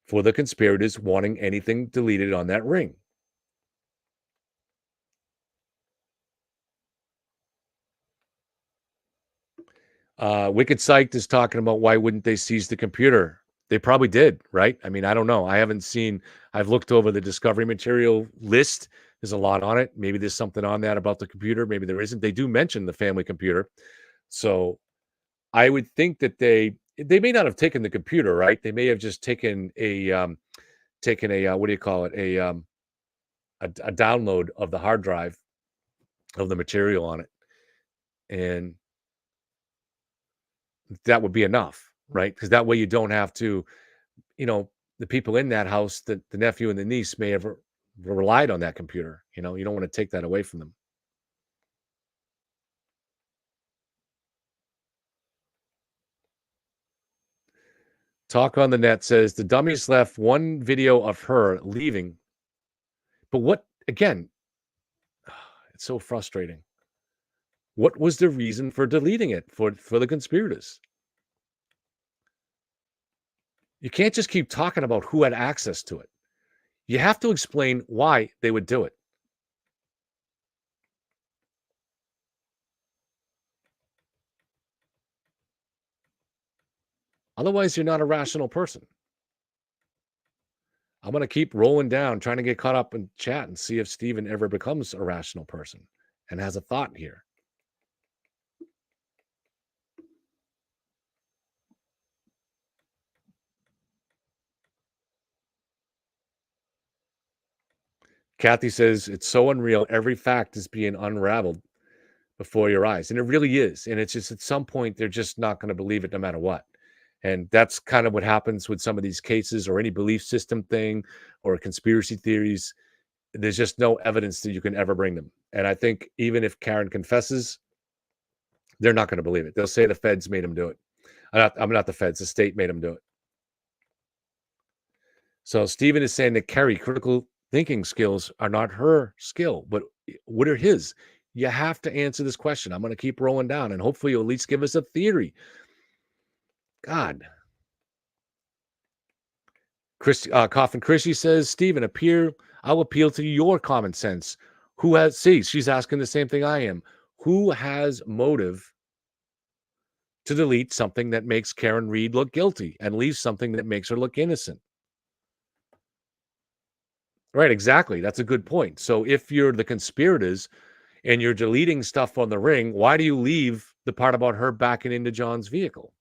for the conspirators wanting anything deleted on that Ring? Wicked Psyched is talking about why wouldn't they seize the computer? They probably did, right? I mean, I don't know. I've looked over the discovery material list. There's a lot on it. Maybe there's something on that about the computer. Maybe there isn't. They do mention the family computer. So I would think that they may not have taken the computer, right? They may have just taken a what do you call it? A download of the hard drive of the material on it. And that would be enough, right? Because that way you don't have to, the people in that house, the nephew and the niece may have relied on that computer. You don't want to take that away from them. Talk on the Net says the dummies left one video of her leaving. But what, again, it's so frustrating. What was the reason for deleting it for the conspirators? You can't just keep talking about who had access to it. You have to explain why they would do it. Otherwise, you're not a rational person. I'm going to keep rolling down, trying to get caught up in chat and see if Steven ever becomes a rational person and has a thought here. Kathy says, it's so unreal. Every fact is being unraveled before your eyes. And it really is. And it's just at some point, they're just not going to believe it no matter what. And that's kind of what happens with some of these cases or any belief system thing or conspiracy theories. There's just no evidence that you can ever bring them. And I think even if Karen confesses, they're not going to believe it. They'll say the feds made him do it. I'm not the feds. The state made him do it. So Stephen is saying that Kerry, critical thinking skills are not her skill, but what are his? You have to answer this question. I'm going to keep rolling down, and hopefully you'll at least give us a theory. God. Coffin Chrissy says, Stephen, I'll appeal to your common sense. She's asking the same thing I am. Who has motive to delete something that makes Karen Reed look guilty and leave something that makes her look innocent? Right, exactly. That's a good point. So if you're the conspirators and you're deleting stuff on the Ring, why do you leave the part about her backing into John's vehicle?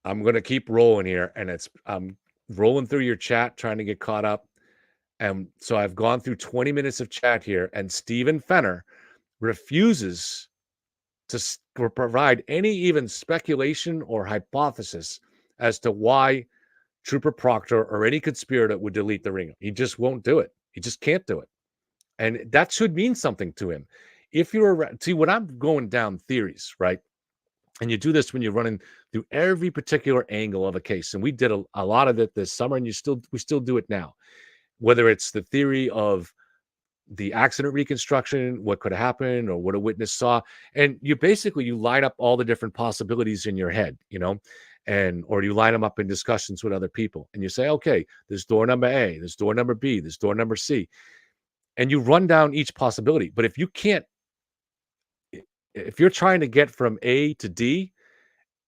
I'm going to keep rolling here, and I'm rolling through your chat, trying to get caught up. And so I've gone through 20 minutes of chat here, and Stephen Fenner refuses to provide any even speculation or hypothesis as to why Trooper Proctor or any conspirator would delete the ring. He just won't do it. He just can't do it. And that should mean something to him. If you're see when I'm going down theories, right? And you do this when you're running through every particular angle of a case. And we did a lot of it this summer, and we still do it now. Whether it's the theory of the accident reconstruction, what could happen, or what a witness saw, and you line up all the different possibilities in your head, or you line them up in discussions with other people, and you say, okay, there's door number A, there's door number B, there's door number C, and you run down each possibility. But if you're trying to get from A to D,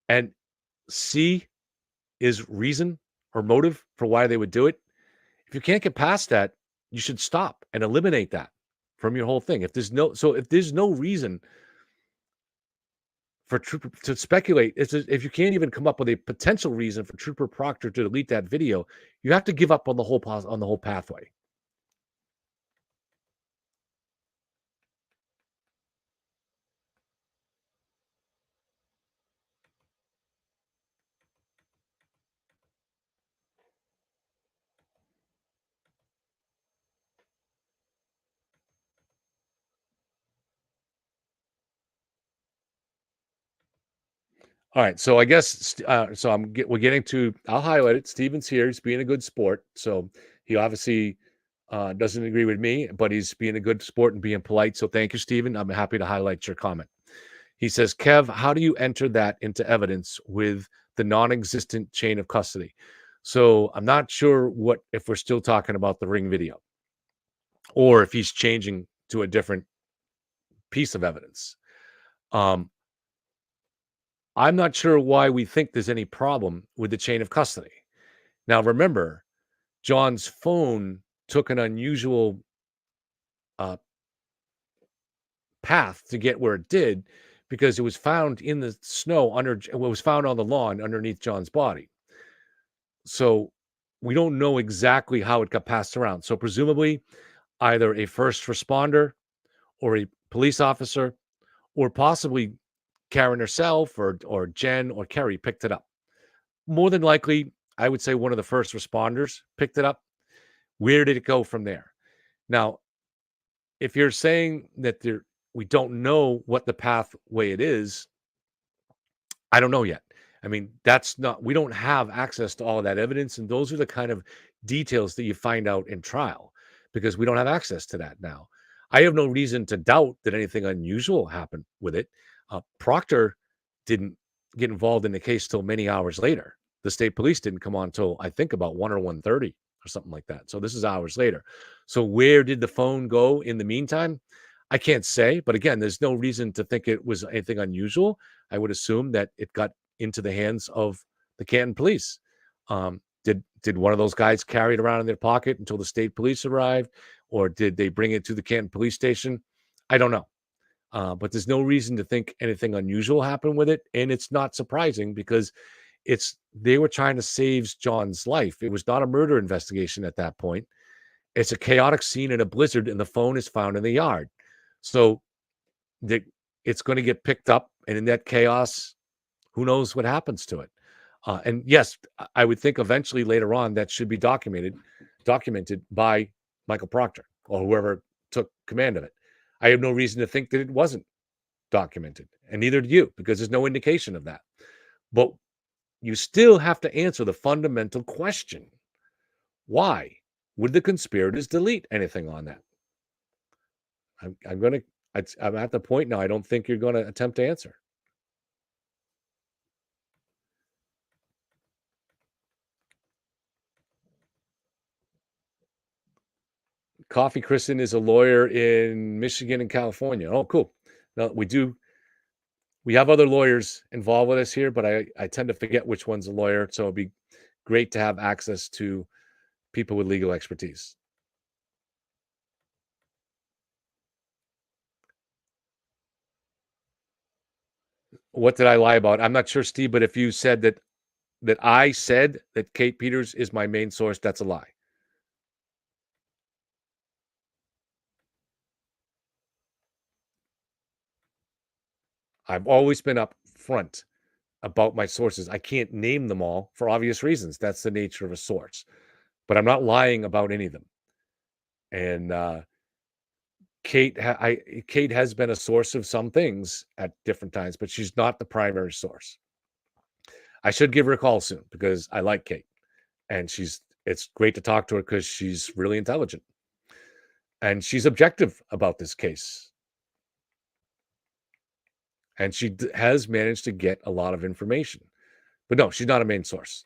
and C is reason or motive for why they would do it, if you can't get past that, you should stop and eliminate that from your whole thing. If there's no reason for Trooper to speculate, if you can't even come up with a potential reason for Trooper Proctor to delete that video, you have to give up on the whole pathway. All right, so I guess we're getting to. I'll highlight it. Steven's here. He's being a good sport. So he obviously doesn't agree with me, but he's being a good sport and being polite. So thank you, Steven. I'm happy to highlight your comment. He says, Kev, how do you enter that into evidence with the non-existent chain of custody? So I'm not sure if we're still talking about the ring video, or if he's changing to a different piece of evidence. I'm not sure why we think there's any problem with the chain of custody. Now, remember, John's phone took an unusual path to get where it did, because it was found in the snow it was found on the lawn underneath John's body. So we don't know exactly how it got passed around. So presumably either a first responder or a police officer, or possibly Karen herself or Jen or Kerry picked it up. More than likely, I would say one of the first responders picked it up. Where did it go from there? Now, if you're saying that we don't know what the pathway it is, I don't know yet. I mean, we don't have access to all of that evidence. And those are the kind of details that you find out in trial, because we don't have access to that now. I have no reason to doubt that anything unusual happened with it. Proctor didn't get involved in the case till many hours later. The state police didn't come on till, I think, about 1 or 1:30 or something like that. So this is hours later. So where did the phone go in the meantime? I can't say, but again, there's no reason to think it was anything unusual. I would assume that it got into the hands of the Canton police. Did one of those guys carry it around in their pocket until the state police arrived, or did they bring it to the Canton police station? I don't know. But there's no reason to think anything unusual happened with it. And it's not surprising, because they were trying to save John's life. It was not a murder investigation at that point. It's a chaotic scene in a blizzard, and the phone is found in the yard. So it's going to get picked up, and in that chaos, who knows what happens to it. And yes, I would think eventually later on that should be documented by Michael Proctor or whoever took command of it. I have no reason to think that it wasn't documented, and neither do you, because there's no indication of that. But you still have to answer the fundamental question. Why would the conspirators delete anything on that? I'm at the point now, I don't think you're going to attempt to answer. Coffee Kristen is a lawyer in Michigan and California. Oh, cool. Now we have other lawyers involved with us here, but I tend to forget which one's a lawyer. So it'd be great to have access to people with legal expertise. What did I lie about? I'm not sure, Steve, but if you said that I said that Kate Peters is my main source, that's a lie. I've always been up front about my sources. I can't name them all for obvious reasons. That's the nature of a source. But I'm not lying about any of them. And Kate has been a source of some things at different times, but she's not the primary source. I should give her a call soon because I like Kate, and it's great to talk to her because she's really intelligent and she's objective about this case. And she has managed to get a lot of information. But no, she's not a main source.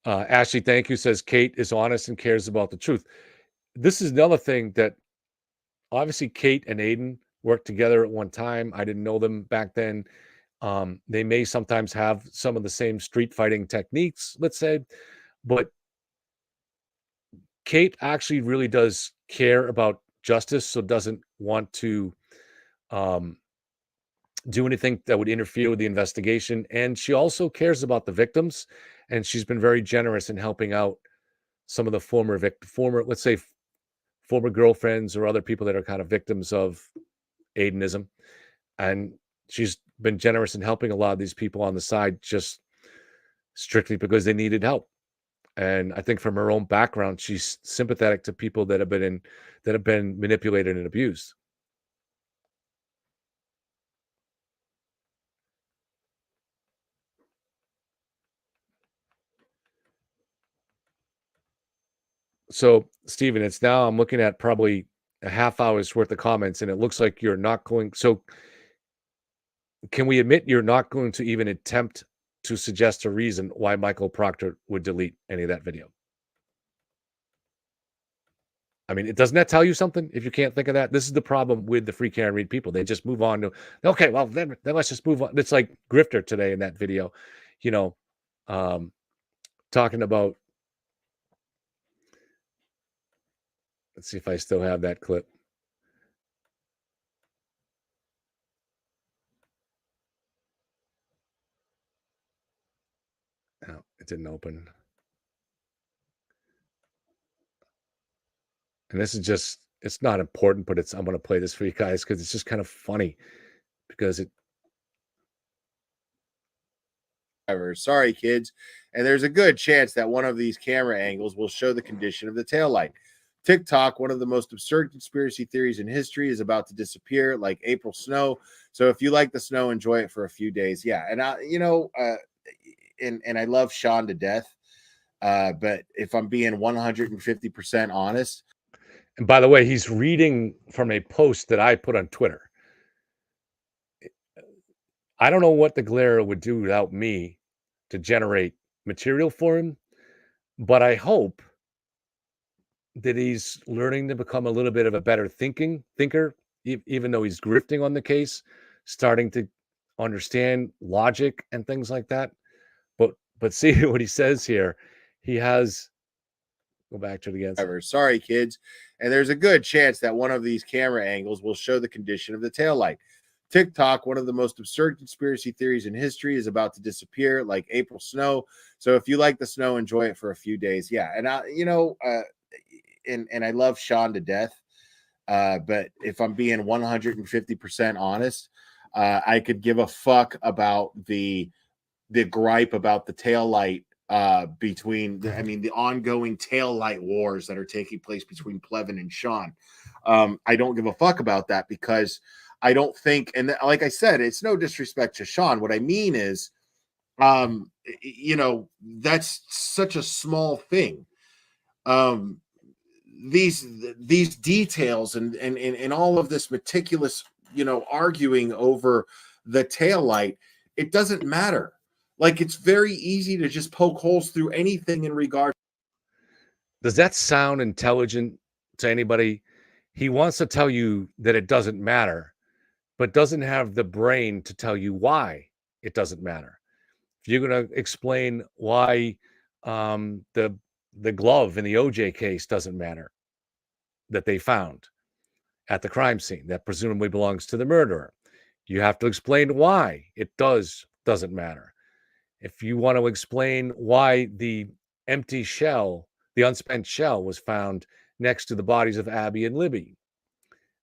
Ashley, thank you, says Kate is honest and cares about the truth. This is another thing that obviously Kate and Aiden worked together at one time. I didn't know them back then. They may sometimes have some of the same street fighting techniques, let's say, but Kate actually really does care about justice, so doesn't want to do anything that would interfere with the investigation. And she also cares about the victims, and she's been very generous in helping out some of the former let's say, former girlfriends or other people that are kind of victims of Aidenism. And she's been generous in helping a lot of these people on the side just strictly because they needed help. And I think from her own background, she's sympathetic to people that have been manipulated and abused. So, Stephen, I'm looking at probably a half hour's worth of comments, and it looks like you're not going. So, can we admit you're not going to even attempt to suggest a reason why Michael Proctor would delete any of that video? I mean, doesn't that tell you something if you can't think of that? This is the problem with the free can read people. They just move on to, okay, well, then let's just move on. It's like Grifter today in that video, talking about, let's see if I still have that clip. No, it didn't open. And this is just, it's not important, but I'm going to play this for you guys because it's just kind of funny because Sorry, kids. And there's a good chance that one of these camera angles will show the condition of the taillight. TikTok, one of the most absurd conspiracy theories in history, is about to disappear like April snow. So if you like the snow, enjoy it for a few days. Yeah. And and I love Sean to death. But if I'm being 150% honest. And by the way, he's reading from a post that I put on Twitter. I don't know what the glare would do without me to generate material for him, but I hope that he's learning to become a little bit of a better thinker, even though he's grifting on the case, starting to understand logic and things like that. But see what he says here. He has, go back to it again. Sorry, kids. And there's a good chance that one of these camera angles will show the condition of the taillight. TikTok, one of the most absurd conspiracy theories in history, is about to disappear like April snow. So if you like the snow, enjoy it for a few days. Yeah. And and I love Sean to death. But if I'm being 150% honest, I could give a fuck about the gripe about the taillight between the ongoing taillight wars that are taking place between Plevin and Sean. I don't give a fuck about that because I don't think, and like I said, it's no disrespect to Sean. What I mean is, that's such a small thing. These details and all of this meticulous, arguing over the taillight, it doesn't matter. Like, it's very easy to just poke holes through anything in regard. Does that sound intelligent to anybody? He wants to tell you that it doesn't matter, but doesn't have the brain to tell you why it doesn't matter. If you're going to explain why the glove in the OJ case doesn't matter that they found at the crime scene that presumably belongs to the murderer, you have to explain why it doesn't matter. If you want to explain why the empty shell, the unspent shell, was found next to the bodies of Abby and Libby,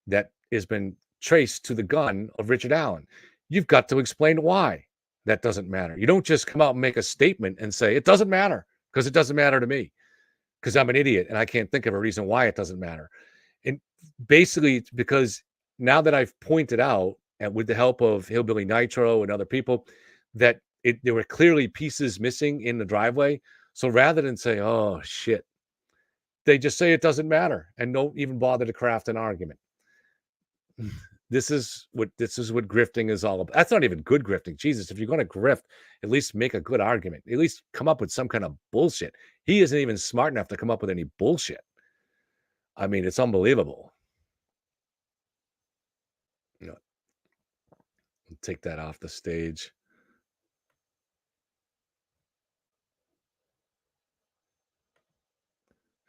that has been traced to the gun of Richard Allen, you've got to explain why that doesn't matter. You don't just come out and make a statement and say, it doesn't matter, because it doesn't matter to me, because I'm an idiot and I can't think of a reason why it doesn't matter. And basically, it's because now that I've pointed out, and with the help of Hillbilly Nitro and other people, that there were clearly pieces missing in the driveway. So rather than say, oh, shit, they just say it doesn't matter and don't even bother to craft an argument. This is what grifting is all about. That's not even good grifting. Jesus, if you're going to grift, at least make a good argument. At least come up with some kind of bullshit. He isn't even smart enough to come up with any bullshit. I mean, it's unbelievable. You know, take that off the stage.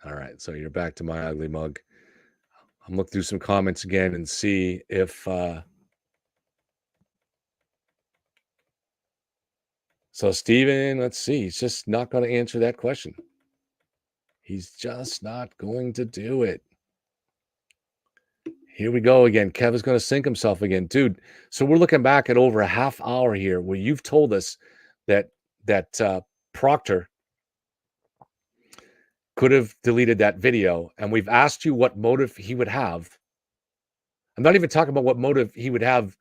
All right, so you're back to my ugly mug. I'm looking through some comments again and see if so Steven, let's see, he's just not going to answer that question. He's just not going to do it. Here we go again. Kev is going to sink himself again. Dude, so we're looking back at over a half hour here where you've told us that Proctor could have deleted that video, and we've asked you what motive he would have. I'm not even talking about what motive he would have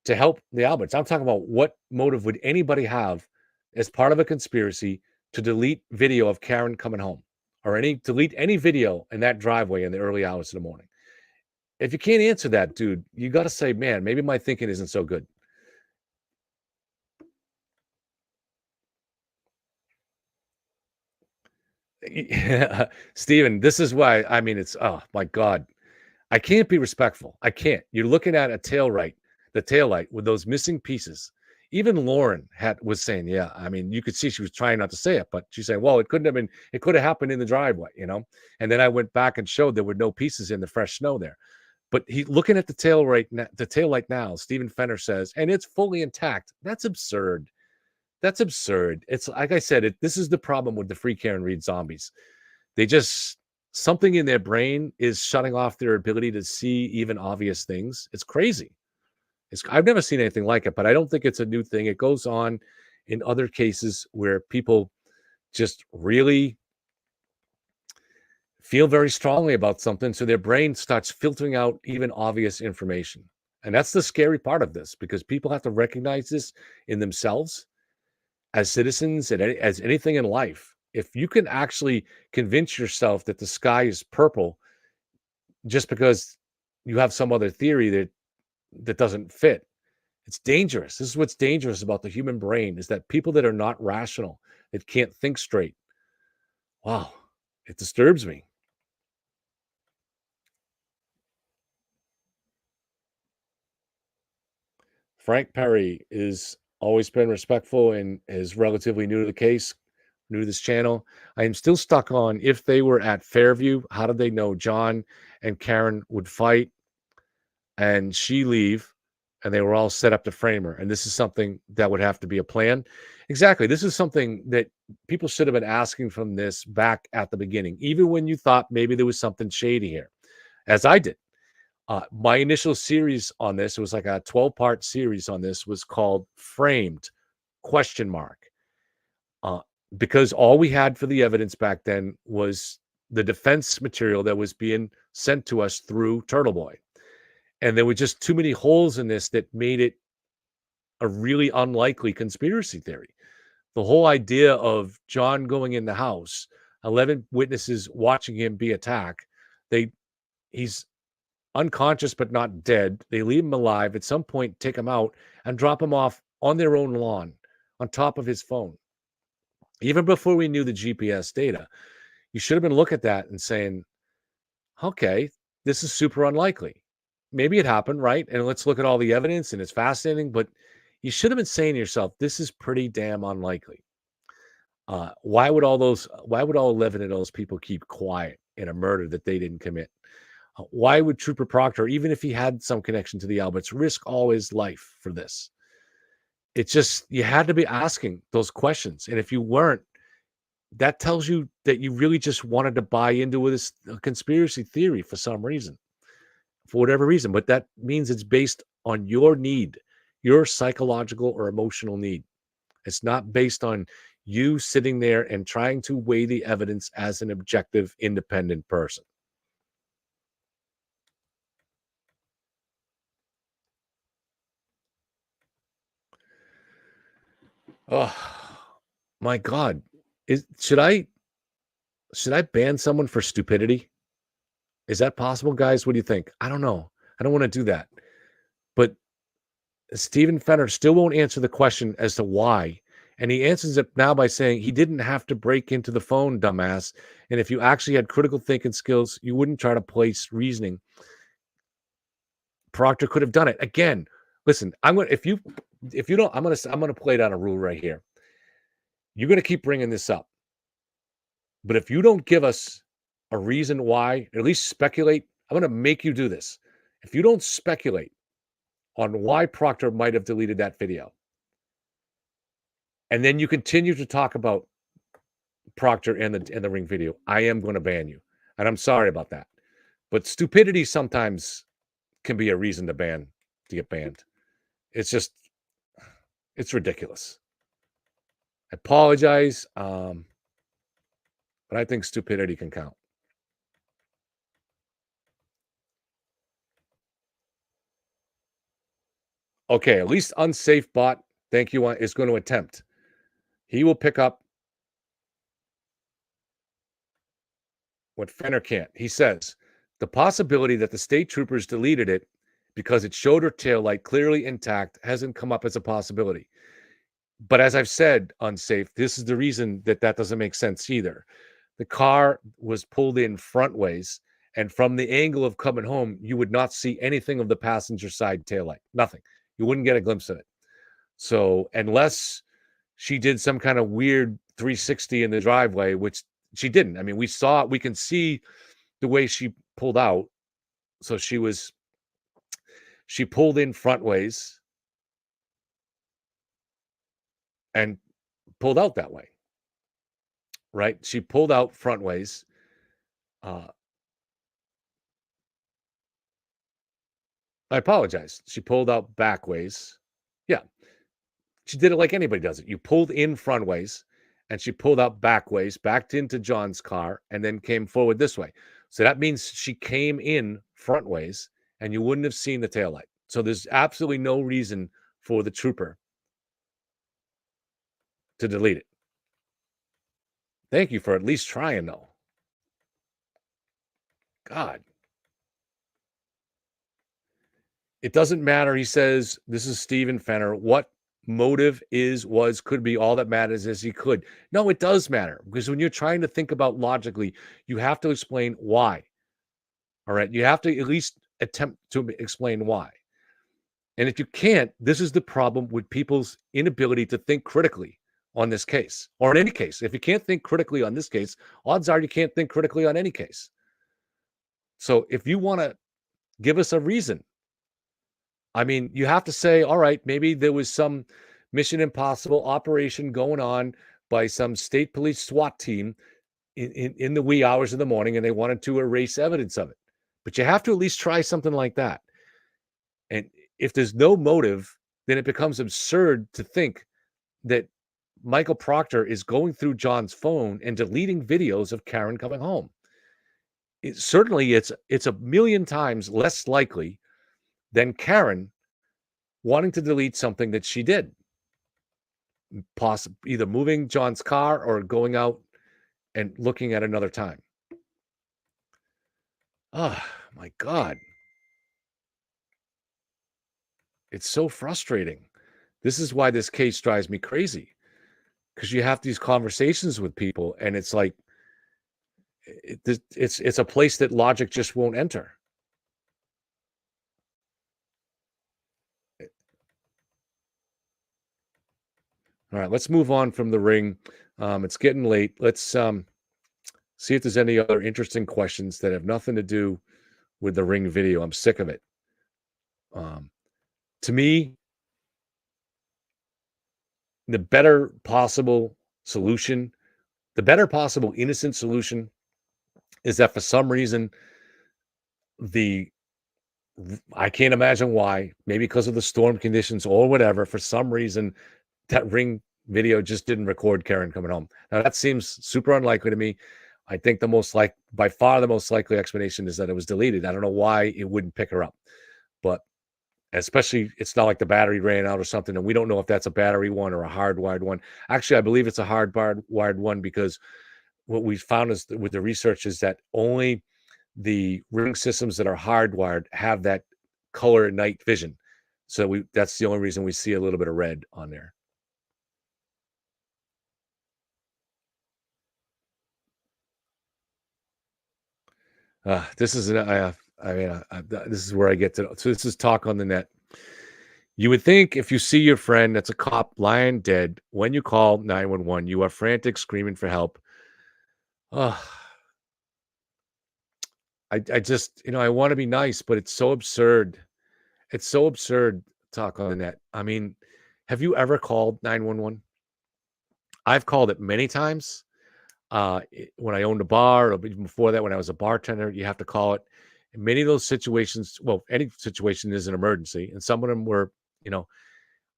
to help the Alberts. I'm talking about what motive would anybody have as part of a conspiracy to delete video of Karen coming home, or delete any video in that driveway in the early hours of the morning. If you can't answer that, dude, you got to say, man, maybe my thinking isn't so good. Steven, this is why, I mean, it's, oh my God, I can't be respectful. I can't. You're looking at the taillight with those missing pieces. Even Lauren was saying, yeah, I mean, you could see she was trying not to say it, but she's saying, well, it could have happened in the driveway, you know? And then I went back and showed there were no pieces in the fresh snow there. But looking at the taillight now, Stephen Fenner says, and it's fully intact. That's absurd. That's absurd. It's like I said, this is the problem with the free Karen Read zombies. They just, something in their brain is shutting off their ability to see even obvious things. It's crazy. I've never seen anything like it, but I don't think it's a new thing. It goes on in other cases where people just really feel very strongly about something, so their brain starts filtering out even obvious information. And that's the scary part of this, because people have to recognize this in themselves as citizens and as anything in life. If you can actually convince yourself that the sky is purple just because you have some other theory that doesn't fit, it's dangerous. This is what's dangerous about the human brain, is that people that are not rational, that can't think straight, wow, it disturbs me. Frank Perry is always been respectful and is relatively new to the case, new to this channel. I am still stuck on, if they were at Fairview, how did they know John and Karen would fight and she leave, and they were all set up to frame her? And this is something that would have to be a plan. Exactly. This is something that people should have been asking from this back at the beginning, even when you thought maybe there was something shady here, as I did. My initial series on this, it was like a 12-part series on this, was called Framed ? Because all we had for the evidence back then was the defense material that was being sent to us through Turtle Boy. And there were just too many holes in this that made it a really unlikely conspiracy theory. The whole idea of John going in the house, 11 witnesses watching him be attacked, he's unconscious but not dead. They leave him alive. At some point, take him out and drop him off on their own lawn on top of his phone. Even before we knew the GPS data, you should have been looking at that and saying, okay, this is super unlikely. Maybe it happened, right? And let's look at all the evidence, and it's fascinating, but you should have been saying to yourself, this is pretty damn unlikely. Why would all 11 of those people keep quiet in a murder that they didn't commit? Why would Trooper Proctor, even if he had some connection to the Alberts, risk all his life for this? It's just, you had to be asking those questions. And if you weren't, that tells you that you really just wanted to buy into this conspiracy theory for some reason, for whatever reason. But that means it's based on your need, your psychological or emotional need. It's not based on you sitting there and trying to weigh the evidence as an objective, independent person. Oh my God. Should I ban someone for stupidity? Is that possible, guys? What do you think? I don't know. I don't want to do that. But Stephen Fenner still won't answer the question as to why. And he answers it now by saying he didn't have to break into the phone, dumbass. And if you actually had critical thinking skills, you wouldn't try to place reasoning. Proctor could have done it. Again, listen, if you don't, I'm gonna play down a rule right here. You're gonna keep bringing this up. But if you don't give us a reason why, at least speculate, I'm going to make you do this. If you don't speculate on why Proctor might have deleted that video, and then you continue to talk about Proctor and the Ring video, I am going to ban you. And I'm sorry about that. But stupidity sometimes can be a reason to get banned. It's ridiculous. I apologize. But I think stupidity can count. Okay, at least Unsafe Bot, thank you, is going to attempt. He will pick up what Fenner can't. He says, the possibility that the state troopers deleted it because it showed her taillight clearly intact hasn't come up as a possibility. But as I've said, Unsafe, this is the reason that doesn't make sense either. The car was pulled in frontways, and from the angle of coming home, you would not see anything of the passenger side taillight. Nothing. You wouldn't get a glimpse of it. So unless she did some kind of weird 360 in the driveway, which she didn't. I mean, we can see the way she pulled out. So she pulled in frontways and pulled out that way. Right? She pulled out frontways. I apologize. She pulled out backways. Yeah. She did it like anybody does it. You pulled in frontways and she pulled out backways, backed into John's car, and then came forward this way. So that means she came in frontways and you wouldn't have seen the taillight. So there's absolutely no reason for the trooper to delete it. Thank you for at least trying, though. God. It doesn't matter, he says, this is Stephen Fenner, what motive could be, all that matters is he could. No, it does matter, because when you're trying to think about logically, you have to explain why. All right, you have to at least attempt to explain why. And if you can't, this is the problem with people's inability to think critically on this case, or in any case. If you can't think critically on this case, odds are you can't think critically on any case. So if you want to give us a reason, I mean, you have to say, all right, maybe there was some Mission Impossible operation going on by some state police SWAT team in the wee hours of the morning, and they wanted to erase evidence of it. But you have to at least try something like that. And if there's no motive, then it becomes absurd to think that Michael Proctor is going through John's phone and deleting videos of Karen coming home. Certainly, it's a million times less likely than Karen wanting to delete something that she did. Possibly either moving John's car or going out and looking at another time. Oh, my God. It's so frustrating. This is why this case drives me crazy. Because you have these conversations with people, and it's like, it's a place that logic just won't enter. All right, let's move on from the ring. It's getting late. Let's see if there's any other interesting questions that have nothing to do with the ring video. I'm sick of it. To me, the better possible solution, the better possible innocent solution is that for some reason, I can't imagine why, maybe because of the storm conditions or whatever, for some reason, that Ring video just didn't record Karen coming home. Now, that seems super unlikely to me. I think by far the most likely explanation is that it was deleted. I don't know why it wouldn't pick her up, but especially it's not like the battery ran out or something, and we don't know if that's a battery one or a hardwired one. Actually, I believe it's a hardwired one, because what we found is with the research is that only the Ring systems that are hardwired have that color night vision. So that's the only reason we see a little bit of red on there. This is this is where I get to. So this is talk on the net. You would think if you see your friend that's a cop lying dead, when you call 911, you are frantic, screaming for help. I just, I want to be nice, but it's so absurd. It's so absurd, talk on the net. I mean, have you ever called 911? I've called it many times. When I owned a bar, or even before that, when I was a bartender, you have to call it. In many of those situations, well, any situation is an emergency, and some of them were,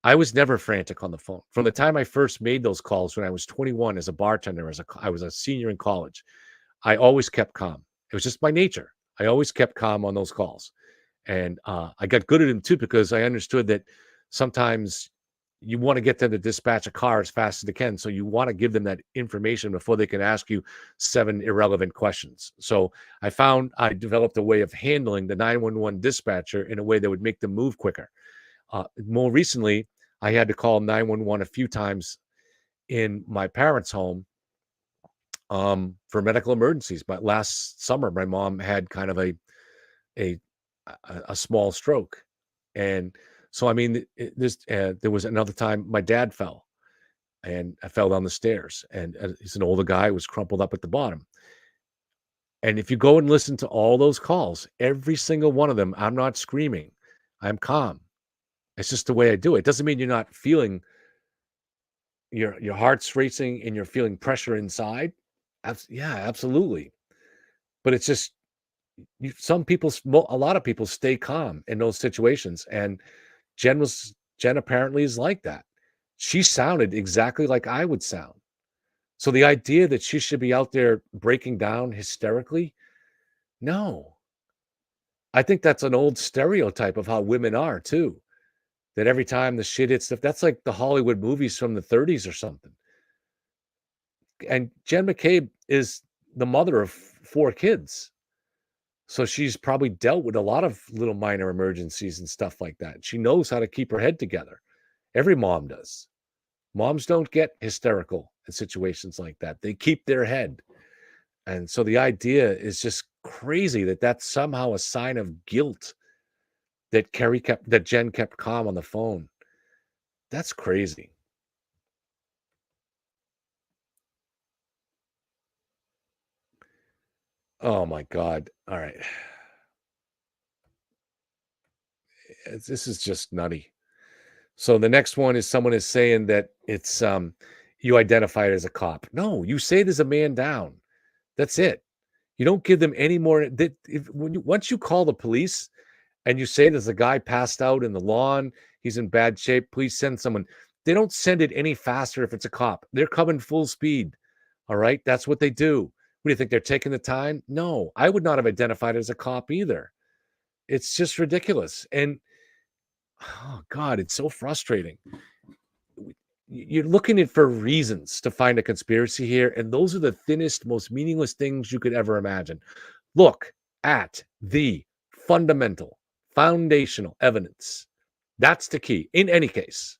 I was never frantic on the phone. From the time I first made those calls when I was 21 as a bartender, I was a senior in college, I always kept calm. It was just my nature. I always kept calm on those calls. And I got good at them too, because I understood that sometimes you want to get them to dispatch a car as fast as they can. So you want to give them that information before they can ask you 7 irrelevant questions. So I developed a way of handling the 911 dispatcher in a way that would make them move quicker. More recently, I had to call 911 a few times in my parents' home for medical emergencies. But last summer, my mom had kind of a small stroke. And so, I mean, there was another time my dad fell, and I fell down the stairs, and he's an older guy, was crumpled up at the bottom. And if you go and listen to all those calls, every single one of them, I'm not screaming. I'm calm. It's just the way I do it. It doesn't mean you're not feeling your heart's racing and you're feeling pressure inside. Yeah, absolutely. But it's just, a lot of people stay calm in those situations. And Jen apparently is like that. She sounded exactly like I would sound. So the idea that she should be out there breaking down hysterically, no. I think that's an old stereotype of how women are too. That every time the shit hits stuff, that's like the Hollywood movies from the 30s or something. And Jen McCabe is the mother of 4 kids. So she's probably dealt with a lot of little minor emergencies and stuff like that. She knows how to keep her head together. Every mom does. Moms don't get hysterical in situations like that. They keep their head. And so the idea is just crazy that that's somehow a sign of guilt that Jen kept calm on the phone. That's crazy. Oh my God. All right. This is just nutty. So the next one is someone is saying that it's you identify it as a cop. No, you say there's a man down. That's it. You don't give them any more. Once you call the police and you say there's a guy passed out in the lawn, he's in bad shape, please send someone. They don't send it any faster if it's a cop. They're coming full speed. All right, that's what they do. What do you think? They're taking the time? No, I would not have identified it as a cop either. It's just ridiculous. And oh God, it's so frustrating. You're looking for reasons to find a conspiracy here, and those are the thinnest, most meaningless things you could ever imagine. Look at the fundamental, foundational evidence. That's the key. In any case,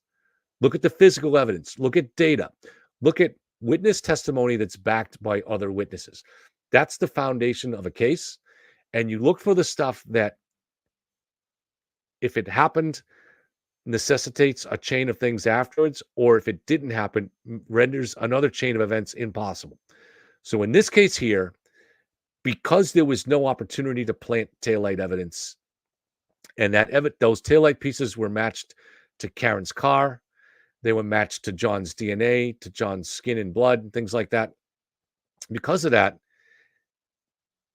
look at the physical evidence. Look at data. Look at witness testimony that's backed by other witnesses. That's the foundation of a case. And you look for the stuff that, if it happened, necessitates a chain of things afterwards, or if it didn't happen, renders another chain of events impossible. So in this case here, because there was no opportunity to plant taillight evidence, and those taillight pieces were matched to Karen's car, They were matched to John's DNA, to John's skin and blood, and things like that. Because of that,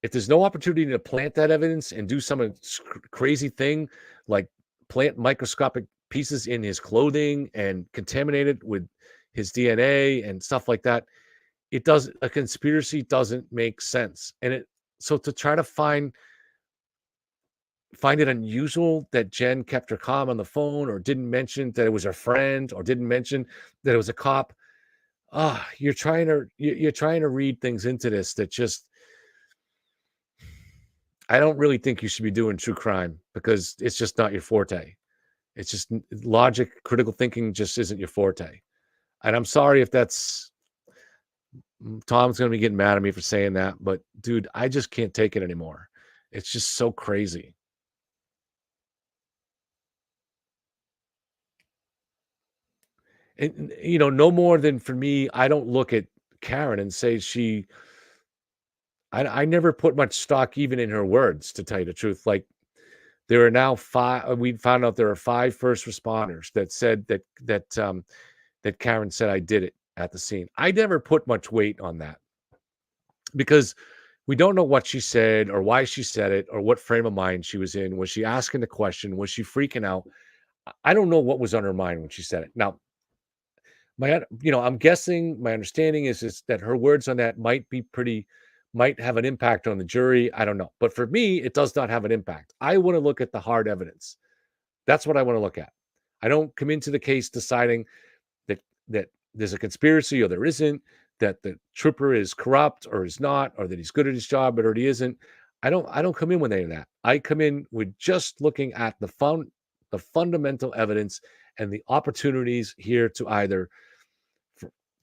if there's no opportunity to plant that evidence and do some crazy thing like plant microscopic pieces in his clothing and contaminate it with his DNA and stuff like that, a conspiracy doesn't make sense. And so to try to find it unusual that Jen kept her calm on the phone, or didn't mention that it was her friend, or didn't mention that it was a cop. You're trying to read things into this that just, I don't really think you should be doing true crime, because it's just not your forte. It's just logic, critical thinking just isn't your forte. And I'm sorry if that's, Tom's going to be getting mad at me for saying that, but dude, I just can't take it anymore. It's just so crazy. And, no more than for me, I don't look at Karen and say I never put much stock even in her words, to tell you the truth. Like, there are now 5, we found out there are 5 first responders that said that Karen said I did it at the scene. I never put much weight on that, because we don't know what she said or why she said it or what frame of mind she was in. Was she asking the question? Was she freaking out? I don't know what was on her mind when she said it. Now, I'm guessing, my understanding is that her words on that might have an impact on the jury. I don't know. But for me, it does not have an impact. I want to look at the hard evidence. That's what I want to look at. I don't come into the case deciding that there's a conspiracy or there isn't, that the trooper is corrupt or is not, or that he's good at his job or he isn't. I don't come in with any of that. I come in with just looking at the fundamental evidence and the opportunities here to either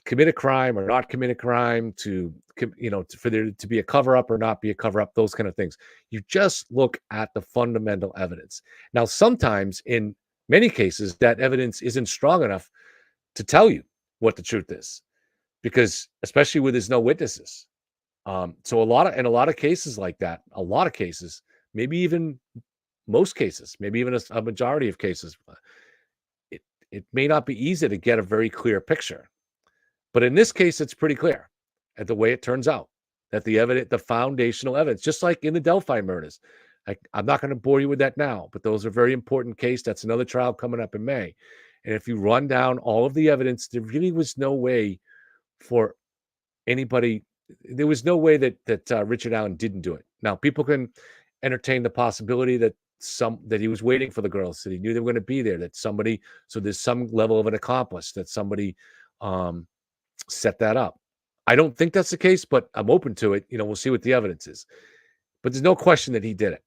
commit a crime or not commit a crime, for there to be a cover-up or not be a cover-up, those kind of things. You just look at the fundamental evidence. Now, sometimes, in many cases, that evidence isn't strong enough to tell you what the truth is, because especially where there's no witnesses. So a lot of cases like that, maybe even most cases, maybe even a majority of cases, it may not be easy to get a very clear picture. But in this case, it's pretty clear, at the way it turns out, that the foundational evidence, just like in the Delphi murders, I'm not going to bore you with that now, but those are very important case. That's another trial coming up in May. And if you run down all of the evidence, there really was no way for anybody. There was no way that Richard Allen didn't do it. Now, people can entertain the possibility that he was waiting for the girls, that he knew they were going to be there, so there's some level of an accomplice, that somebody set that up. I don't think that's the case, but I'm open to it. We'll see what the evidence is. But there's no question that he did it.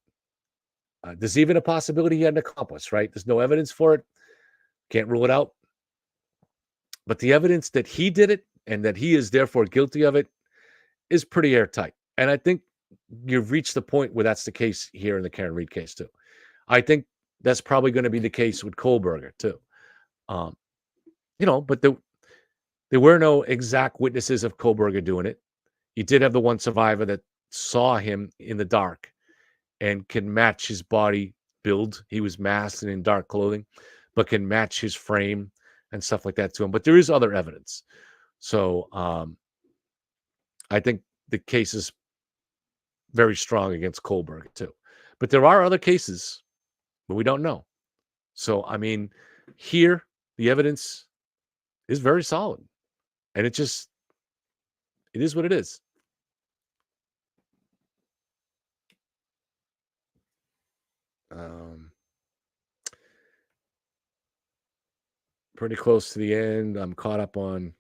There's even a possibility he had an accomplice, right? There's no evidence for it. Can't rule it out. But the evidence that he did it and that he is therefore guilty of it is pretty airtight. And I think you've reached the point where that's the case here in the Karen Read case too. I think that's probably going to be the case with Kohlberger too. But there were no exact witnesses of Kohlberger doing it. You did have the one survivor that saw him in the dark and can match his body build. He was masked and in dark clothing, but can match his frame and stuff like that to him. But there is other evidence. So I think the case is very strong against Kohlberger too. But there are other cases, but we don't know. So, I mean, here, the evidence is very solid. And it is what it is. Pretty close to the end. I'm caught up on.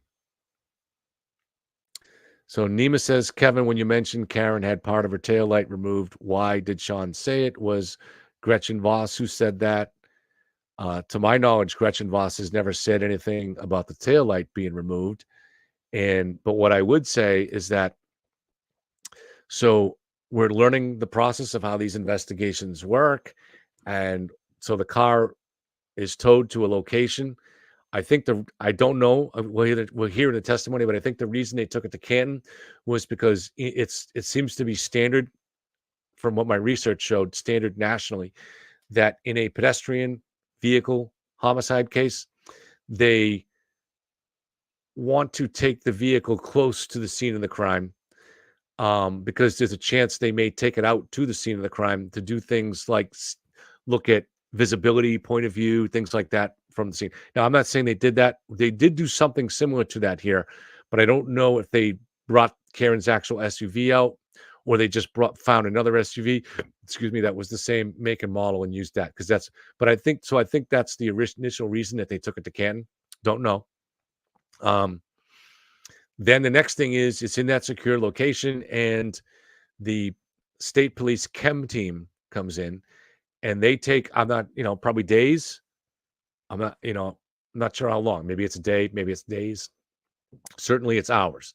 So Nima says, Kevin, when you mentioned Karen had part of her taillight removed, why did Sean say it? Was Gretchen Voss who said that? To my knowledge, Gretchen Voss has never said anything about the taillight being removed. But what I would say is that, so we're learning the process of how these investigations work. And so the car is towed to a location. I don't know, we'll hear in the testimony, but I think the reason they took it to Canton was because it seems to be standard, from what my research showed, standard nationally, that in a pedestrian vehicle homicide case, they want to take the vehicle close to the scene of the crime, because there's a chance they may take it out to the scene of the crime to do things like look at visibility, point of view, things like that from the scene. Now, I'm not saying they did that. They did do something similar to that here, but I don't know if they brought Karen's actual SUV out or they just found another SUV, excuse me, that was the same make and model and used that, because that's, but I think that's the initial reason that they took it to Canton. Don't know. Then the next thing is it's in that secure location, and the state police chem team comes in, and they take, I'm not, probably days. I'm not, I'm not sure how long. Maybe it's a day, maybe it's days. Certainly it's hours.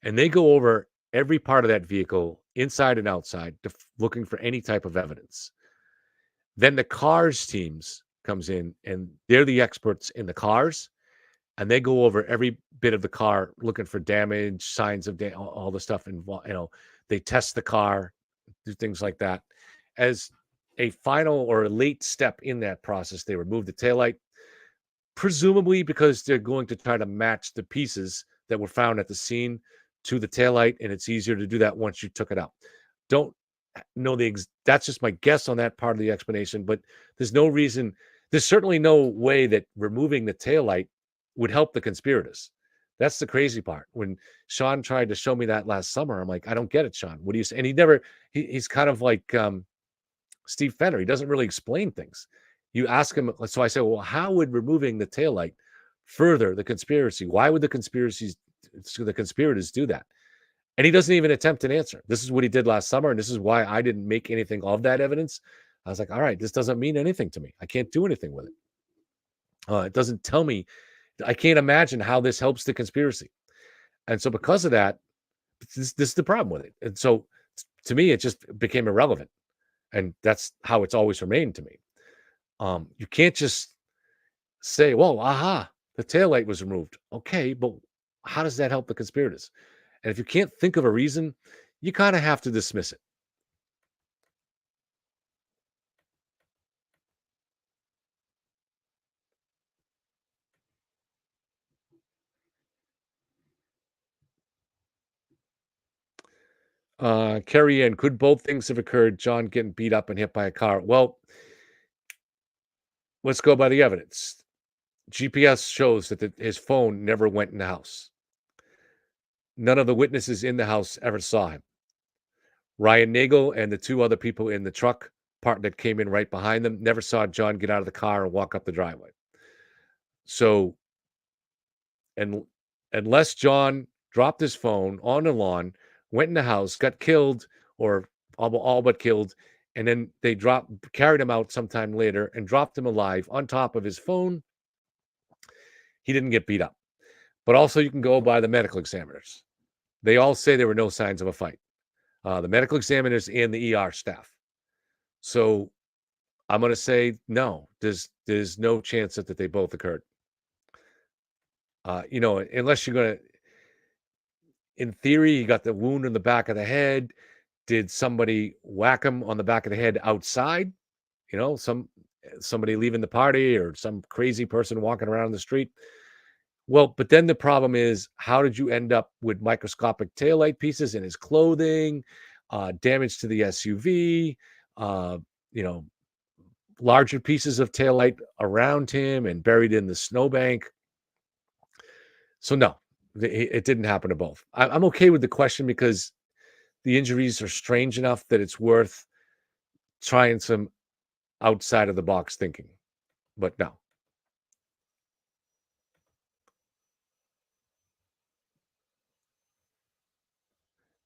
And they go over every part of that vehicle, inside and outside, looking for any type of evidence. Then the cars teams comes in, and they're the experts in the cars. And they go over every bit of the car, looking for damage, signs of all the stuff involved. They test the car, do things like that. As a final or a late step in that process, they remove the taillight, presumably because they're going to try to match the pieces that were found at the scene to the taillight, and it's easier to do that once you took it out. Don't know that's just my guess on that part of the explanation, but there's no reason. There's certainly no way that removing the taillight would help the conspirators. That's the crazy part. When Sean tried to show me that last summer, I'm like, I don't get it, Sean. What do you say? And he's kind of like Steve Fenner. He doesn't really explain things. You ask him. So I say, well, how would removing the taillight further the conspiracy? Why would the conspirators do that? And he doesn't even attempt an answer. This is what he did last summer, and this is why I didn't make anything of that evidence. I was like, all right, this doesn't mean anything to me. I can't do anything with it. It doesn't tell me. I can't imagine how this helps the conspiracy. And so because of that, this is the problem with it. And so to me, it just became irrelevant. And that's how it's always remained to me. You can't just say, well, the taillight was removed. Okay, but how does that help the conspirators? And if you can't think of a reason, you kind of have to dismiss it. Carrie Ann, could both things have occurred? John getting beat up and hit by a car. Well, let's go by the evidence. GPS shows that his phone never went in the house. None of the witnesses in the house ever saw him. Ryan Nagel and the two other people in the truck part that came in right behind them never saw John get out of the car and walk up the driveway. So, and unless John dropped his phone on the lawn, went in the house, got killed, or all but killed, and then they carried him out sometime later and dropped him alive on top of his phone, he didn't get beat up. But also you can go by the medical examiners. They all say there were no signs of a fight. The medical examiners and the ER staff. So I'm going to say no, there's no chance that they both occurred. Unless you're going to, in theory, he got the wound in the back of the head. Did somebody whack him on the back of the head outside? Somebody leaving the party or some crazy person walking around the street. Well, but then the problem is, how did you end up with microscopic taillight pieces in his clothing, damage to the SUV, larger pieces of taillight around him and buried in the snowbank? So no, it didn't happen to both. I'm okay with the question because the injuries are strange enough that it's worth trying some outside of the box thinking, but no.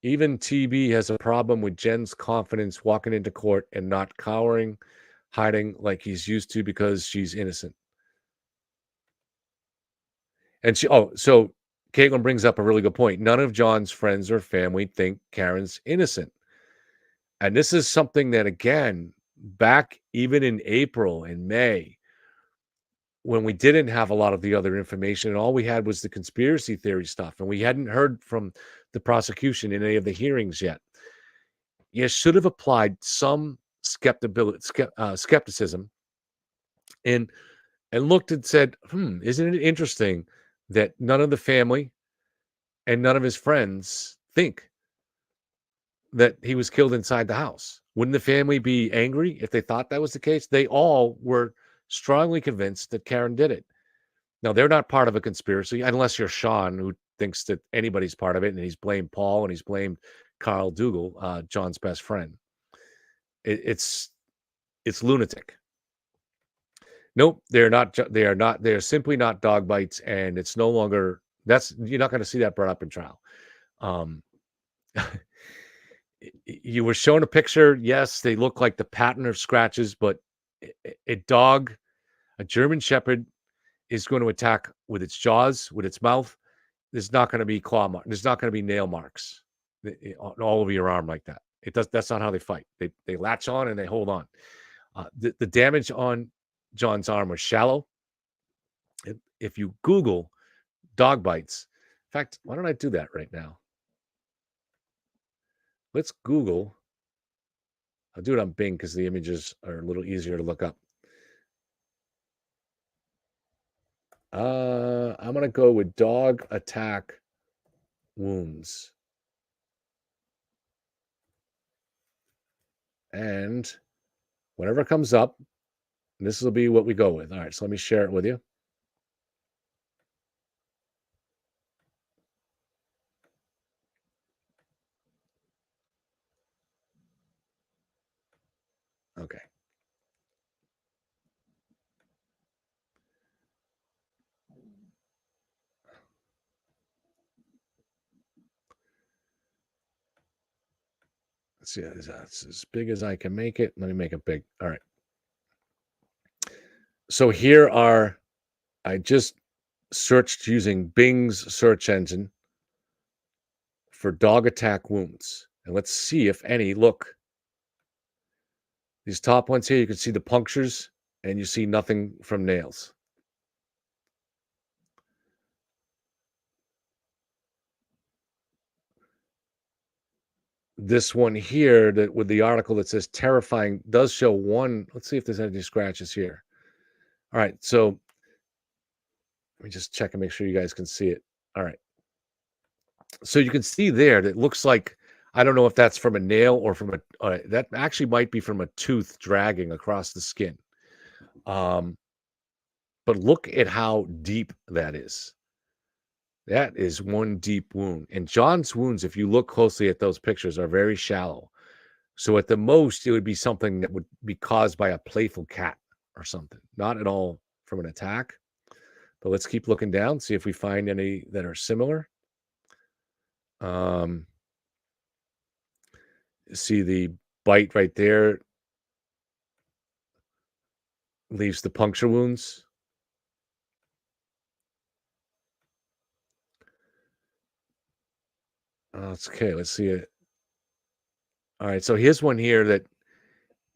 Even TB has a problem with Jen's confidence walking into court and not cowering, hiding like he's used to because she's innocent. And so Caitlin brings up a really good point. None of John's friends or family think Karen's innocent. And this is something that, again, back even in April and May, when we didn't have a lot of the other information and all we had was the conspiracy theory stuff, and we hadn't heard from the prosecution in any of the hearings yet, you should have applied some skepticism. And and looked and said, isn't it interesting that none of the family and none of his friends think that he was killed inside the house? Wouldn't the family be angry if they thought that was the case? They all were strongly convinced that Karen did it. Now, they're not part of a conspiracy, unless you're Sean, who thinks that anybody's part of it, and he's blamed Paul and he's blamed Carl Dougal, John's best friend. It's lunatic. Nope, they're not. They are not. They are simply not dog bites, and it's no longer. You're not going to see that brought up in trial. You were shown a picture. Yes, they look like the pattern of scratches, but a dog, a German Shepherd, is going to attack with its jaws, with its mouth. There's not going to be claw marks. There's not going to be nail marks all over your arm like that. It does. That's not how they fight. They latch on and they hold on. The damage on John's arm was shallow. If you Google dog bites, in fact, why don't I do that right now? Let's Google. I'll do it on Bing because the images are a little easier to look up. I'm going to go with dog attack wounds. And whatever comes up, this will be what we go with. All right, so let me share it with you. Okay. Let's see, that's as big as I can make it. Let me make it big. All right. So here are, I just searched using Bing's search engine for dog attack wounds. And let's see if any, look. These top ones here, you can see the punctures and you see nothing from nails. This one here, that with the article that says terrifying, does show one. Let's see if there's any scratches here. All right, so let me just check and make sure you guys can see it. All right. So you can see there that it looks like, I don't know if that's from a nail or from that actually might be from a tooth dragging across the skin. But look at how deep that is. That is one deep wound. And John's wounds, if you look closely at those pictures, are very shallow. So at the most, it would be something that would be caused by a playful cat or something. Not at all from an attack. But let's keep looking down, see if we find any that are similar. See the bite right there leaves the puncture wounds. Okay, let's see it. All right, so here's one here that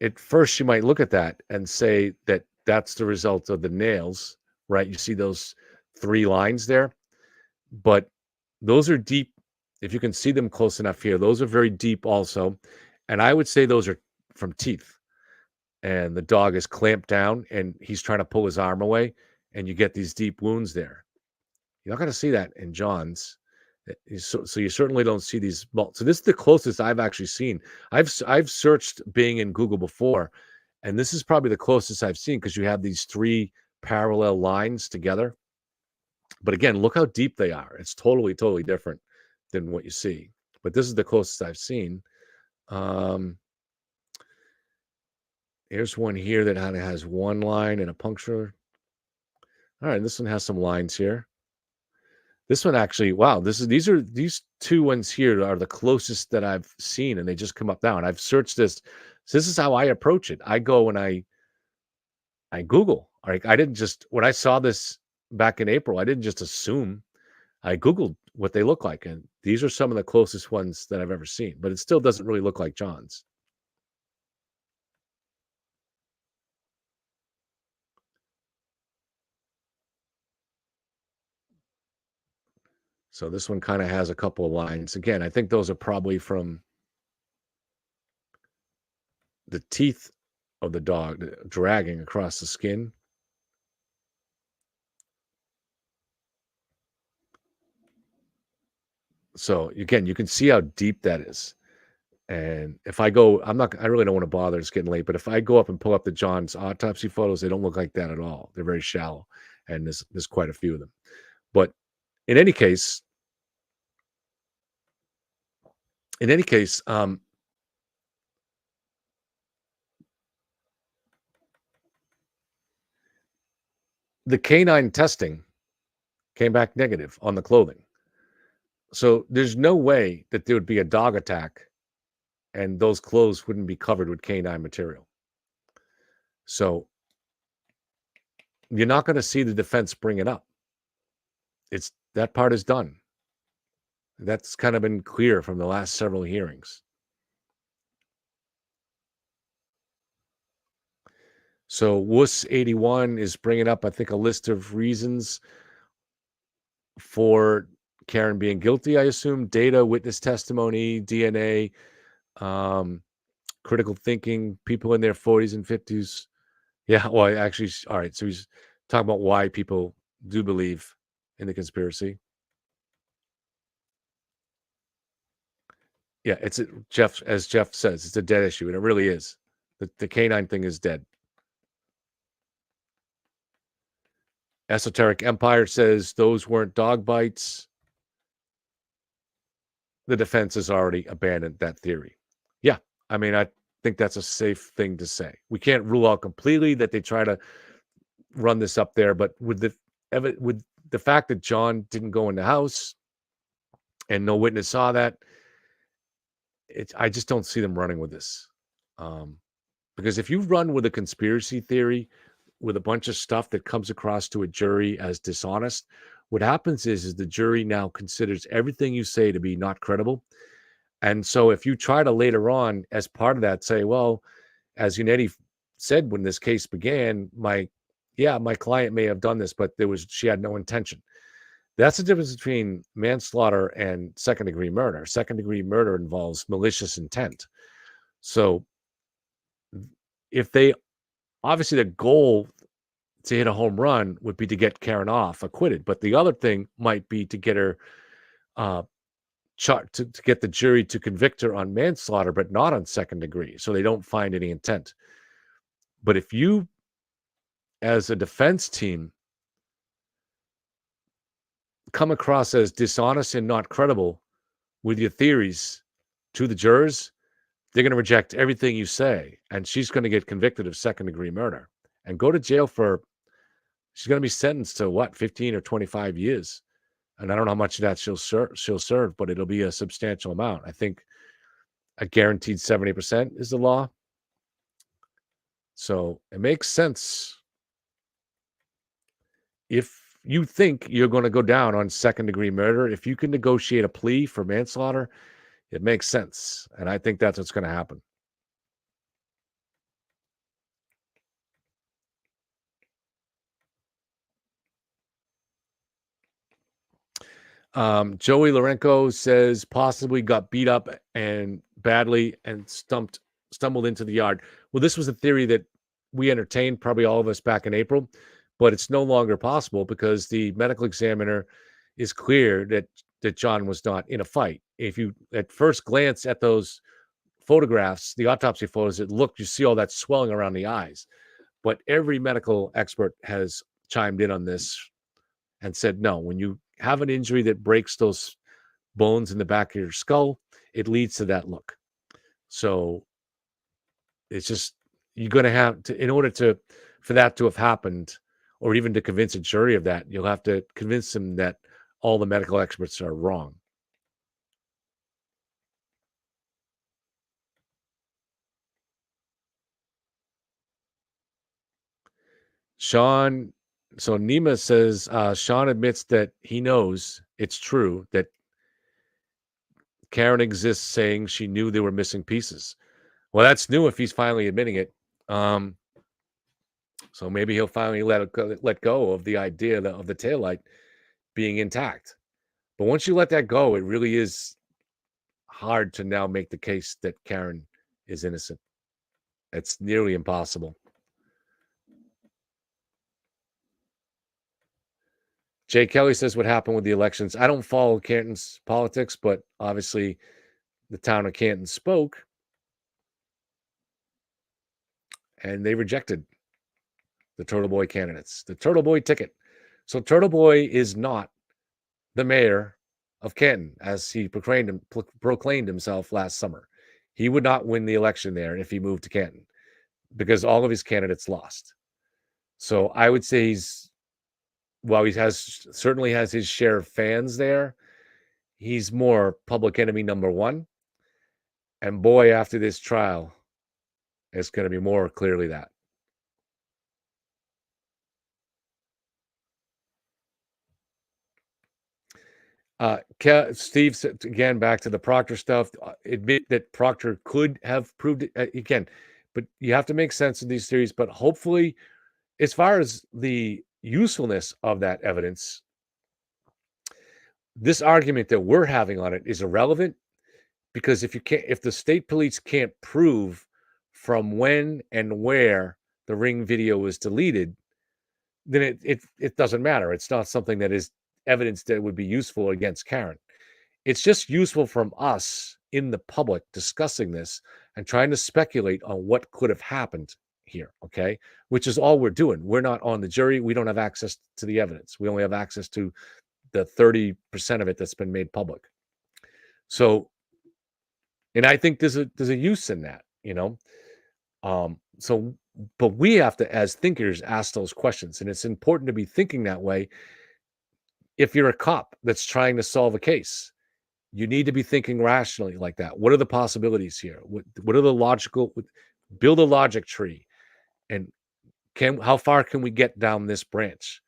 at first you might look at that and say that that's the result of the nails, right? You see those 3 lines there, but those are deep. If you can see them close enough here, those are very deep also. And I would say those are from teeth. And the dog is clamped down and he's trying to pull his arm away, and you get these deep wounds there. You're not going to see that in John's. So you certainly don't see these. So this is the closest I've actually seen. I've searched Bing and Google before, and this is probably the closest I've seen because you have these 3 parallel lines together. But again, look how deep they are. It's totally, totally different than what you see. But this is the closest I've seen. Here's one here that has 1 line and a puncture. All right, this one has some lines here. This one actually, wow, these 2 ones here are the closest that I've seen, and they just come up now. And I've searched this. So this is how I approach it. I go and I Google. Like, I didn't just, when I saw this back in April, I didn't just assume. I Googled what they look like, and these are some of the closest ones that I've ever seen. But it still doesn't really look like John's. So this one kind of has a couple of lines. Again, I think those are probably from the teeth of the dog dragging across the skin. So again, you can see how deep that is. And if I go, I really don't want to bother. It's getting late. But if I go up and pull up the John's autopsy photos, they don't look like that at all. They're very shallow. And there's quite a few of them. But in any case, the canine testing came back negative on the clothing. So there's no way that there would be a dog attack and those clothes wouldn't be covered with canine material. So you're not going to see the defense bring it up. That part is done. That's kind of been clear from the last several hearings. So Wuss 81 is bringing up, I think, a list of reasons for Karen being guilty, I assume. Data, witness testimony, DNA, critical thinking, people in their 40s and 50s. Yeah, well, actually, all right. So he's talking about why people do believe in the conspiracy. Yeah, as Jeff says, it's a dead issue, and it really is. The canine thing is dead. Esoteric Empire says those weren't dog bites. The defense has already abandoned that theory. Yeah, I mean, I think that's a safe thing to say. We can't rule out completely that they try to run this up there, but with the fact that John didn't go in the house and no witness saw that, I just don't see them running with this. Because if you run with a conspiracy theory with a bunch of stuff that comes across to a jury as dishonest, what happens is the jury now considers everything you say to be not credible. And so if you try to later on, as part of that, say, well, as Unetti said when this case began, my client may have done this, but she had no intention. That's the difference between manslaughter and second-degree murder. Second-degree murder involves malicious intent. So if obviously the goal to hit a home run would be to get Karen off acquitted, but the other thing might be to get her to get the jury to convict her on manslaughter, but not on second degree, so they don't find any intent. But if you, as a defense team, come across as dishonest and not credible with your theories to the jurors, they're going to reject everything you say, and she's going to get convicted of second-degree murder and go to jail she's going to be sentenced to 15 or 25 years. And I don't know how much of that she'll serve, but it'll be a substantial amount. I think a guaranteed 70% is the law. So it makes sense. If you think you're going to go down on second-degree murder, if you can negotiate a plea for manslaughter, it makes sense. And I think that's what's going to happen. Joey Lorenko says possibly got beat up and badly and stumbled into the yard. Well, this was a theory that we entertained, probably all of us, back in April, but it's no longer possible because the medical examiner is clear that John was not in a fight. If you at first glance at those photographs, the autopsy photos, you see all that swelling around the eyes. But every medical expert has chimed in on this and said, no, when you have an injury that breaks those bones in the back of your skull, it leads to that look. So it's just, you're going to have to, in order for that to have happened, or even to convince a jury of that, you'll have to convince them that all the medical experts are wrong. So Nima says, Sean admits that he knows it's true that Karen exists, saying she knew they were missing pieces. Well, that's new if he's finally admitting it. So maybe he'll finally let go of the idea of the taillight being intact. But once you let that go, it really is hard to now make the case that Karen is innocent. It's nearly impossible. Jay Kelly says, what happened with the elections? I don't follow Canton's politics, but obviously the town of Canton spoke and they rejected the Turtle Boy candidates, the Turtle Boy ticket. So Boy is not the mayor of Canton, as he proclaimed himself last summer. He would not win the election there if he moved to Canton because all of his candidates lost. So I would say while he certainly has his share of fans there, he's more public enemy number one. And boy, after this trial, it's going to be more clearly that. Steve said, again, back to the Proctor stuff, admit that Proctor could have proved it again, but you have to make sense of these theories. But hopefully, as far as the usefulness of that evidence, this argument that we're having on it is irrelevant, because if the state police can't prove from when and where the Ring video was deleted, then it doesn't matter. It's not something that is evidence that would be useful against Karen. It's just useful from us in the public discussing this and trying to speculate on what could have happened here, okay? Which is all we're doing. We're not on the jury. We don't have access to the evidence. We only have access to the 30% of it that's been made public. So, and I think there's a use in that, you know? But we have to, as thinkers, ask those questions. And it's important to be thinking that way. If you're a cop that's trying to solve a case, you need to be thinking rationally like that. What are the possibilities here? What are the logical, build a logic tree. And how far can we get down this branch?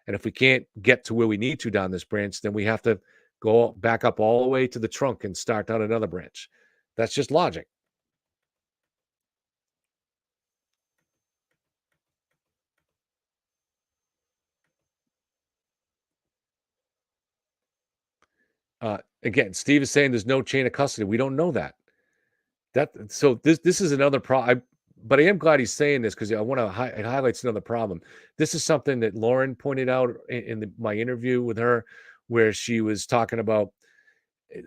And if we can't get to where we need to down this branch, then we have to go back up all the way to the trunk and start down another branch. That's just logic. Again, Steve is saying there's no chain of custody. We don't know that. So this is another problem. But I am glad he's saying this because I want to it highlights another problem. This is something that Lauren pointed out in my interview with her, where she was talking about.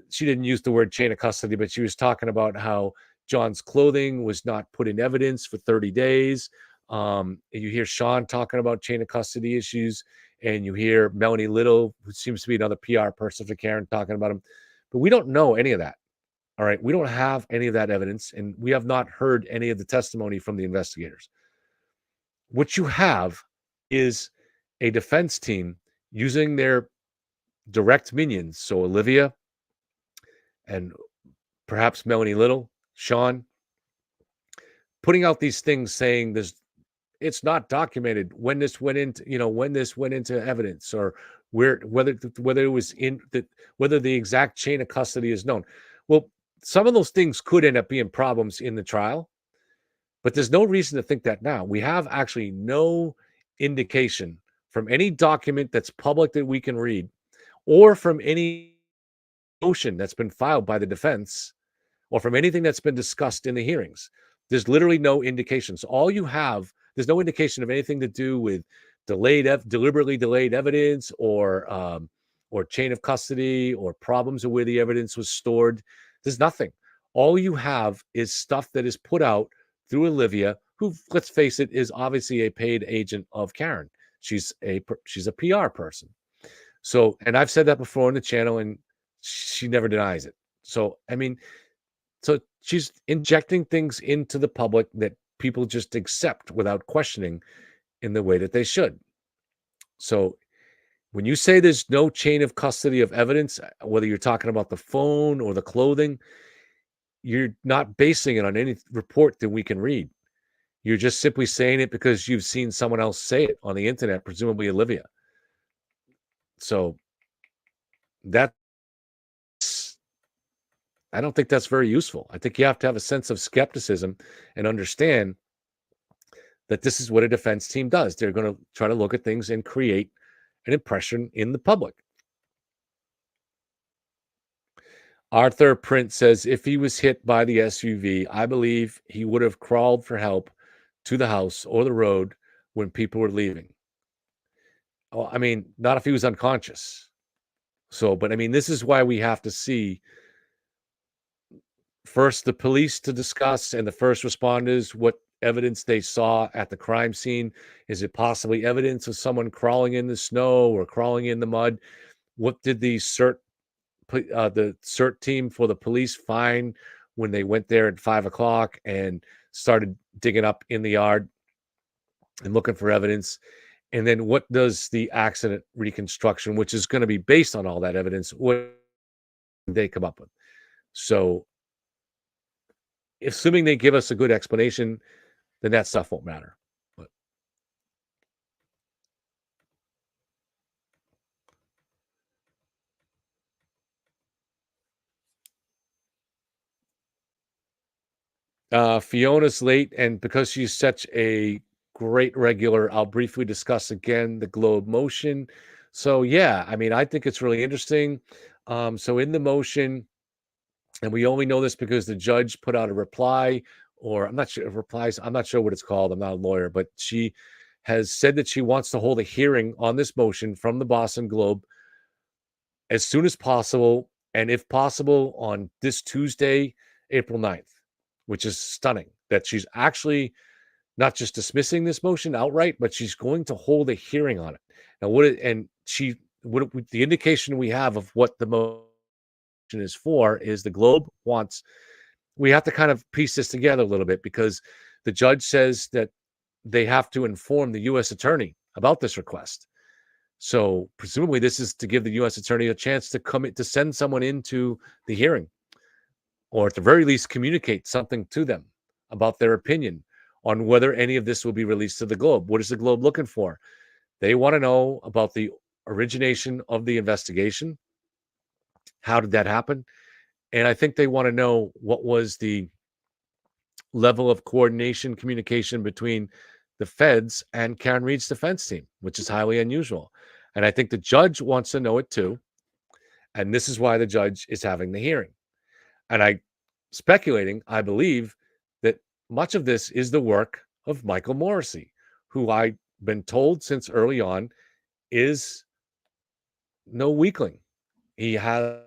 She didn't use the word chain of custody, but she was talking about how John's clothing was not put in evidence for 30 days. You hear Sean talking about chain of custody issues, and you hear Melanie Little, who seems to be another PR person for Karen, talking about him. But we don't know any of that. All right. We don't have any of that evidence, and we have not heard any of the testimony from the investigators. What you have is a defense team using their direct minions. So Olivia and perhaps Melanie Little, Sean, putting out these things saying it's not documented when this went into evidence, or whether it was whether the exact chain of custody is known. Well, some of those things could end up being problems in the trial, but there's no reason to think that now. We have actually no indication from any document that's public that we can read, or from any motion that's been filed by the defense, or from anything that's been discussed in the hearings. There's literally no indications. All you have, there's no indication of anything to do with deliberately delayed evidence, or chain of custody, or problems of where the evidence was stored. There's nothing. All you have is stuff that is put out through Olivia, who, let's face it, is obviously a paid agent of Karen. She's a PR person. So, and I've said that before on the channel, and she never denies it. So, I mean, so she's injecting things into the public that people just accept without questioning in the way that they should. So when you say there's no chain of custody of evidence, whether you're talking about the phone or the clothing, you're not basing it on any report that we can read. You're just simply saying it because you've seen someone else say it on the internet, presumably Olivia. So I don't think that's very useful. I think you have to have a sense of skepticism and understand that this is what a defense team does. They're going to try to look at things and create an impression in the public. Arthur Prince says, if he was hit by the SUV, I believe he would have crawled for help to the house or the road when people were leaving. Oh, I mean, not if he was unconscious. So, but I mean, this is why we have to see first the police to discuss and the first responders what evidence they saw at the crime scene. Is it possibly evidence of someone crawling in the snow or crawling in the mud? What did the CERT team for the police find when they went there at 5 o'clock and started digging up in the yard and looking for evidence? And then what does the accident reconstruction, which is going to be based on all that evidence, what they come up with? So, assuming they give us a good explanation, then that stuff won't matter. Fiona's late, and because she's such a great regular, I'll briefly discuss again the globe motion. So yeah, I mean, I think it's really interesting. So in the motion, and we only know this because the judge put out a reply, or I'm not sure replies. I'm not sure what it's called. I'm not a lawyer, but she has said that she wants to hold a hearing on this motion from the Boston Globe as soon as possible, and if possible, on this Tuesday, April 9th, which is stunning that she's actually not just dismissing this motion outright, but she's going to hold a hearing on it. Now, the indication we have of what the motion is for is the Globe wants, we have to kind of piece this together a little bit because the judge says that they have to inform the U.S. attorney about this request. So presumably this is to give the U.S. attorney a chance to come in, to send someone into the hearing, or at the very least communicate something to them about their opinion on whether any of this will be released to the Globe. What is the Globe looking for? They want to know about the origination of the investigation. How did that happen? And I think they want to know what was the level of coordination, communication between the feds and Karen Reed's defense team, which is highly unusual. And I think the judge wants to know it too. And this is why the judge is having the hearing. And I believe that much of this is the work of Michael Morrissey, who I've been told since early on is no weakling. He has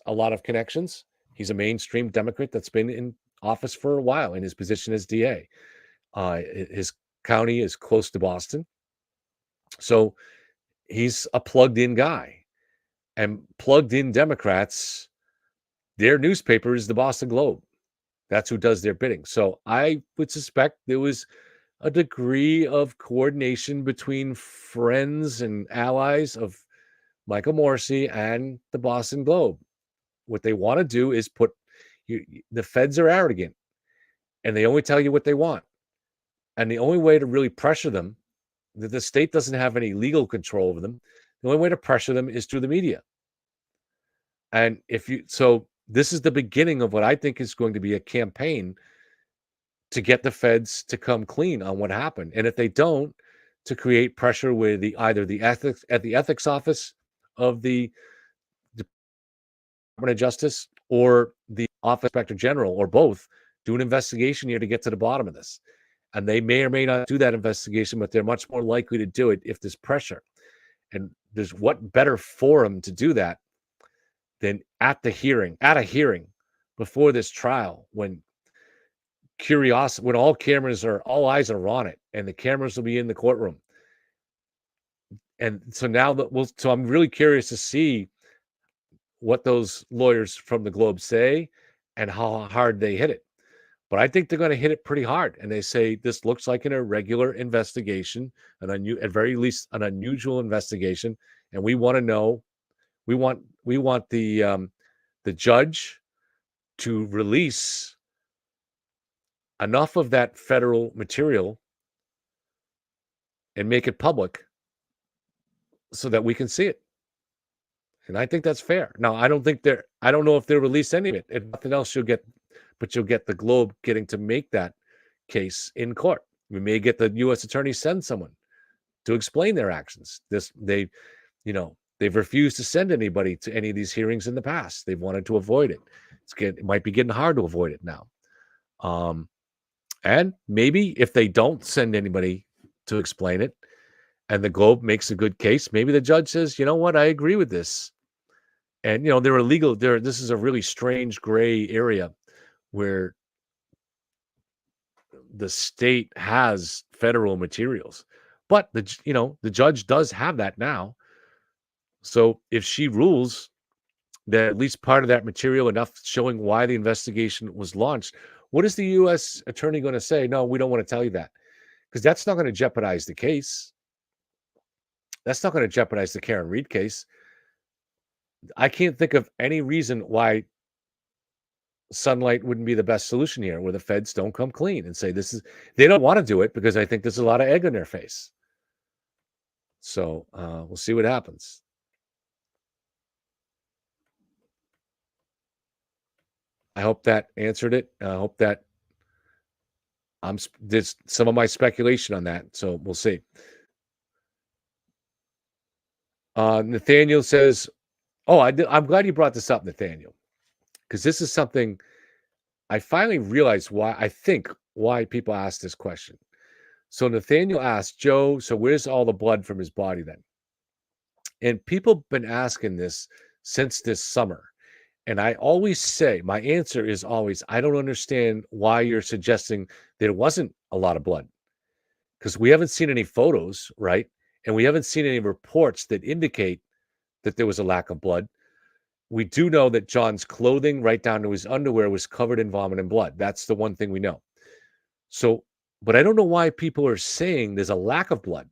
a lot of connections. He's a mainstream Democrat that's been in office for a while in his position as DA. His county is close to Boston. So he's a plugged-in guy. And plugged-in Democrats, their newspaper is the Boston Globe. That's who does their bidding. So I would suspect there was a degree of coordination between friends and allies of Michael Morrissey and the Boston Globe. What they want to do is the feds are arrogant and they only tell you what they want. And the only way to really pressure them, that the state doesn't have any legal control over them, the only way to pressure them is through the media. And so this is the beginning of what I think is going to be a campaign to get the feds to come clean on what happened. And if they don't, to create pressure with either the ethics office of the Department of Justice or the Office of Inspector General, or both, do an investigation here to get to the bottom of this. And they may or may not do that investigation, but they're much more likely to do it if there's pressure. And there's what better forum to do that than at a hearing before this trial, when all eyes are on it, and the cameras will be in the courtroom. And so so I'm really curious to see what those lawyers from the Globe say and how hard they hit it. But I think they're going to hit it pretty hard. And they say this looks like an irregular investigation, at very least an unusual investigation. And we want to know, we want the judge to release enough of that federal material and make it public so that we can see it. And I think that's fair. Now, I don't know if they'll release any of it. If nothing else, you'll get the Globe getting to make that case in court. We may get the U.S. attorney send someone to explain their actions. They've refused to send anybody to any of these hearings in the past. They've wanted to avoid it. It might be getting hard to avoid it now. And maybe if they don't send anybody to explain it, and the Globe makes a good case, maybe the judge says, you know what, I agree with this. And, you know, they're illegal. This is a really strange gray area where the state has federal materials, but the judge does have that now. So if she rules that at least part of that material enough showing why the investigation was launched, what is the U.S. attorney going to say? No, we don't want to tell you that, because that's not going to jeopardize the case. That's not going to jeopardize the Karen Reed case. I can't think of any reason why sunlight wouldn't be the best solution here, where the feds don't come clean and say they don't want to do it because I think there's a lot of egg on their face. So we'll see what happens. I hope that answered it. I hope that there's some of my speculation on that. So we'll see. Nathaniel says, I'm glad you brought this up, Nathaniel, because this is something I finally realized why people ask this question. So Nathaniel asked, Joe, so where's all the blood from his body then? And people have been asking this since this summer. And I always say, my answer is always, I don't understand why you're suggesting there wasn't a lot of blood, because we haven't seen any photos, right? And we haven't seen any reports that indicate that there was a lack of blood. We do know that John's clothing, right down to his underwear, was covered in vomit and blood. That's the one thing we know. So, but I don't know why people are saying there's a lack of blood.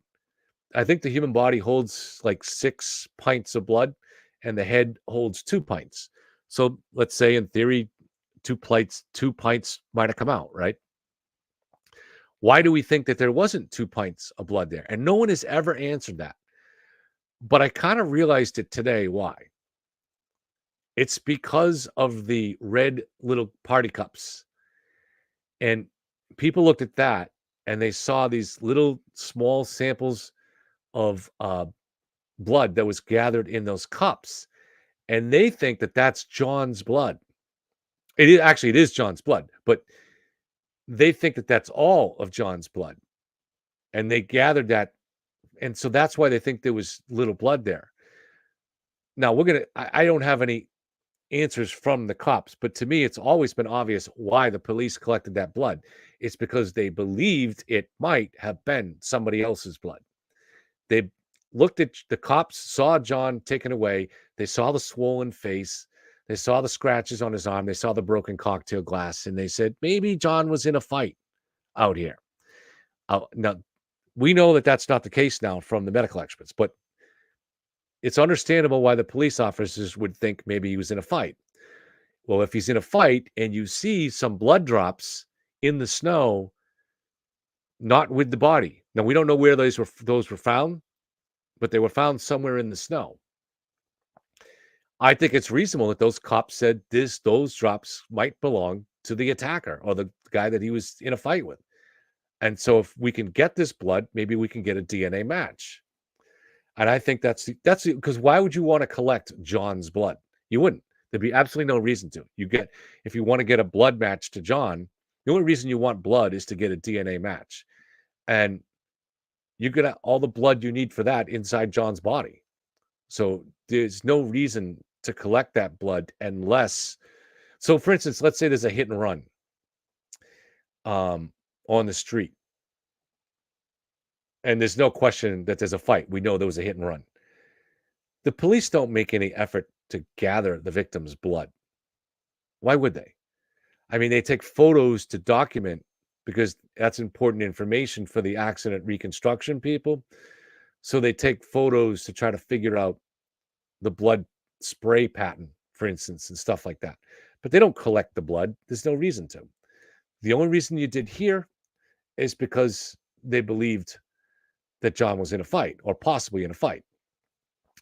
I think the human body holds like 6 pints of blood, and the head holds 2 pints. So let's say in theory, 2 pints might have come out, right? Why do we think that there wasn't 2 pints of blood there? And no one has ever answered that. But I kind of realized it today why. It's because of the red little party cups. And people looked at that and they saw these little small samples of blood that was gathered in those cups. And they think that that's John's blood. It is John's blood, but they think that that's all of John's blood. And they gathered that. And so that's why they think there was little blood there. Now I don't have any answers from the cops, but to me, it's always been obvious why the police collected that blood. It's because they believed it might have been somebody else's blood. They looked at the cops, saw John taken away. They saw the swollen face. They saw the scratches on his arm. They saw the broken cocktail glass, and they said, maybe John was in a fight out here. Now, we know that that's not the case now from the medical experts, but it's understandable why the police officers would think maybe he was in a fight. Well, if he's in a fight and you see some blood drops in the snow, not with the body. Now, we don't know where those were found, but they were found somewhere in the snow. I think it's reasonable that those cops said those drops might belong to the attacker or the guy that he was in a fight with. And so if we can get this blood, maybe we can get a DNA match. And I think that's because why would you want to collect John's blood? You wouldn't. There'd be absolutely no reason to. If you want to get a blood match to John, the only reason you want blood is to get a DNA match. And you get all the blood you need for that inside John's body. So there's no reason to collect that blood unless. So for instance, let's say there's a hit and run on the street. And there's no question that there's a fight. We know there was a hit and run. The police don't make any effort to gather the victim's blood. Why would they? I mean, they take photos to document because that's important information for the accident reconstruction people. So they take photos to try to figure out the blood spray pattern, for instance, and stuff like that. But they don't collect the blood. There's no reason to. The only reason you did here is because they believed that John was in a fight or possibly in a fight.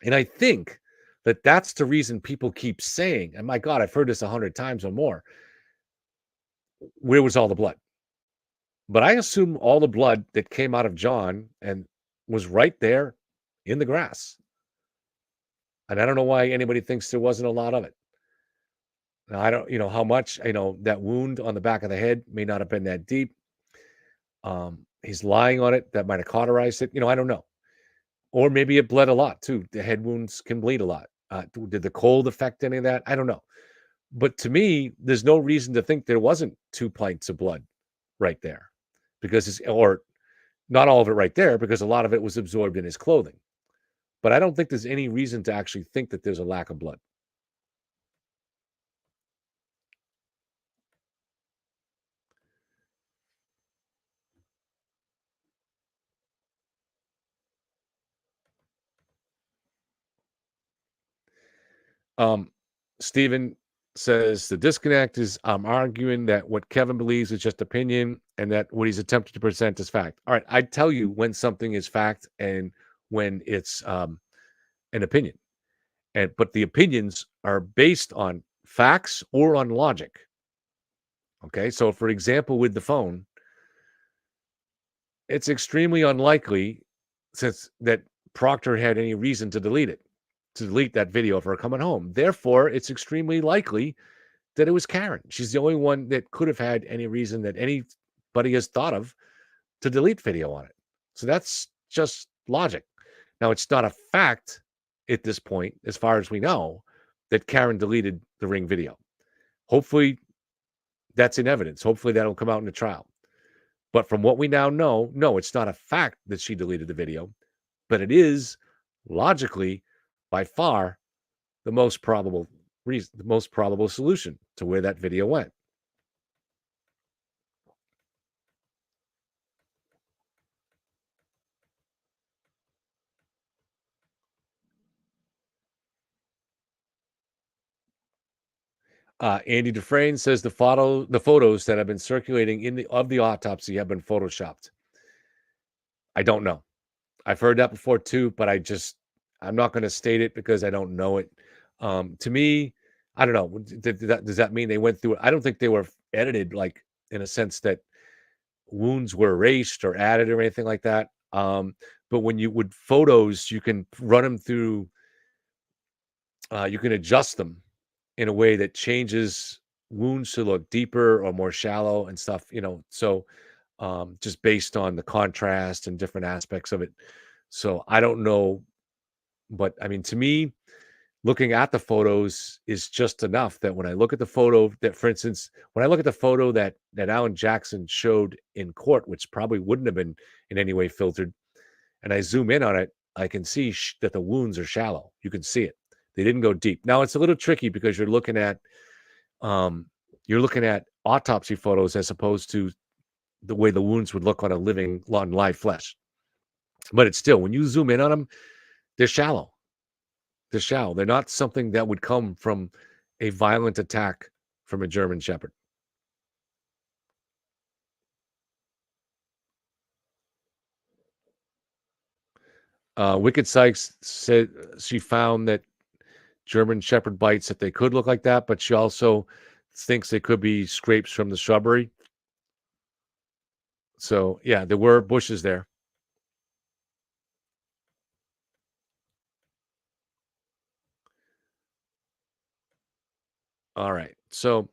And I think that that's the reason people keep saying, and my God, I've heard this 100 times or more, where was all the blood? But I assume all the blood that came out of John and was right there in the grass. And I don't know why anybody thinks there wasn't a lot of it. Now, I don't, how much, that wound on the back of the head may not have been that deep. He's lying on it. That might have cauterized it. I don't know. Or maybe it bled a lot too. The head wounds can bleed a lot. Did the cold affect any of that? I don't know. But to me, there's no reason to think there wasn't 2 pints of blood right there, because or not all of it right there, because a lot of it was absorbed in his clothing. But I don't think there's any reason to actually think that there's a lack of blood. Stephen says the disconnect is I'm arguing that what Kevin believes is just opinion and that what he's attempting to present is fact. All right, I tell you when something is fact and when it's an opinion. But the opinions are based on facts or on logic. Okay, so for example, with the phone, it's extremely unlikely since that Proctor had any reason to delete that video of her coming home. Therefore, it's extremely likely that it was Karen. She's the only one that could have had any reason that anybody has thought of to delete video on it. So that's just logic. Now, it's not a fact at this point, as far as we know, that Karen deleted the Ring video. Hopefully, that's in evidence. Hopefully, that'll come out in the trial. But from what we now know, no, it's not a fact that she deleted the video, but it is logically, by far, the most probable reason, the most probable solution to where that video went. Andy Dufresne says the photos that have been circulating of the autopsy have been photoshopped. I don't know. I've heard that before too, but I'm not going to state it because I don't know it. To me, I don't know. Does that mean they went through it? I don't think they were edited, like in a sense that wounds were erased or added or anything like that. But with photos, you can run them through. You can adjust them in a way that changes wounds to look deeper or more shallow and stuff. So just based on the contrast and different aspects of it. So I don't know, but I mean, to me, looking at the photos is just enough that when I look at the photo that, for instance, when I look at the photo that Alan Jackson showed in court, which probably wouldn't have been in any way filtered, and I zoom in on it, I can see that the wounds are shallow. You can see it. They didn't go deep. Now it's a little tricky because you're looking at autopsy photos as opposed to the way the wounds would look on live flesh. But it's still, when you zoom in on them, they're shallow. They're shallow. They're not something that would come from a violent attack from a German Shepherd. Wicked Sykes said she found that German Shepherd bites, that they could look like that, but she also thinks they could be scrapes from the shrubbery. So, yeah, there were bushes there. All right. So,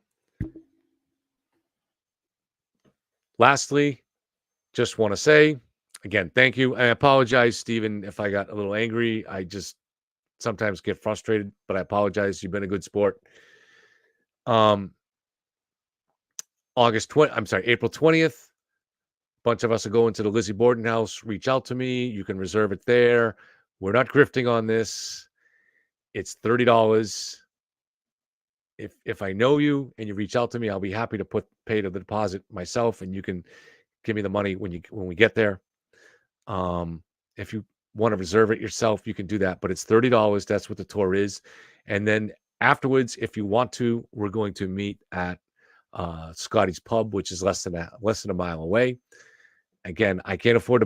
lastly, just want to say, again, thank you. I apologize, Stephen, if I got a little angry. I just sometimes get frustrated, but I apologize. You've been a good sport. April 20th, a bunch of us are going to the Lizzie Borden house. Reach out to me. You can reserve it there. We're not grifting on this. It's $30. If I know you and you reach out to me, I'll be happy to pay the deposit myself, and you can give me the money when we get there. If you want to reserve it yourself, you can do that, but it's $30. That's what the tour is. And then afterwards, if you want to, we're going to meet at Scotty's Pub, which is less than a mile away. Again, I cannot afford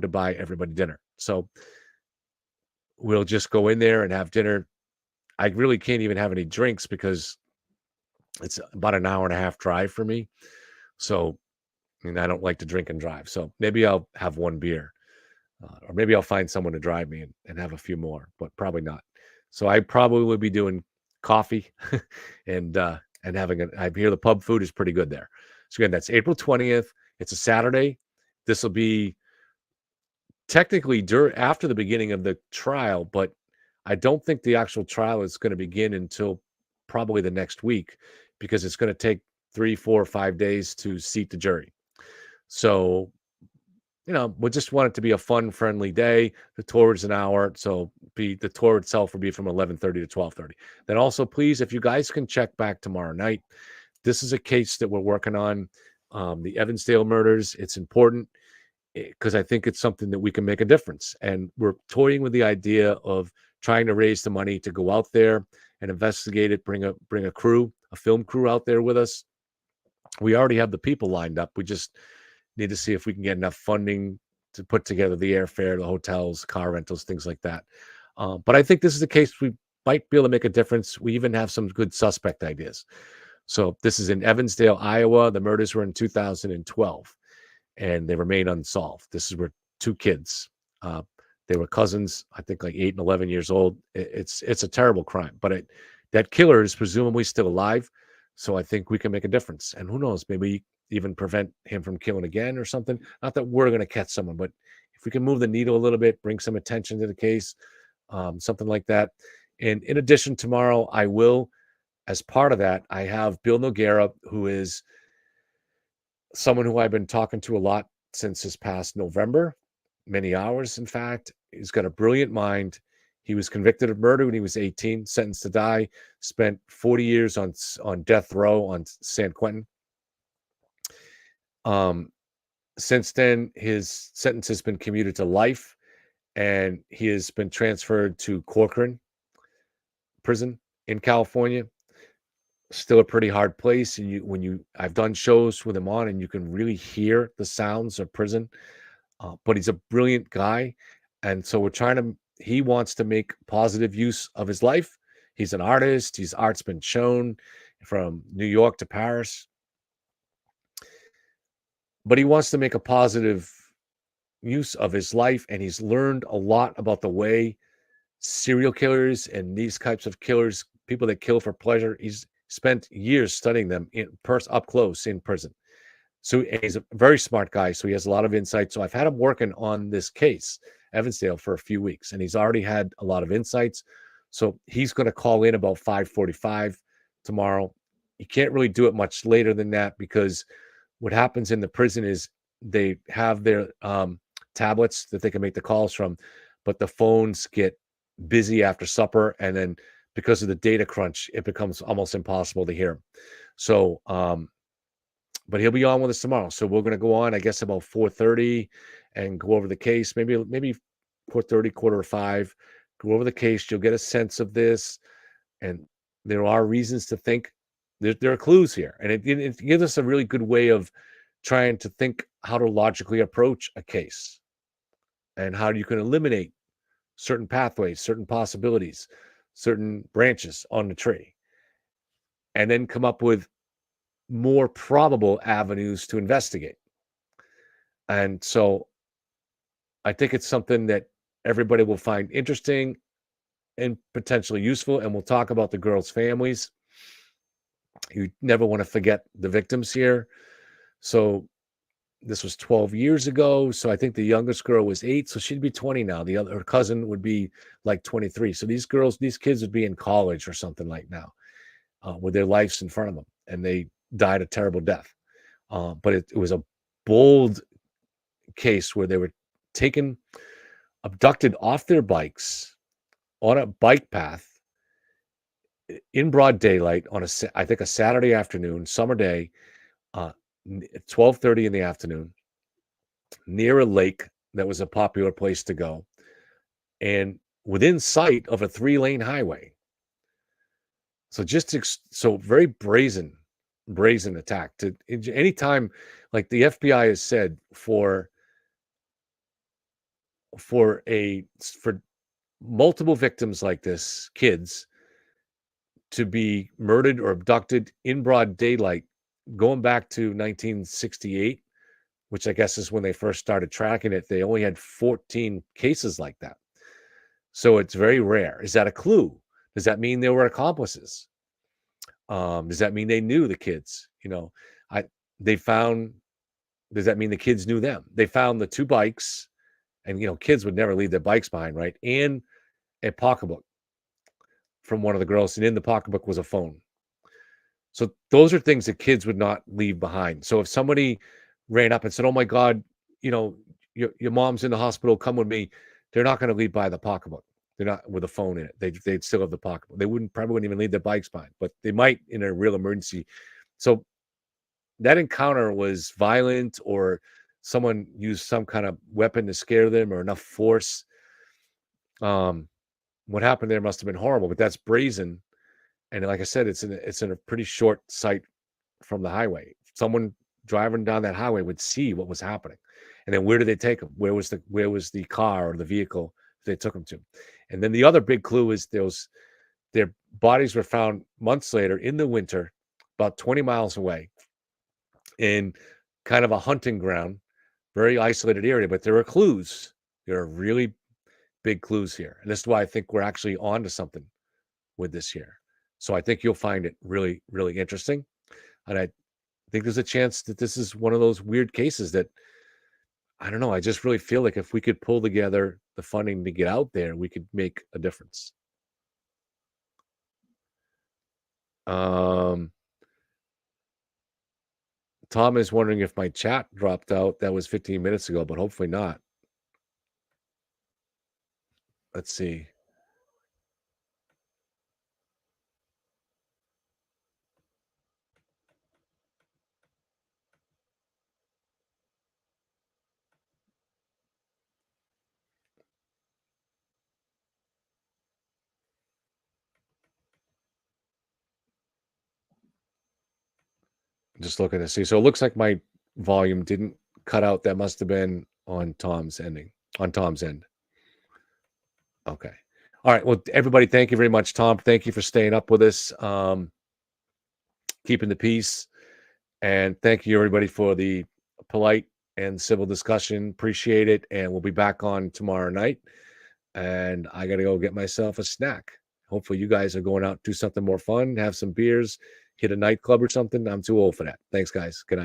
to buy everybody dinner. So we'll just go in there and have dinner. I really can't even have any drinks because it's about an hour and a half drive for me. So, and I don't like to drink and drive. So maybe I'll have one beer, or maybe I'll find someone to drive me and have a few more, but probably not. So I probably will be doing coffee and I hear the pub food is pretty good there. So again, that's April 20th. It's a Saturday. This will be technically after the beginning of the trial, but I don't think the actual trial is going to begin until probably the next week, because it's going to take 3, 4, 5 days to seat the jury. So, we just want it to be a fun, friendly day. The tour is an hour, so the tour itself will be from 11:30 to 12:30. Then also, please, if you guys can check back tomorrow night, this is a case that we're working on, the Evansdale murders. It's important because I think it's something that we can make a difference. And we're toying with the idea of trying to raise the money to go out there and investigate it, bring a crew, a film crew out there with us. We already have the people lined up. We just need to see if we can get enough funding to put together the airfare, the hotels, car rentals, things like that. But I think this is a case we might be able to make a difference. We even have some good suspect ideas. So this is in Evansdale, Iowa. The murders were in 2012, and they remain unsolved. This is where 2 kids, they were cousins, I think like 8 and 11 years old. It's a terrible crime, but that killer is presumably still alive. So I think we can make a difference. And who knows, maybe even prevent him from killing again or something. Not that we're going to catch someone, but if we can move the needle a little bit, bring some attention to the case, something like that. And in addition, tomorrow I will, as part of that, I have Bill Noguera, who is someone who I've been talking to a lot since this past November, many hours, in fact. He's got a brilliant mind. He was convicted of murder when he was 18, sentenced to die, spent 40 years on death row on San Quentin. Since then, his sentence has been commuted to life, and he has been transferred to Corcoran prison in California. Still a pretty hard place. And I've done shows with him on, and you can really hear the sounds of prison. But he's a brilliant guy. And so he wants to make positive use of his life. He's an artist. His art's been shown from New York to Paris. But he wants to make a positive use of his life. And he's learned a lot about the way serial killers and these types of killers, people that kill for pleasure, he's spent years studying them up close in prison. So he's a very smart guy. So he has a lot of insight. So I've had him working on this case, Evansdale, for a few weeks, and he's already had a lot of insights. So he's going to call in about 5:45 tomorrow. He can't really do it much later than that, because what happens in the prison is they have their tablets that they can make the calls from, but the phones get busy after supper, and then because of the data crunch, it becomes almost impossible to hear him. So, but he'll be on with us tomorrow. So we're going to go on, I guess, about 4:30 and go over the case. Maybe 4:30, 4:45. Go over the case. You'll get a sense of this, and there are reasons to think. There are clues here, and it gives us a really good way of trying to think how to logically approach a case, and how you can eliminate certain pathways, certain possibilities, certain branches on the tree, and then come up with more probable avenues to investigate. And so I think it's something that everybody will find interesting and potentially useful. And we'll talk about the girls' families. You never want to forget the victims here. So this was 12 years ago. So I think the youngest girl was 8. So she'd be 20 now. Her cousin would be like 23. So these kids would be in college or something like now, with their lives in front of them. And they died a terrible death. But it was a bold case where they were abducted off their bikes on a bike path in broad daylight on I think a Saturday afternoon, summer day, 12:30 in the afternoon, near a lake that was a popular place to go, and within sight of a 3-lane highway. So so very brazen attack. To anytime, like the FBI has said, for multiple victims like this, kids, to be murdered or abducted in broad daylight, going back to 1968, which I guess is when they first started tracking it, they only had 14 cases like that. So it's very rare. Is that a clue? Does that mean they were accomplices? Does that mean they knew the kids? Does that mean the kids knew them? They found the 2 bikes and kids would never leave their bikes behind, right? And a pocketbook from one of the girls, and in the pocketbook was a phone. So those are things that kids would not leave behind. So if somebody ran up and said, "Oh my God, your mom's in the hospital, come with me," they're not going to leave by the pocketbook. They're not with a phone in it. They'd still have the pocketbook. They probably wouldn't even leave their bikes behind, but they might in a real emergency. So that encounter was violent, or someone used some kind of weapon to scare them, or enough force. What happened there must have been horrible, but that's brazen. And like I said, it's in a pretty short sight from the highway. Someone driving down that highway would see what was happening. And then where did they take them? Where was the car or the vehicle they took them to? And then the other big clue is their bodies were found months later in the winter, about 20 miles away, in kind of a hunting ground, very isolated area. But there are clues. There are really big clues here. And this is why I think we're actually on to something with this here. So I think you'll find it really, really interesting. And I think there's a chance that this is one of those weird cases that, I don't know, I just really feel like if we could pull together the funding to get out there, we could make a difference. Tom is wondering if my chat dropped out. That was 15 minutes ago, but hopefully not. Let's see. Just looking to see. So it looks like my volume didn't cut out. That must have been on Tom's end. Okay. All right. Well, everybody, thank you very much. Tom, thank you for staying up with us, keeping the peace. And thank you, everybody, for the polite and civil discussion. Appreciate it. And we'll be back on tomorrow night. And I got to go get myself a snack. Hopefully you guys are going out, do something more fun, have some beers, hit a nightclub or something. I'm too old for that. Thanks, guys. Good night.